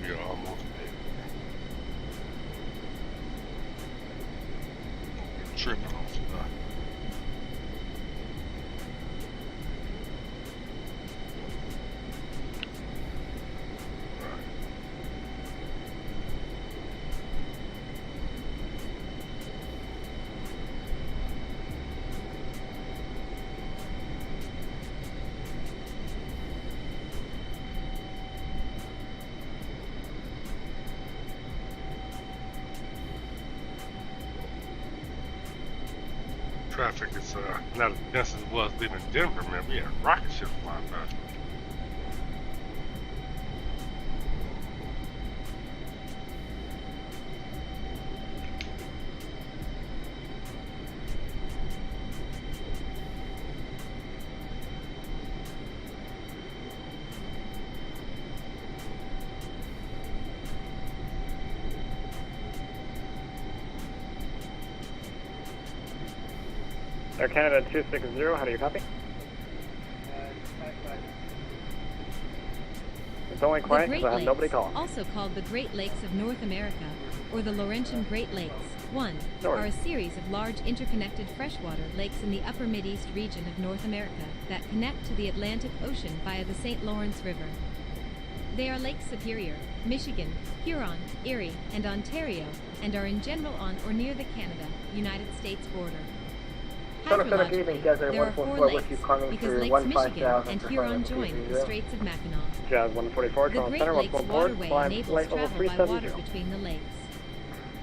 We are almost there. We're tripping on stuff. Traffic is not as dense as it was leaving Denver, man. We had rocket ships flying past. Air Canada 260, how do you copy? It's only quiet because I have nobody calling. Also called the Great Lakes of North America, or the Laurentian Great Lakes, are a series of large interconnected freshwater lakes in the upper Mideast region of North America that connect to the Atlantic Ocean via the St. Lawrence River. They are Lake Superior, Michigan, Huron, Erie, and Ontario, and are in general on or near the Canada-United States border. Hydrologically, there are 4 lakes, because Lakes Michigan and Huron join the Straits of Mackinac. Jazz 144, The Toronto Great Center, Lakes welcome aboard. waterway Climb enables flight level travel by water 370. between the lakes.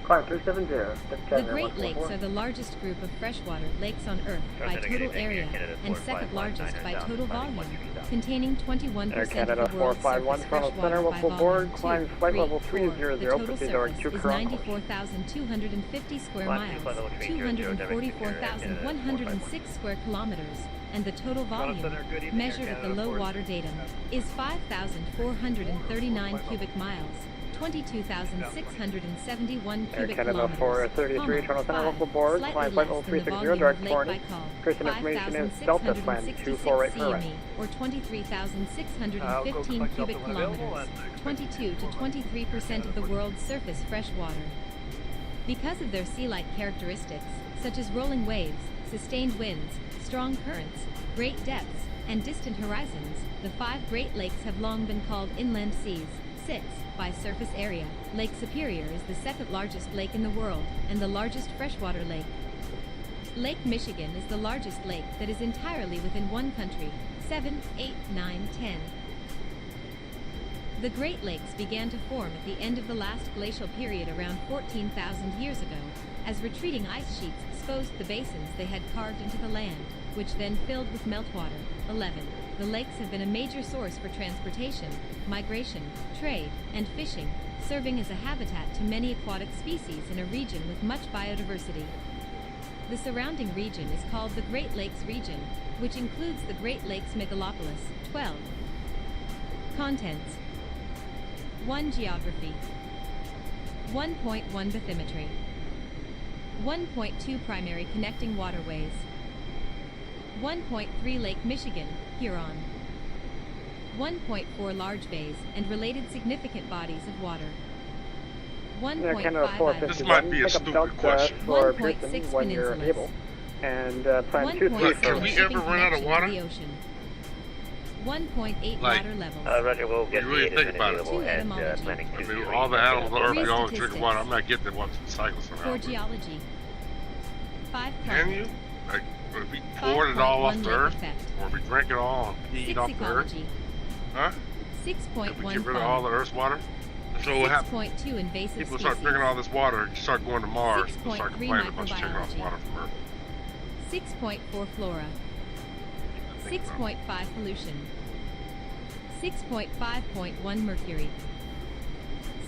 Climb 370. The Great Lakes are the largest group of freshwater lakes on Earth by total area and second largest by total volume, containing 21% Air of Canada the world's 451, surface Toronto freshwater Center, by welcome aboard. volume. Climb 2, flight 3, level 4. 300, The total proceed surface to is Toronto. 94,250 square miles, 244,106 square kilometers, and the total volume, measured at the low water datum, is 5,439 cubic miles, 22,671 Air cubic Canada kilometers, 433, Toronto Center, welcome aboard. slightly Climb flight level less than the 360, volume direct of Lake warning. Baikal, Christian information is Delta Slam 248 per right. CME, or 23,615 cubic kilometers, 22 to 23% of the world's surface freshwater. Because of their sea-like characteristics, such as rolling waves, sustained winds, strong currents, great depths, and distant horizons, the 5 Great Lakes have long been called inland seas. 6. By surface area, Lake Superior is the second largest lake in the world and the largest freshwater lake. Lake Michigan is the largest lake that is entirely within one country. 7, 8, 9, 10. The Great Lakes began to form at the end of the last glacial period around 14,000 years ago, as retreating ice sheets exposed the basins they had carved into the land, which then filled with meltwater. 11. The lakes have been a major source for transportation, migration, trade, and fishing, serving as a habitat to many aquatic species in a region with much biodiversity. The surrounding region is called the Great Lakes region, which includes the Great Lakes megalopolis. 12. Contents. 1. Geography. 1.1 Bathymetry. 1.2 Primary connecting waterways. 1.3 Lake Michigan, Huron. 1.4 Large bays and related significant bodies of water. 1.5 This might be a stupid question. 1.6 when you're peninsulas. able. And plan 2 Look, can we ever run out of water? 1.8 Like, water levels. Roger, we'll get You really the think about it. available at planning I 2. mean, all the animals on Earth Three are all drinking statistics. water. I'm not getting what cycles For around. geology. 5 Can climate. you? Like, if we poured it all off 5.1 the lake Earth, effect. or if we drank it all and peed 6 off the Earth, ecology. huh? 6.1 If we get rid of all the fauna. Earth's water, so what happens? 6.2 invasive People species. start drinking all this water, you start going to Mars, people 6.3 start complaining about you taking off microbiology. water from Earth. 6.4 flora. 6.5 pollution. 6.5.1 mercury.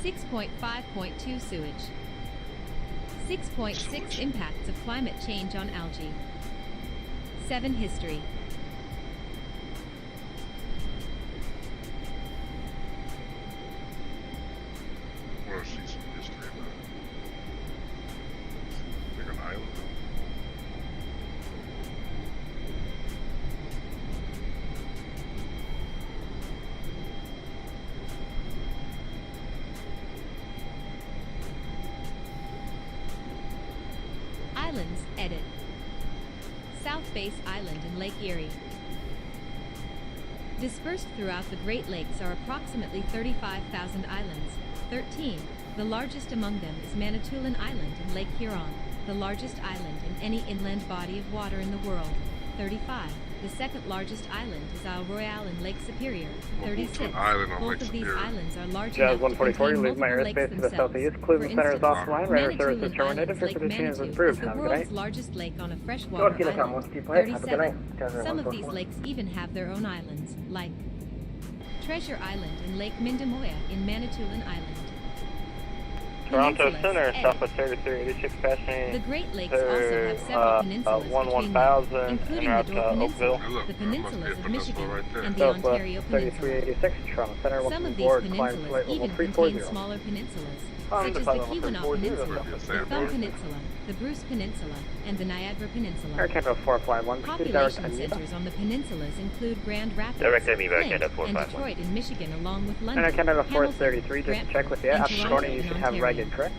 6.5.2 sewage. 6.6 impacts of climate change on algae. 7 history. I want to see some history about it. Like an island. Islands, edit. South Base Island in Lake Erie. Dispersed throughout the Great Lakes are approximately 35,000 islands. 13. The largest among them is Manitoulin Island in Lake Huron, the largest island in any inland body of water in the world. 35. The second largest island is Isle Royale in Lake Superior. We'll move to 36. an island on Both Lake of these Superior. islands are large Jazz enough to 144, contain leave my multiple lakes airspace to the themselves. southeast. Cleveland For Center is instance, offline. Radar service is Manitoulin terminated. Islands, Lake Precipitation is Manitou, improved. is the Have a good world's night. largest lake on a freshwater North Kilo island. West Depot. Have a good night. 37. Some of these lakes even have their own islands, like Treasure Island and Lake Mindamoya in Manitoulin Island. Toronto Peninsulas, Center, edit. Southwest 3386 passing. The Great Lakes also have several peninsulas between them, 1000 including en the route Door to Peninsula, Hey, look, the there must be a peninsulas of peninsula Michigan, right there. and the Southwest Ontario Peninsula. 3386, Toronto Center, Some welcome of these aboard. Climb peninsulas flight level even contain 340. smaller peninsulas, Climb such to as flight the level Keweenaw 340. Peninsula, That'd be a the sad Thumb road. Peninsula, the Bruce Peninsula, and the Niagara Air Peninsula. Canada 451, proceed direct Population Anita. centers on the peninsulas include Grand Rapids, Direct Enemy back Flint, Canada and 451. Detroit in Michigan, along with London, Air Canada Hamilton, 433, just to Brantford, check with you. and After Toronto boarding, you in should have Ontario. ragged, correct?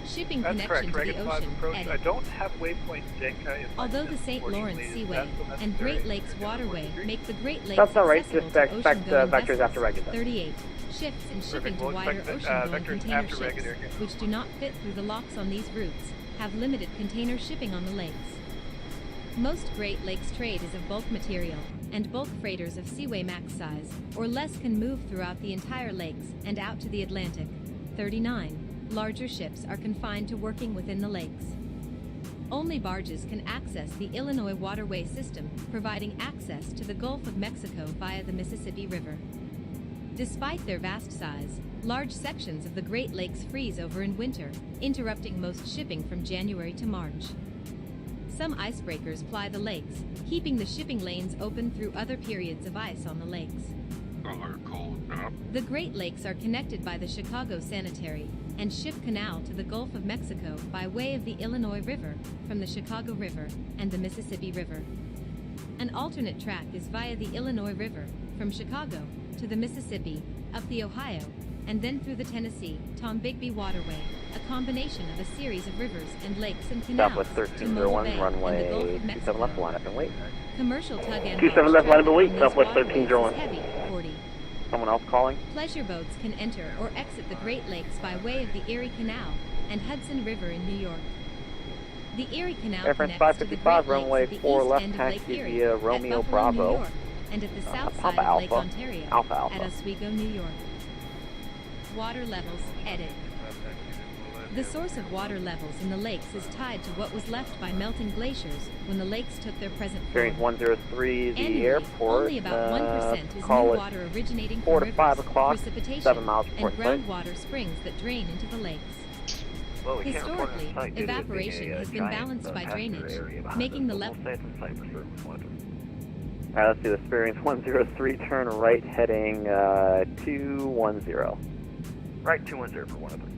Shipping That's connection correct. to the Ragged 5 ocean, approach. I edit. don't have waypoint data in my Although the system, St. Lawrence fortunately. Seaway That's and necessary. Great Lakes Waterway make the Great Lakes That's all right, accessible just to expect ocean-going vectors vessels. after ragged. 38. Shifts in shipping to We'll wider expect ocean-going vectors container after ragged ships, area. which do not fit through the locks on these routes, have limited container shipping on the lakes. Most Great Lakes trade is of bulk material, and bulk freighters of Seaway Max size, or less, can move throughout the entire lakes and out to the Atlantic. 39. Larger ships are confined to working within the lakes. Only barges can access the Illinois waterway system, providing access to the Gulf of Mexico via the Mississippi River. Despite their vast size, large sections of the Great Lakes freeze over in winter, interrupting most shipping from January to March. Some icebreakers ply the lakes, keeping the shipping lanes open through other periods of ice on the lakes. The Great Lakes are connected by the Chicago Sanitary and Ship Canal to the Gulf of Mexico by way of the Illinois River, from the Chicago River and the Mississippi River. An alternate track is via the Illinois River, from Chicago to the Mississippi, up the Ohio, and then through the Tennessee-Tombigbee Waterway, a combination of a series of rivers and lakes and canals. Southwest 1301, runway 27 left, line up and wait. Commercial tug and 27 left, line up and wait, Southwest 1301. Heavy, 40. Someone else calling? Pleasure boats can enter or exit the Great Lakes by way of the Erie Canal and Hudson River in New York. The Erie Canal Air France connects to the 555, Great runway Lakes at the 4 east left, end of taxi Lake Erie, via at Romeo Buffalo, New Bravo. York, and at the south Papa side of Lake Alpha. Ontario, Alpha Alpha. at Oswego, New York. Water levels, edit. The source of water levels in the lakes is tied to what was left by melting glaciers when the lakes took their present form. Bearing 103, the Annually, airport. only about 1% is call new it water originating 4 from to 5 rivers, o'clock, precipitation, 7 miles before and sight. groundwater springs that drain into the lakes. Well, we can't report on Historically, site due to it being evaporation a has been giant, balanced by passenger drainage, area behind making us, the but level. we'll stay at the site for service monitor. Alright, let's do this. Bearing 103, turn right, heading 210. Right, 210 for 103.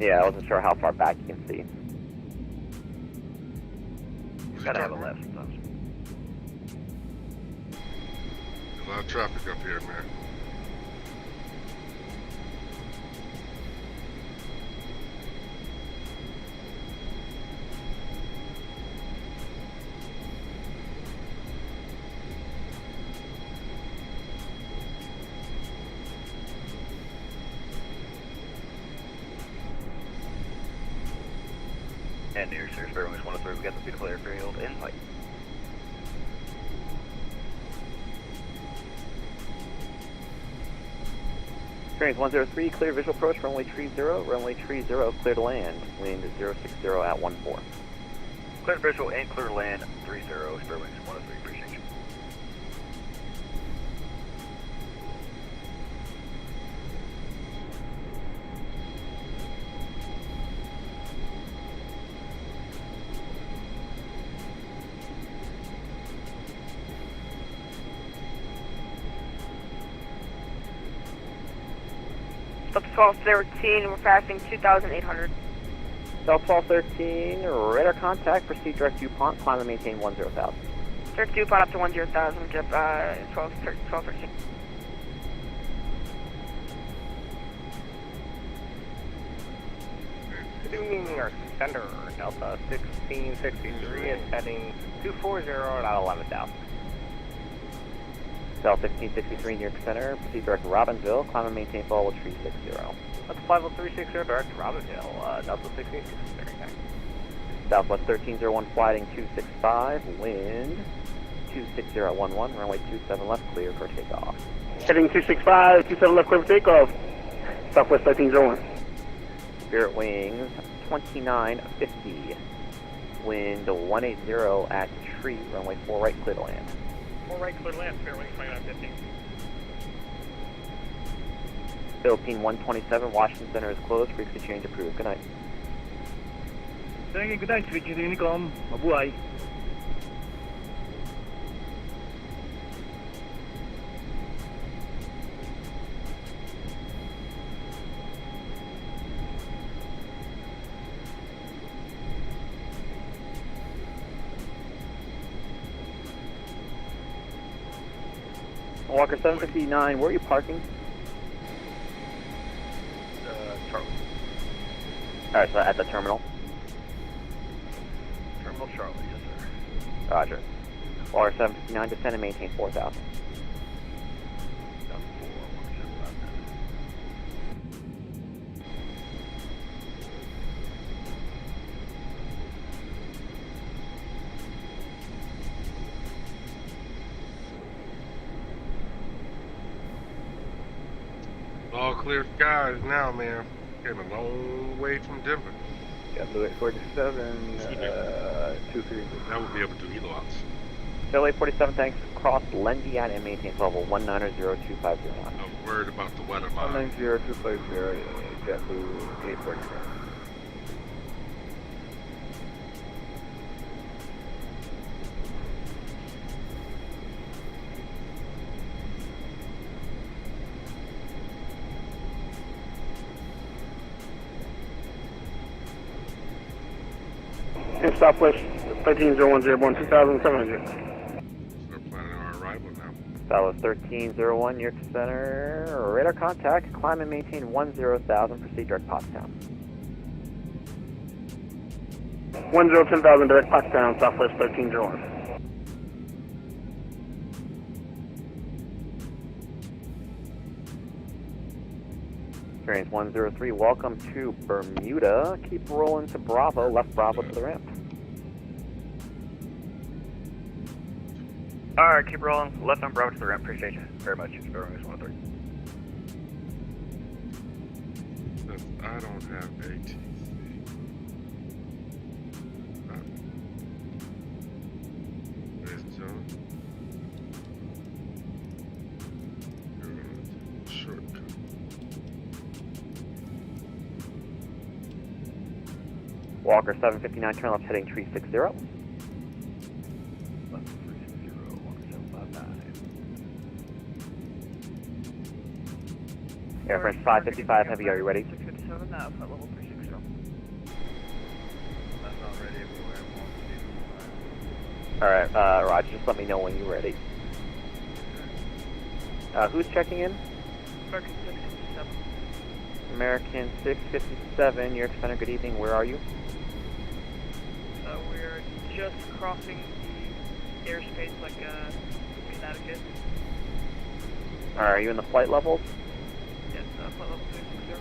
Yeah, I wasn't sure how far back you can see. You gotta have a left sometimes. A lot of traffic up here, man. And near Sears Bearing 103, we got the beautiful airfield in sight. Bearing 103, clear visual approach, runway 30, clear to land. Wind is 060 at 14. Clear visual and clear to land, 30, Spare Wings 103, appreciate you. Up 1213, we're passing 2,800. South 1213, radar contact, proceed direct DuPont, climb and maintain 10,000. Direct DuPont up to 10,000, Jeff, 1213. Good evening, our sender, Delta 1663 is heading 240 at 11,000. South 1563 near center, proceed direct Robbinsville, climb and maintain follow 360. That's 50360 direct to Robbinsville, Delta 1663. Southwest 1301 flighting 265, wind 260 at 11, runway 27 left, clear for takeoff. Heading 265, 27 left, clear for takeoff. Southwest 1301. Spirit wings 2950, wind 180 at tree, runway 4 right, clear to land. 4 right, clear to land, Spirit wings 2950. Philippine 127, Washington Center is closed, frequency change approved. Good night. Sige, good night, switching to Unicom. Mabuhay. Walker 759, where are you parking? Charlie. Alright, so at the terminal. Terminal Charlie, yes sir. Roger. Walker 759, descend and maintain 4,000. All clear skies now, man. Came a long way from Denver. JetBlue 847, 230. That would be able to do helo outs. JetBlue 847, thanks. Cross Lendiat and maintain level 1900250. I'm worried about the weather, man. 1900250, JetBlue 847. And Southwest 130101 2700. Start planning our arrival now. Southwest 1301, New York Center. Radar contact. Climb and maintain 10,000. Proceed direct Pottstown. 10,000 direct Pottstown, Southwest 1301. Experience 103, welcome to Bermuda. Keep rolling to Bravo, left Bravo to the ramp. Alright, keep rolling. Left on Bravo to the ramp. Appreciate you very much. It's Bermuda 103. I don't have ATC. Where's John? Shortcut. Walker 759, turn left heading 360. Left 360, 175. Air French 555 heavy, are you ready? 657, flight level 360. I'm not ready everywhere. Alright, Roger, just let me know when you're ready. Who's checking in? American 657. American 657, New York Center, good evening, where are you? We're just crossing the airspace like Connecticut. Are you in the flight levels? Yes, flight level 360.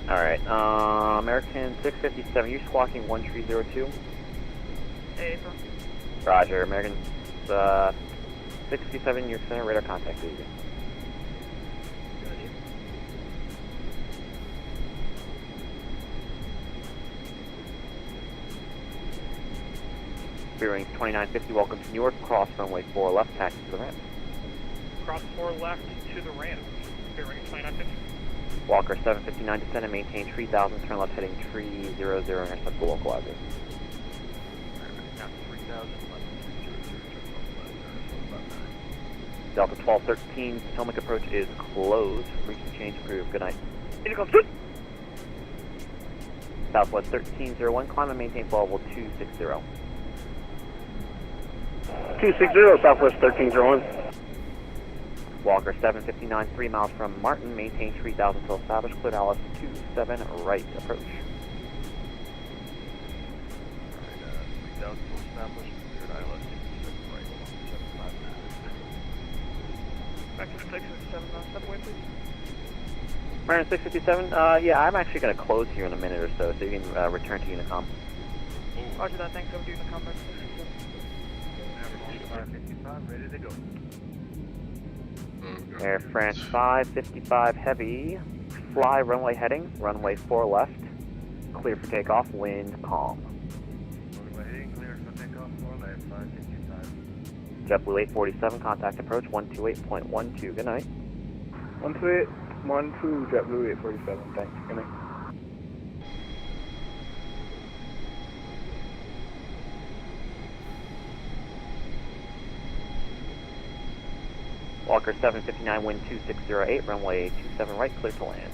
Alright, American 657, you're squawking 1302. Hey, April. Roger, American 657, New York Center, radar contact, please. Bearing 2950, welcome to Newark, cross runway 4 left, taxi to the ramp. Cross 4 left to the ramp. Bearing 2950. Walker 759, descend and maintain 3000, turn left heading 300, intercept the localizer. Now 3000, left 300, Delta 1213, Potomac approach is closed. Reach and change approved. Good night. Intercom, Southwest 1301, climb and maintain flight level 260. 260, Southwest 1301. Walker 759, 3 miles from Martin, maintain 3000 till established. Clear Alice 27 right approach. 3000 till established, cleared ILS 27 right, 175. back to 657, step away, please. Martin 657, yeah, I'm actually going to close here in a minute or so you can return to Unicom. Roger that, thanks, over to Unicom, back to 555, ready to go. Air France 555 heavy, fly runway heading, runway 4 left, clear for takeoff, wind calm. Runway heading, clear for takeoff, 4 left, 555. JetBlue 847, contact approach 128.12, good night. 128.12, JetBlue 847, thanks, good night. Walker 759, wind 2608, runway 27 right, clear to land.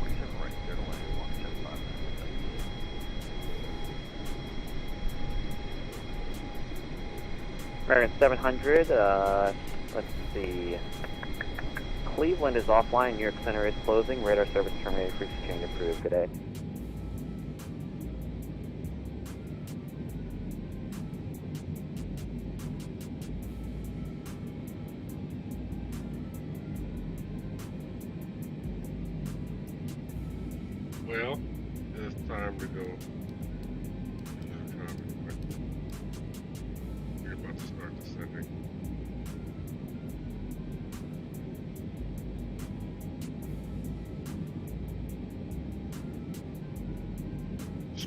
27 right, clear to land, walk 75. American 700, let's see. Cleveland is offline, New York Center is closing, radar service terminated, frequency change approved, good day. Well, it's time to go. We're about to start descending.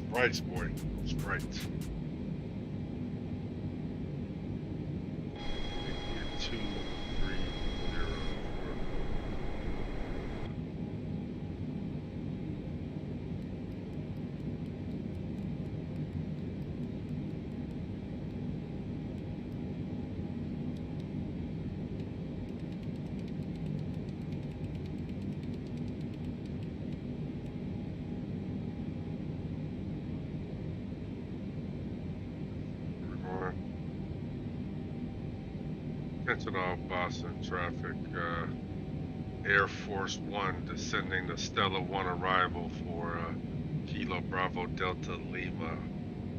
Sprites, boy. Sprites. 2, 3, 0, 4. Attention all Boston traffic. Air Force One descending to Stella One arrival for Kilo Bravo Delta Lima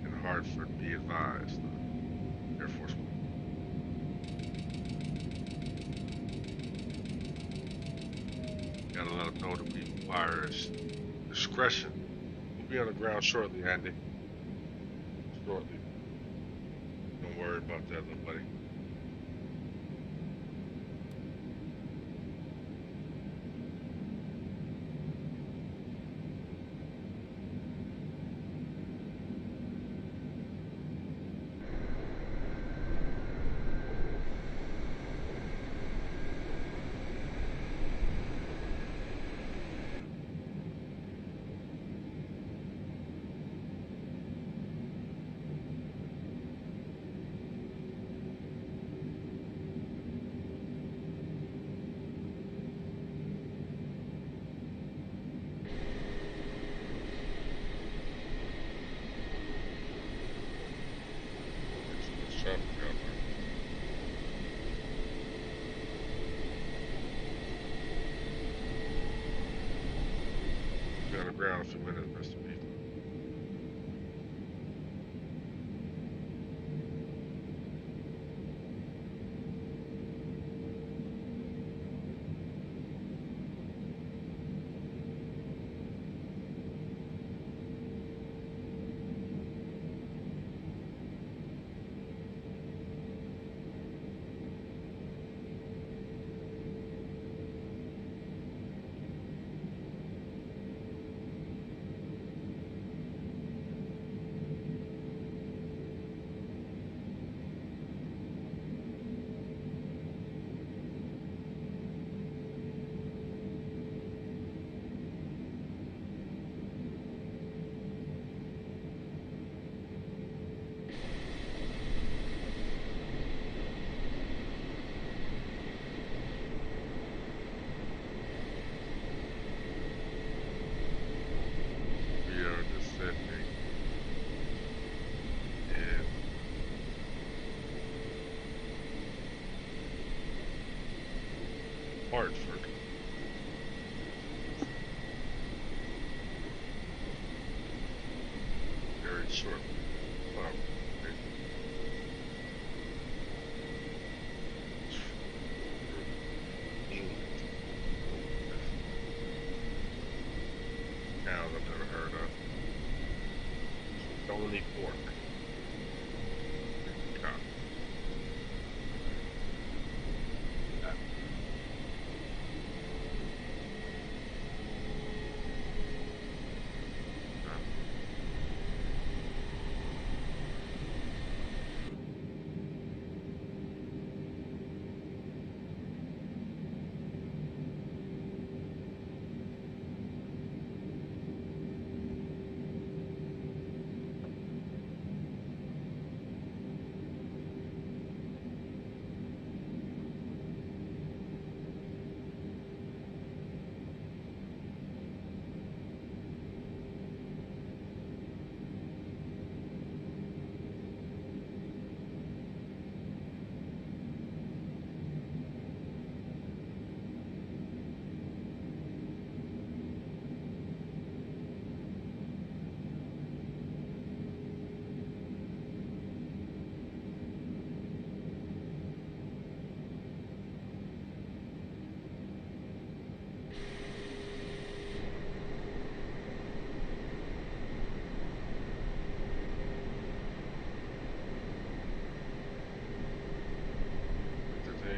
in Hartford. Be advised. Air Force One. Gotta let them know that we require discretion. We'll be on the ground shortly, Andy. Shortly. Don't worry about that, little buddy. Be on the ground a few minutes, Mr. P. Hartford. Very short. Wow. Now I've never heard of. Colonial Pork.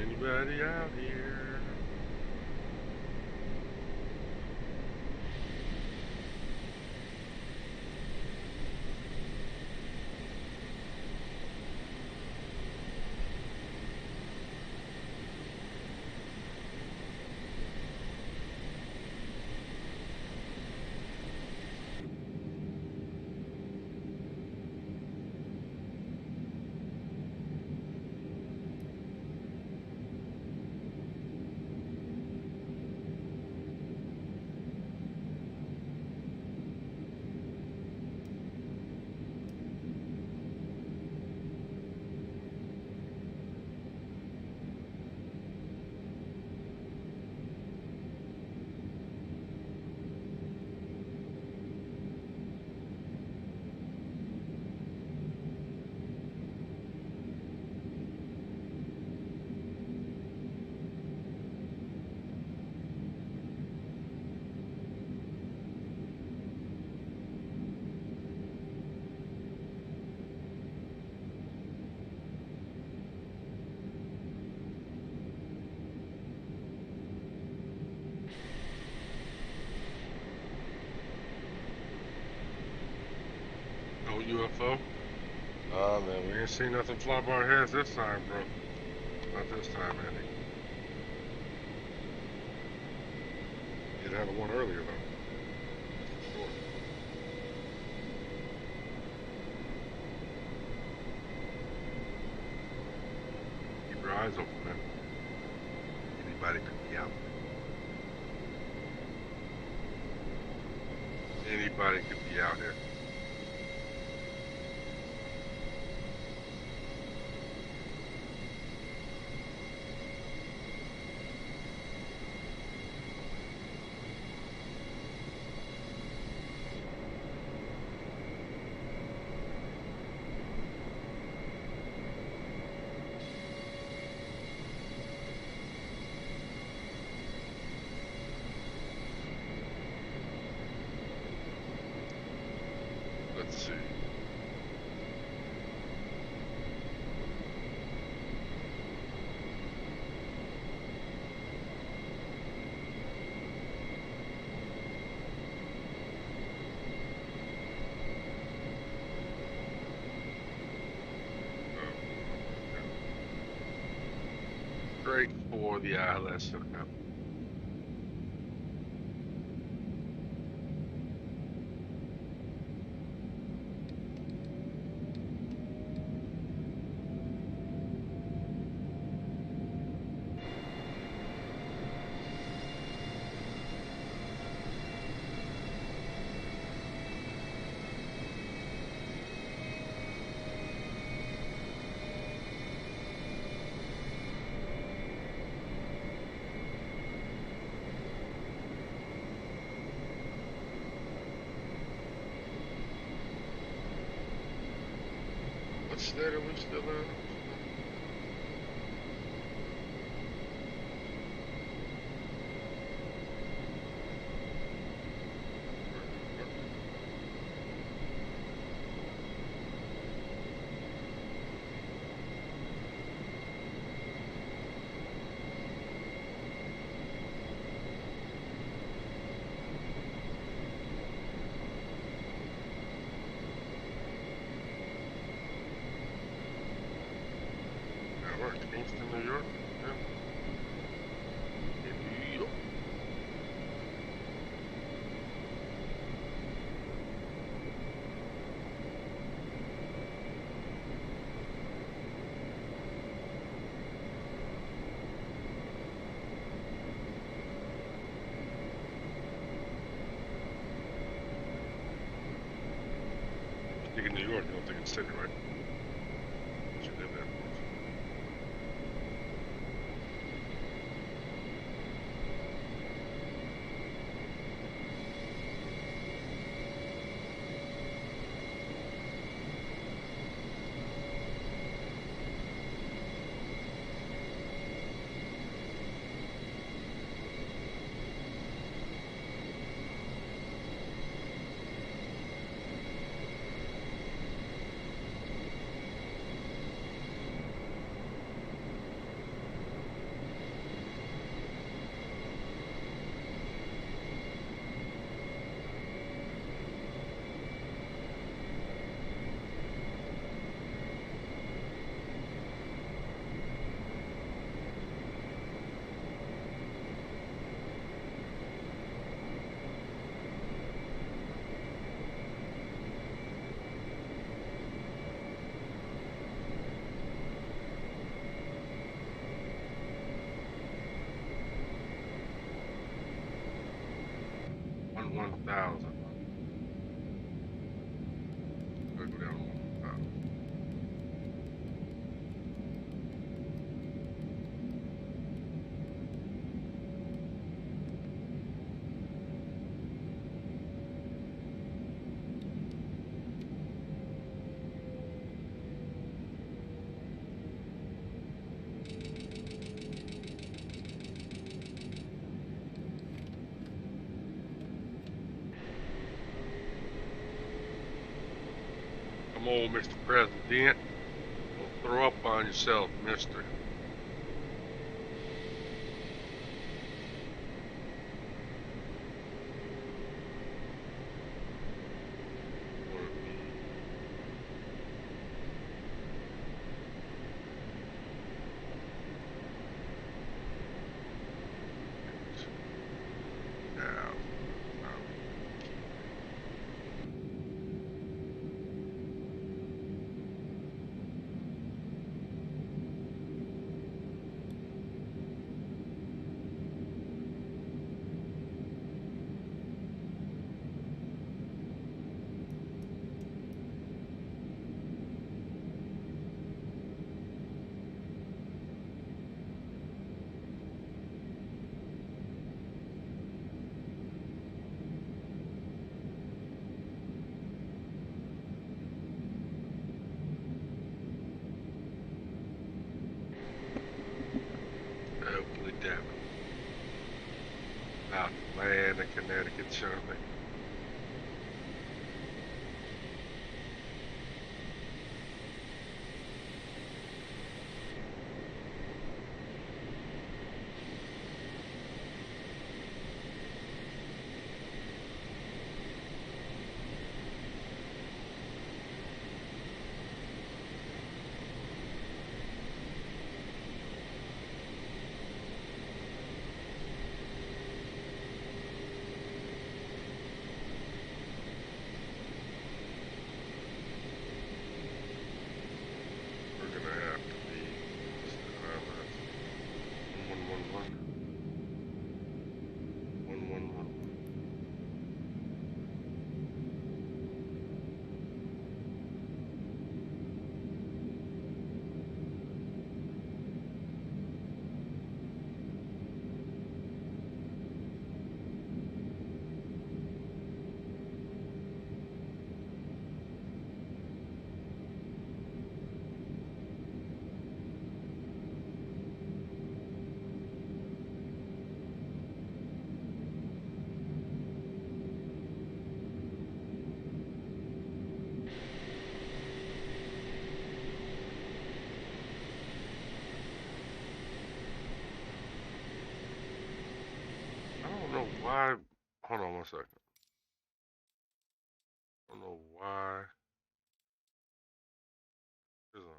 Anybody out here? UFO? Oh man, we ain't seen nothing fly by our heads this time, bro. Not this time, Andy. Did have one earlier though. Sure. Keep your eyes open, man. Anybody could be out. Anybody could be out here. Let's see. Great for the ILS. What's that? Are we still in? Kingston, New York. Yeah. New York. You think in New York, you don't think it's city, right? You live there, of course. 1,000. Gotta go down to 1,000. Come on, Mr. President. Don't throw up on yourself, mister. Out the land of Connecticut, Sherman. I don't know why. Hold on 1 second. I don't know why. Hold on.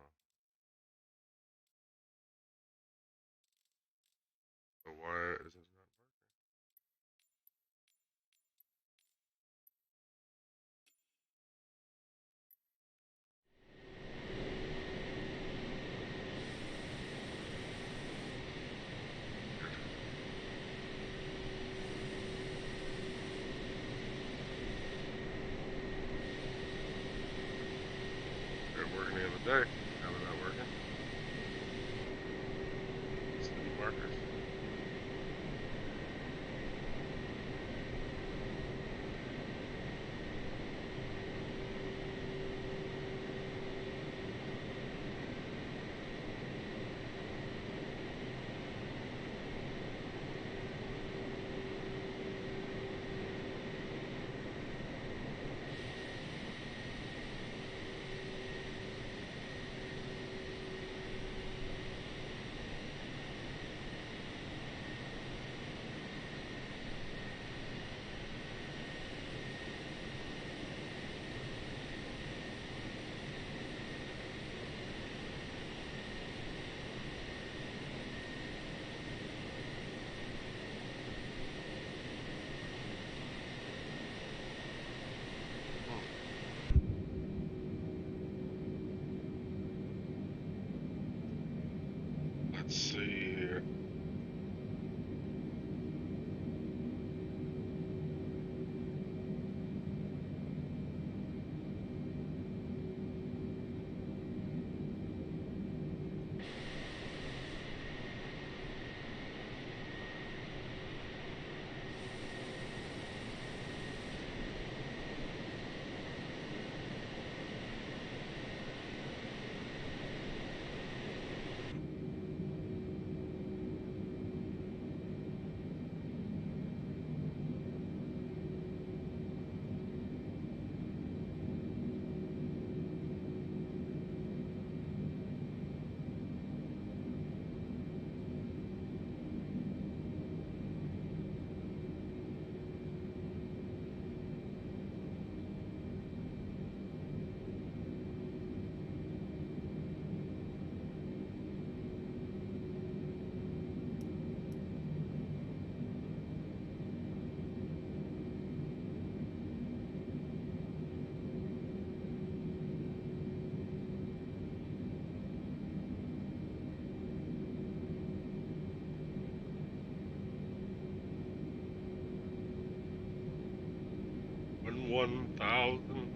Why is this not working? It working the other day. Now it's not working. City markers. Let's see here. When 1,000.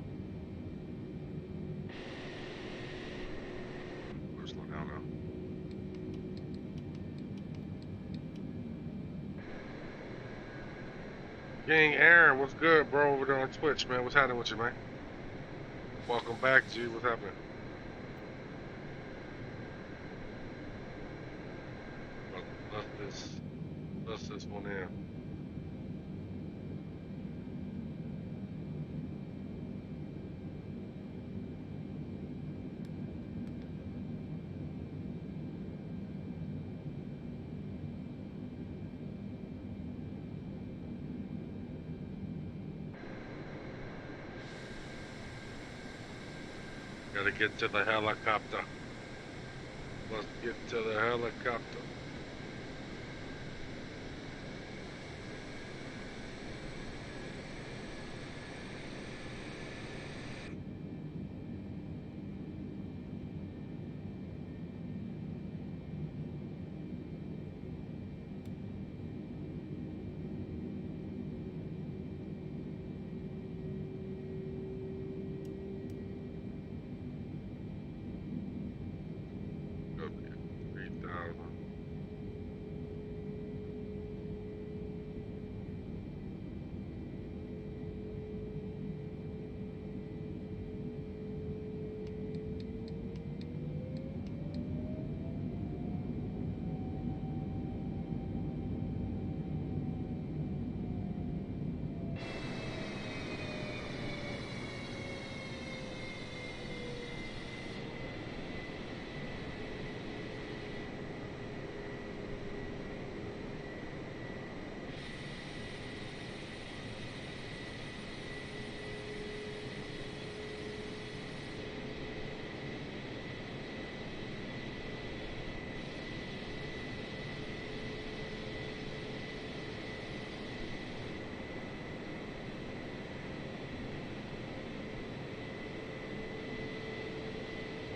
We're slow down now. Gang Aaron, what's good, bro? Over there on Twitch, man. What's happening with you, man? Welcome back, G. What's happening? Let's this one in. Gotta get to the helicopter. Let's get to the helicopter. Okay, 3,000.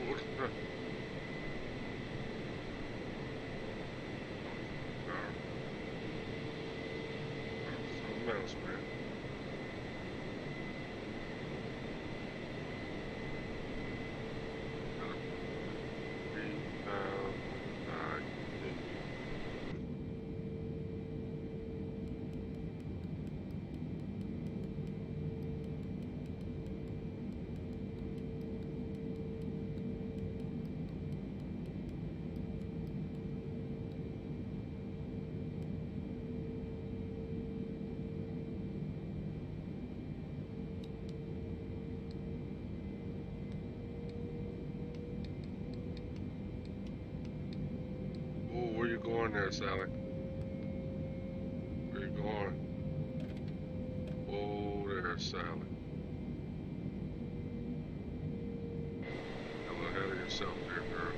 What's the... Something else, man. Oh, where you going there, Sally? Where you going? Oh, there, Sally. Have a head of yourself there, girl.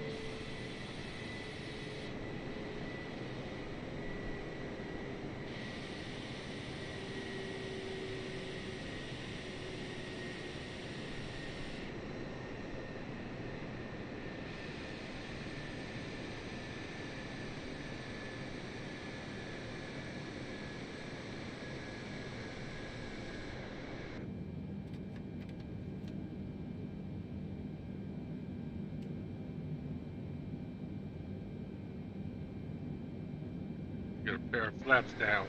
Get a pair of flaps down.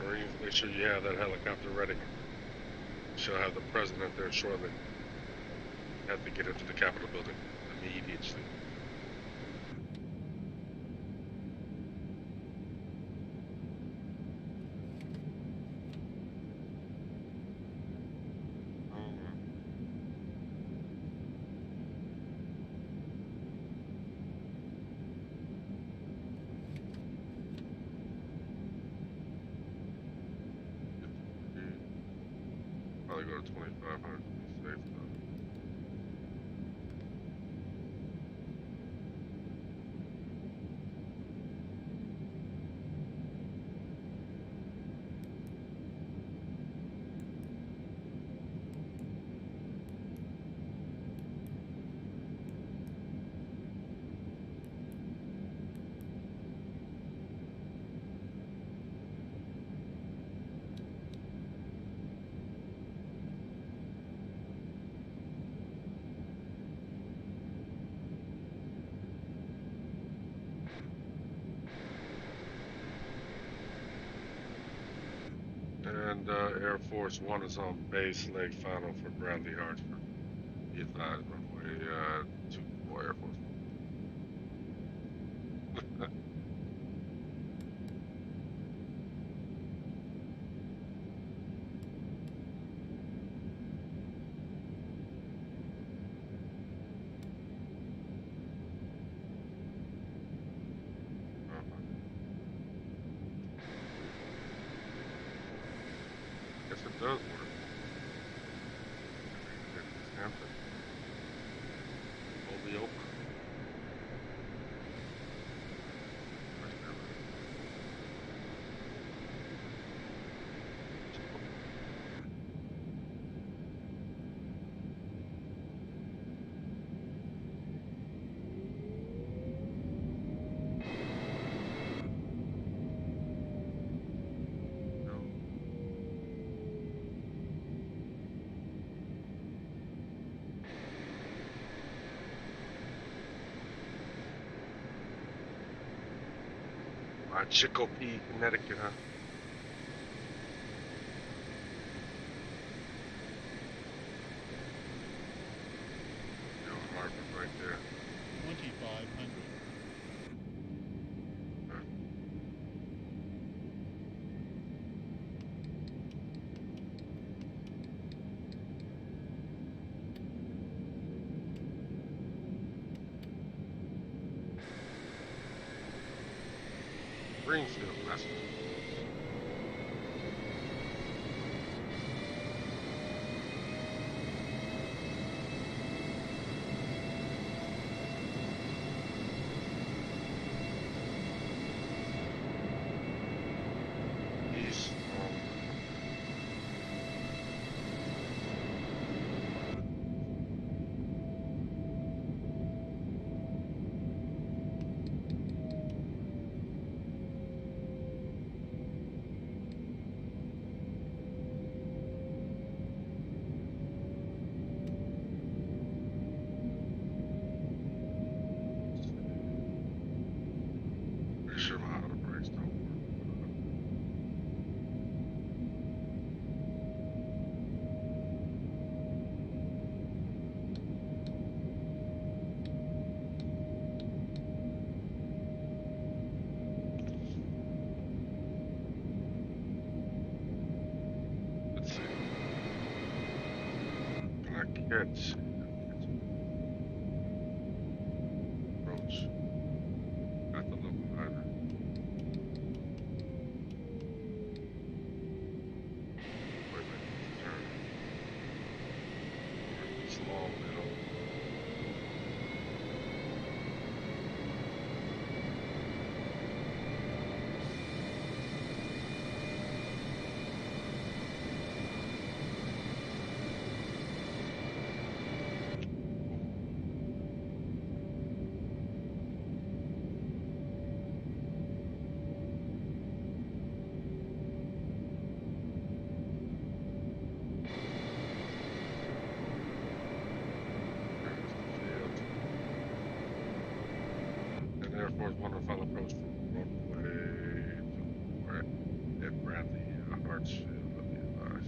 Marines, make sure you have that helicopter ready. She'll have the president there shortly. Have to get into the Capitol building immediately. Probably go to 2,500 to be safe though. and Air Force One is on base leg final for Bradley Hartford. Be advised, runway 24 Air Force. Guess it does work. Hampton. Fully open. Chicopee, Connecticut, huh? Hartford right there. 2500. Greenfield, that's east. Pretty sure my auto brakes don't work. Let's see. Can I catch? Approach. Got the local hider. Wait a minute. Turn. Small middle. Air Force One will final approach from runway 24 at Bradley Hartsfield, let me advise.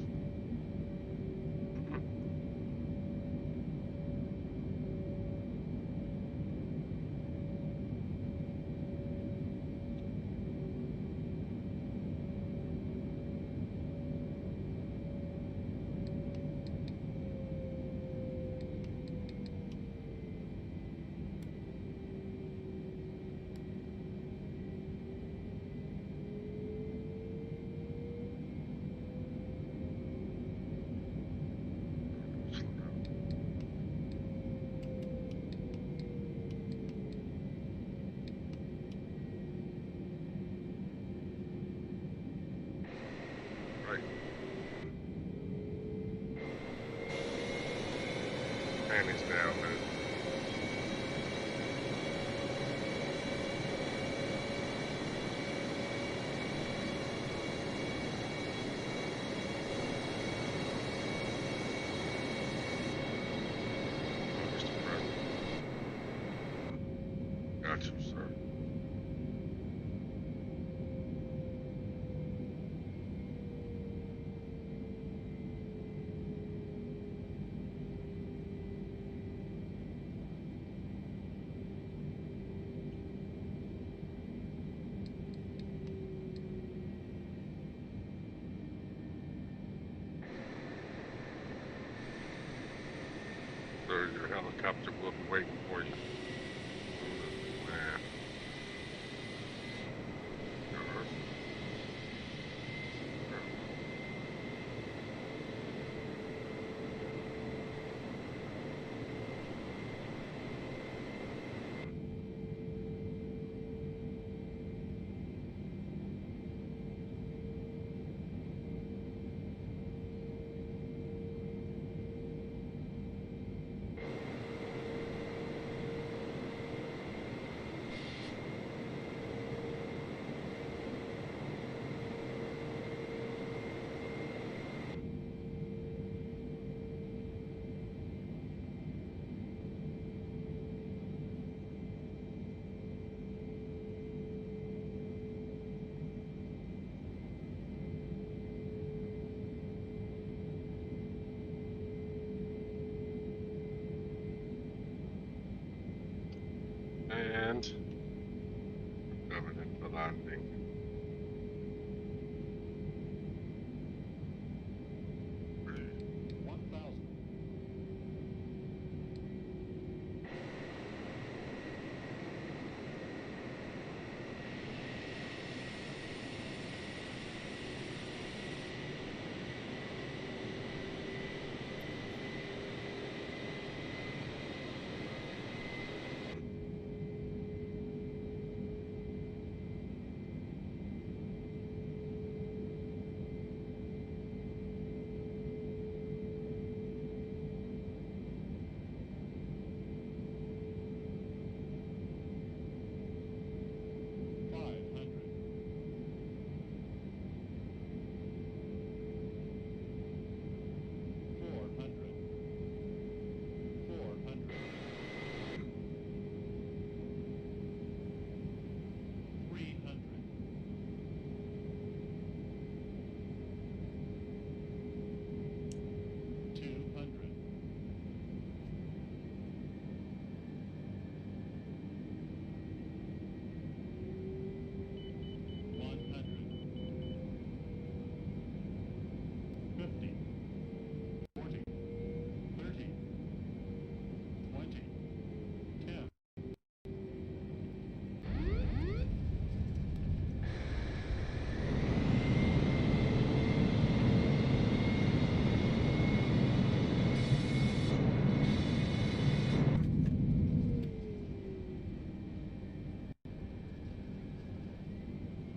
Right. Panties down, man. Mr. President. Got you, sir. helicopter will be waiting for you. Man. And coming in for landing.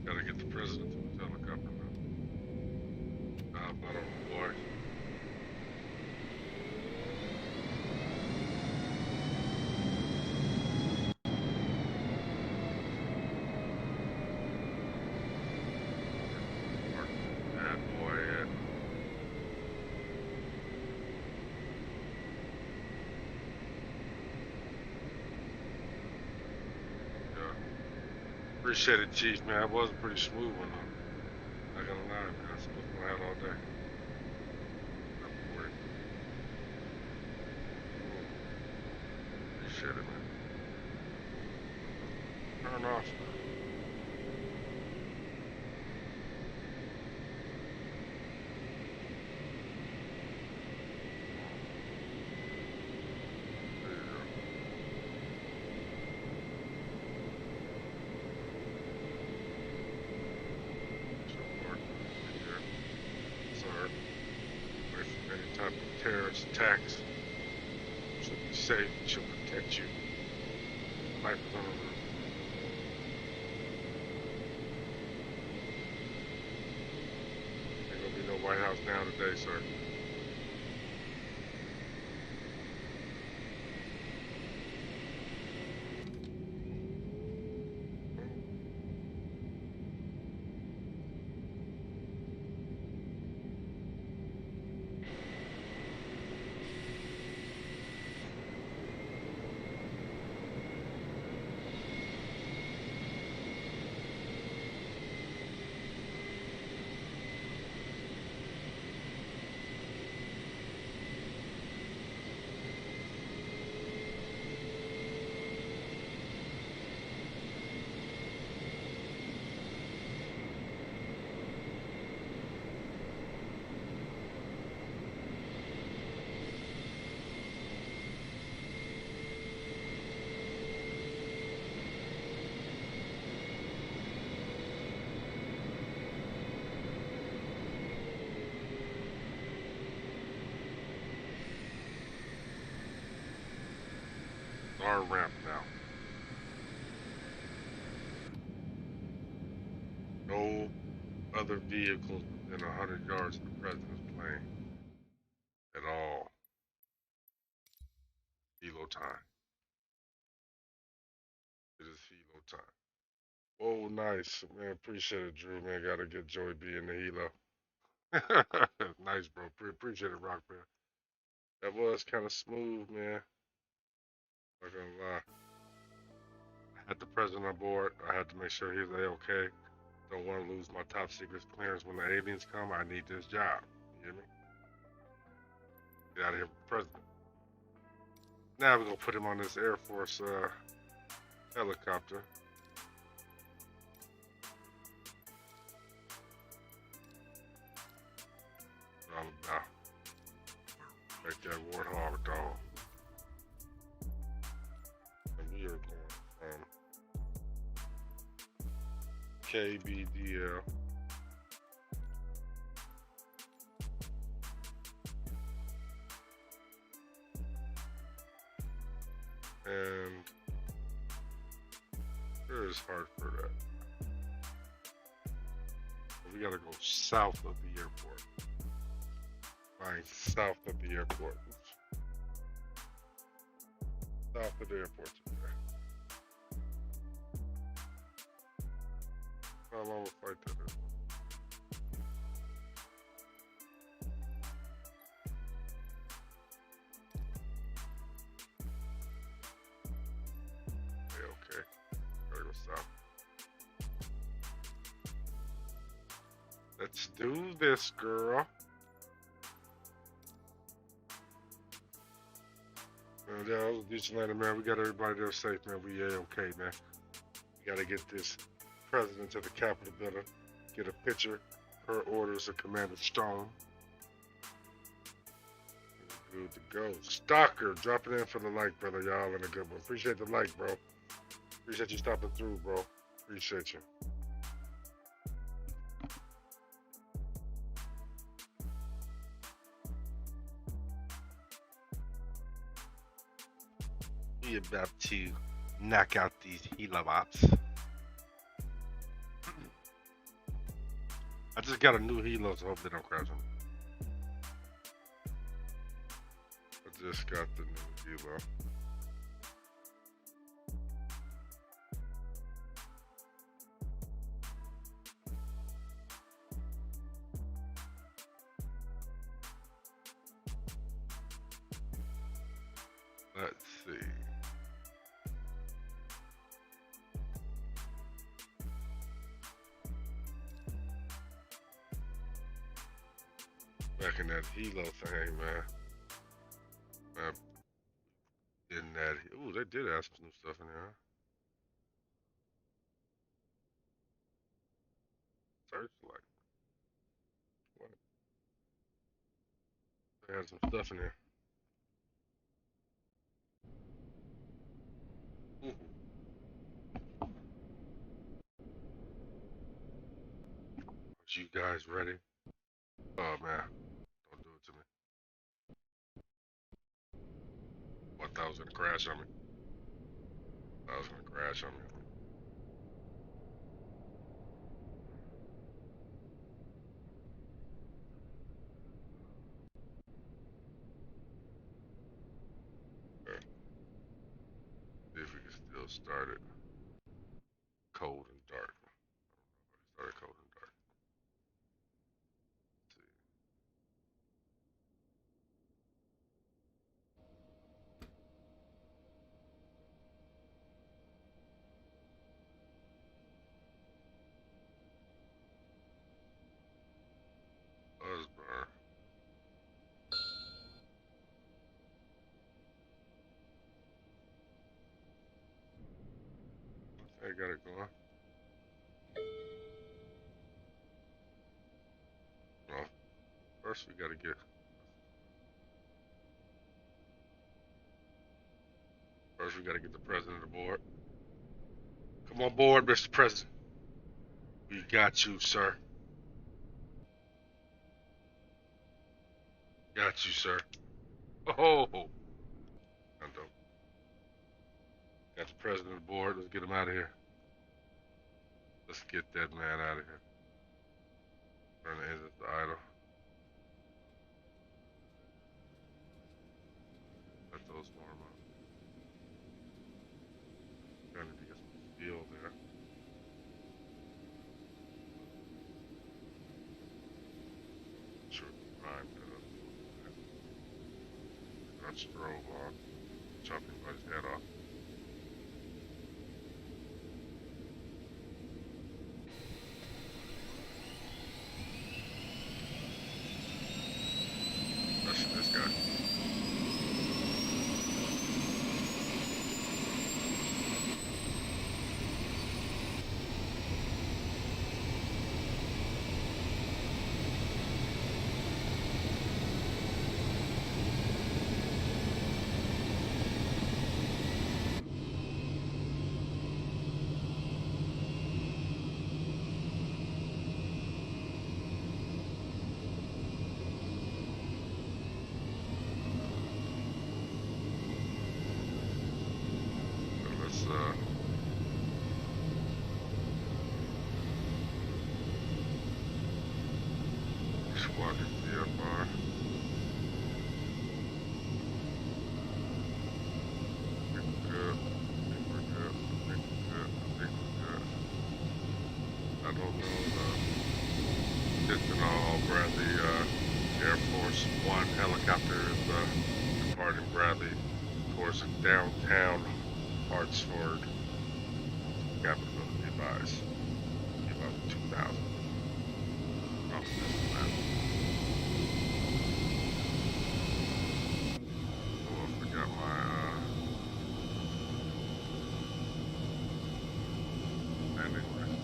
Gotta get the president to the helicopter now. Not on the boy. Bad boy, yeah. Appreciate it, Chief, man. It was a pretty smooth one, though. Not gonna lie, man. I was supposed to have all day. Appreciate it, man. Turn off. Terrorist attacks. She'll be safe. She'll protect you. Life is on the roof. Ain't gonna be no White House now today, sir. our ramp now. No other vehicles within 100 yards of the president's plane at all. Helo time. It is Helo time. Oh, nice. Man, appreciate it, Drew, man. Gotta get Joey B in the Helo. Nice, bro. Appreciate it, Rock, man. That was kind of smooth, man. Not gonna lie. I had the president on board. I had to make sure he was A-okay. Don't want to lose my top secret clearance when the aliens come. I need this job. You hear me? Get out of here with the president. Now we're gonna put him on this Air Force helicopter. All about. Make that warthog dog. And we are going from KBDL and where is Hartford at? We gotta go south of the airport. Flying south of the airport. Oops. South of the airport today. How long will flight that is? Okay. Gotta go south. Let's do this, girl. Yeah, decent later, man. We got everybody there safe, man. We okay, man. We gotta get this president to the Capitol building, get a picture per orders of Commander Stone. Good to go. Stalker, dropping in for the like, brother. Y'all in a good one. Appreciate the like, bro. Appreciate you stopping through, bro. Appreciate you. We about to knock out these Helo bots. I just got a new Helo, so hope they don't crash on me. I just got the new Helo. Let's see. Back in that Helo thing, man. In that, ooh, they did add some new stuff in there. Searchlight. What? They had some stuff in there. Ooh. Are you guys ready? Oh man, don't do it to me. What, that was gonna crash on me? That was gonna crash on me. Okay. See if we can still start it. Cold and dark. I don't know if I started cold and dark. Let's see. Buzzbar. I got it going. Well, first we gotta get. First we gotta get the president aboard. Come on board, Mr. President. We got you, sir. Got you, sir. Oh, dope. Got the president of the board. Let's get him out of here. Let's get that man out of here. Turn the engines to idle. Let those warm up. Trying to get some fuel there. Sure, prime that up. Got strobe on. Chop anybody's head off. Rushing this guy. Squadron VFR. I think we're good. I think we're good. I think we're good. I think we're good. I don't know. It's all Bradley Air Force One helicopter is departing Bradley towards downtown Hartford. Capital advice. About 2,000. Oh, I forgot my landing ring.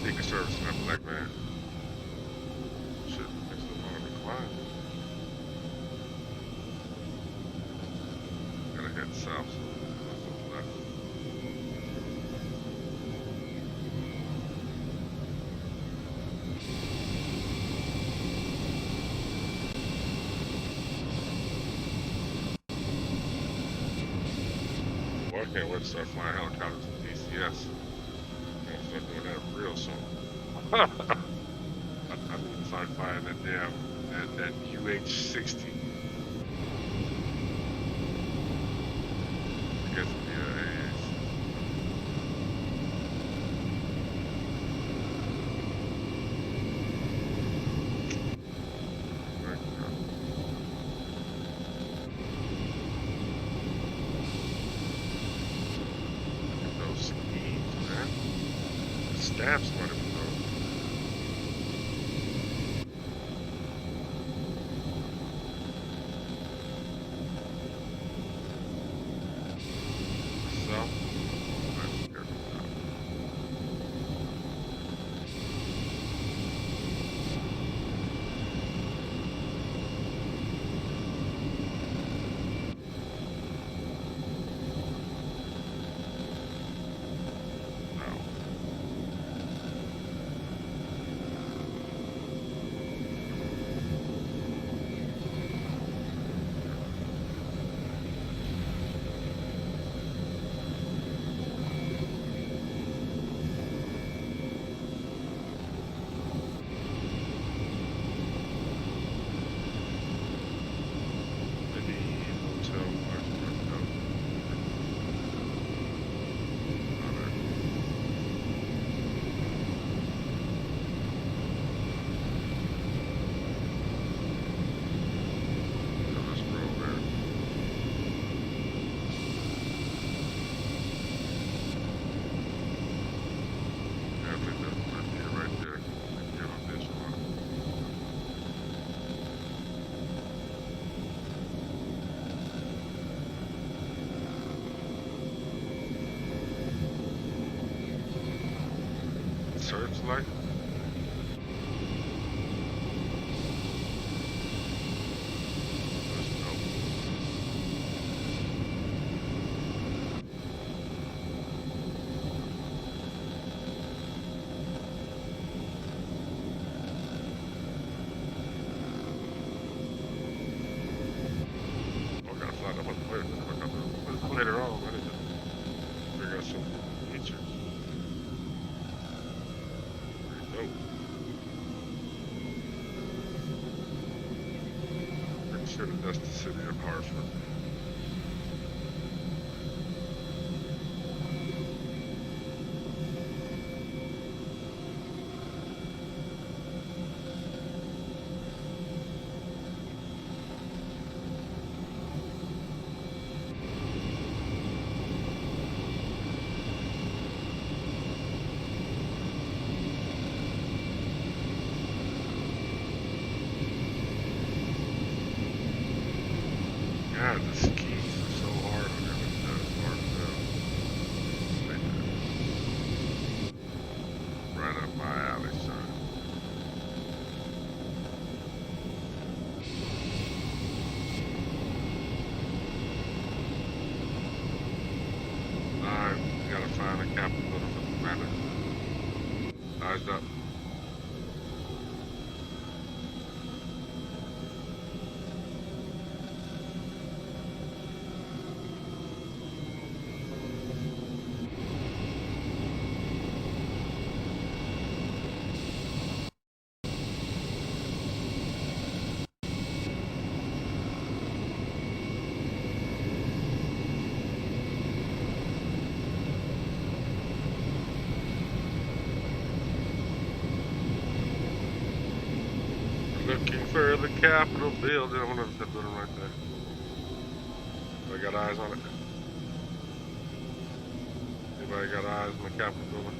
Secret Service and Black Man. Shit, makes it on the climb. Gotta head south, so let's go left. Well, I can't wait to start flying helicopters in DCS. I'm gonna start doing that real soon. I need to start flying that damn that UH-60. Because those schemes, man. Stab somebody with those. So, let's go. Searchlight. sure that that's the city of Hartford. God, the skis are so hard on everything. It's hard to tell. Right up my alley, son. Alright, we gotta find a Capitol building for the planet. Eyes up. Looking for the Capitol building. I wonder if that building right there. I got eyes on it. Anybody got eyes on the Capitol building?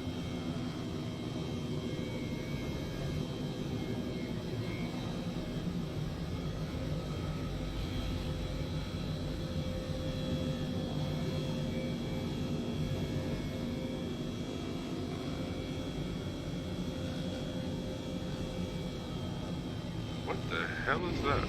What the hell is that?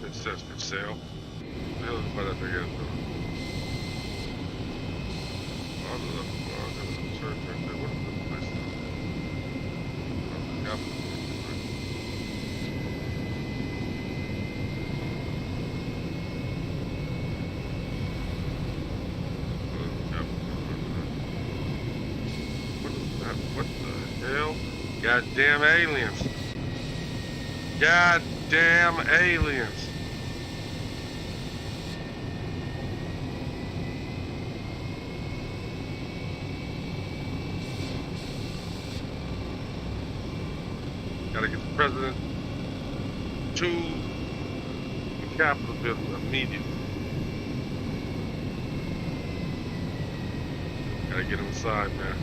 It says for sale. What the hell is that big ass building? Oh, there's a church right there. What is this place? Oh, the Capitol. What is that? What the hell? Goddamn aliens. Goddamn aliens. Gotta get the president to the Capitol building immediately. Gotta get him inside, man.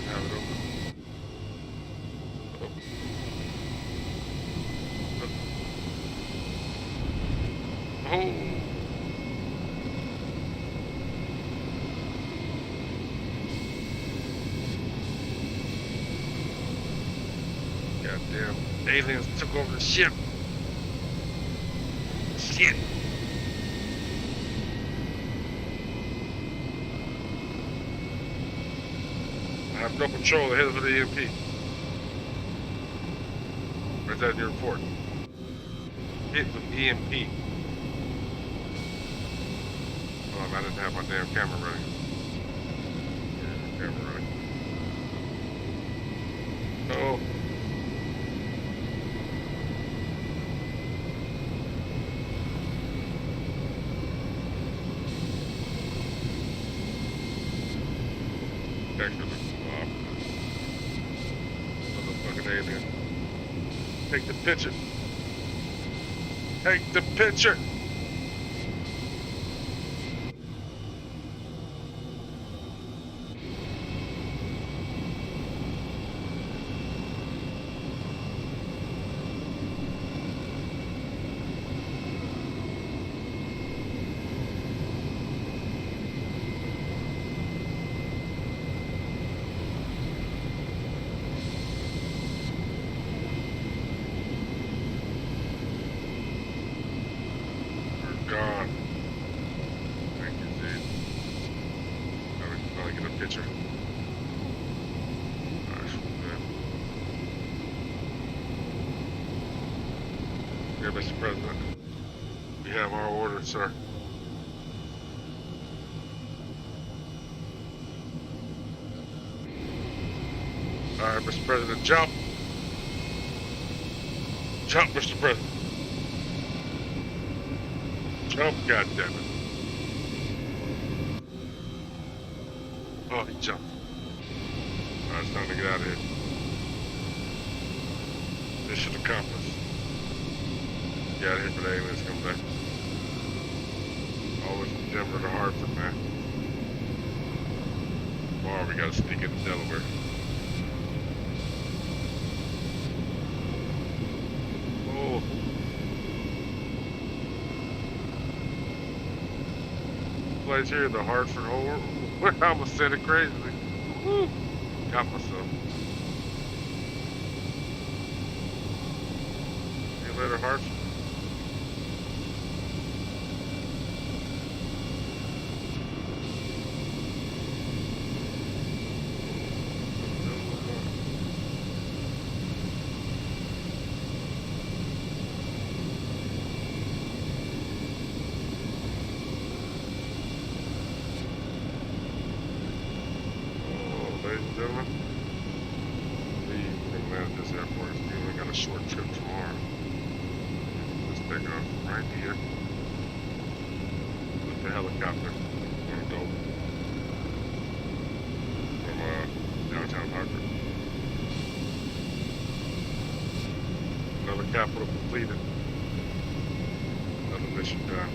Have it open. Oh. Goddamn aliens took over the ship. Shit. I have no control ahead of the EMP. Where's that in your report? Hit with EMP. Oh, I didn't have my damn camera ready. Yeah, camera ready. Oh. Actually, motherfucking alien. Take the picture. Take the picture. picture. Alright, good. Yeah, Mr. President. We have our order, sir. Alright, Mr. President, jump. Jump, Mr. President. Jump, goddammit. Oh, he jumped. Alright, it's time to get out of here. Mission accomplished. Get out of here for the aliens come back. Always from Denver to Hartford, man. Tomorrow we gotta sneak into Delaware. Oh. Place here, the Hartford Horror. I almost said it crazily. Woo. Got myself. See you later, Hartford. Ladies and gentlemen, we can land at this airport. We only got a short trip tomorrow. Let's take off right here with the helicopter on Dover from downtown Hartford. Another capital completed. Another mission done.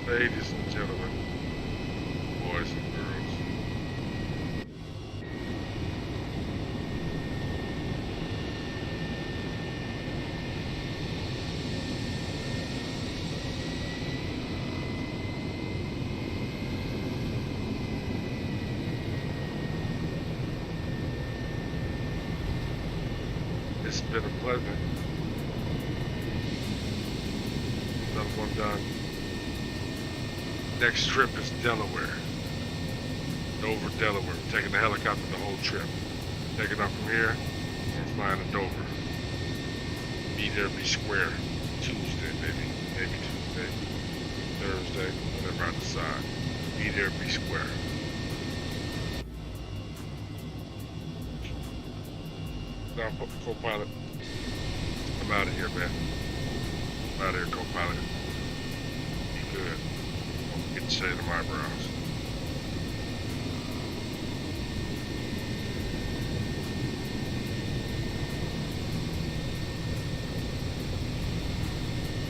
Ladies and gentlemen, boys and girls, it's been a pleasure. Another one done. Next trip is Delaware. Dover, Delaware. We're taking the helicopter the whole trip. Taking off from here, we're flying to Dover. Be there, be square. Tuesday, maybe Tuesday, Thursday, whatever I decide. Be there, be square. Now, co-pilot, I'm out of here, man. I'm out of here, co-pilot. Be good. Get shade of my eyebrows.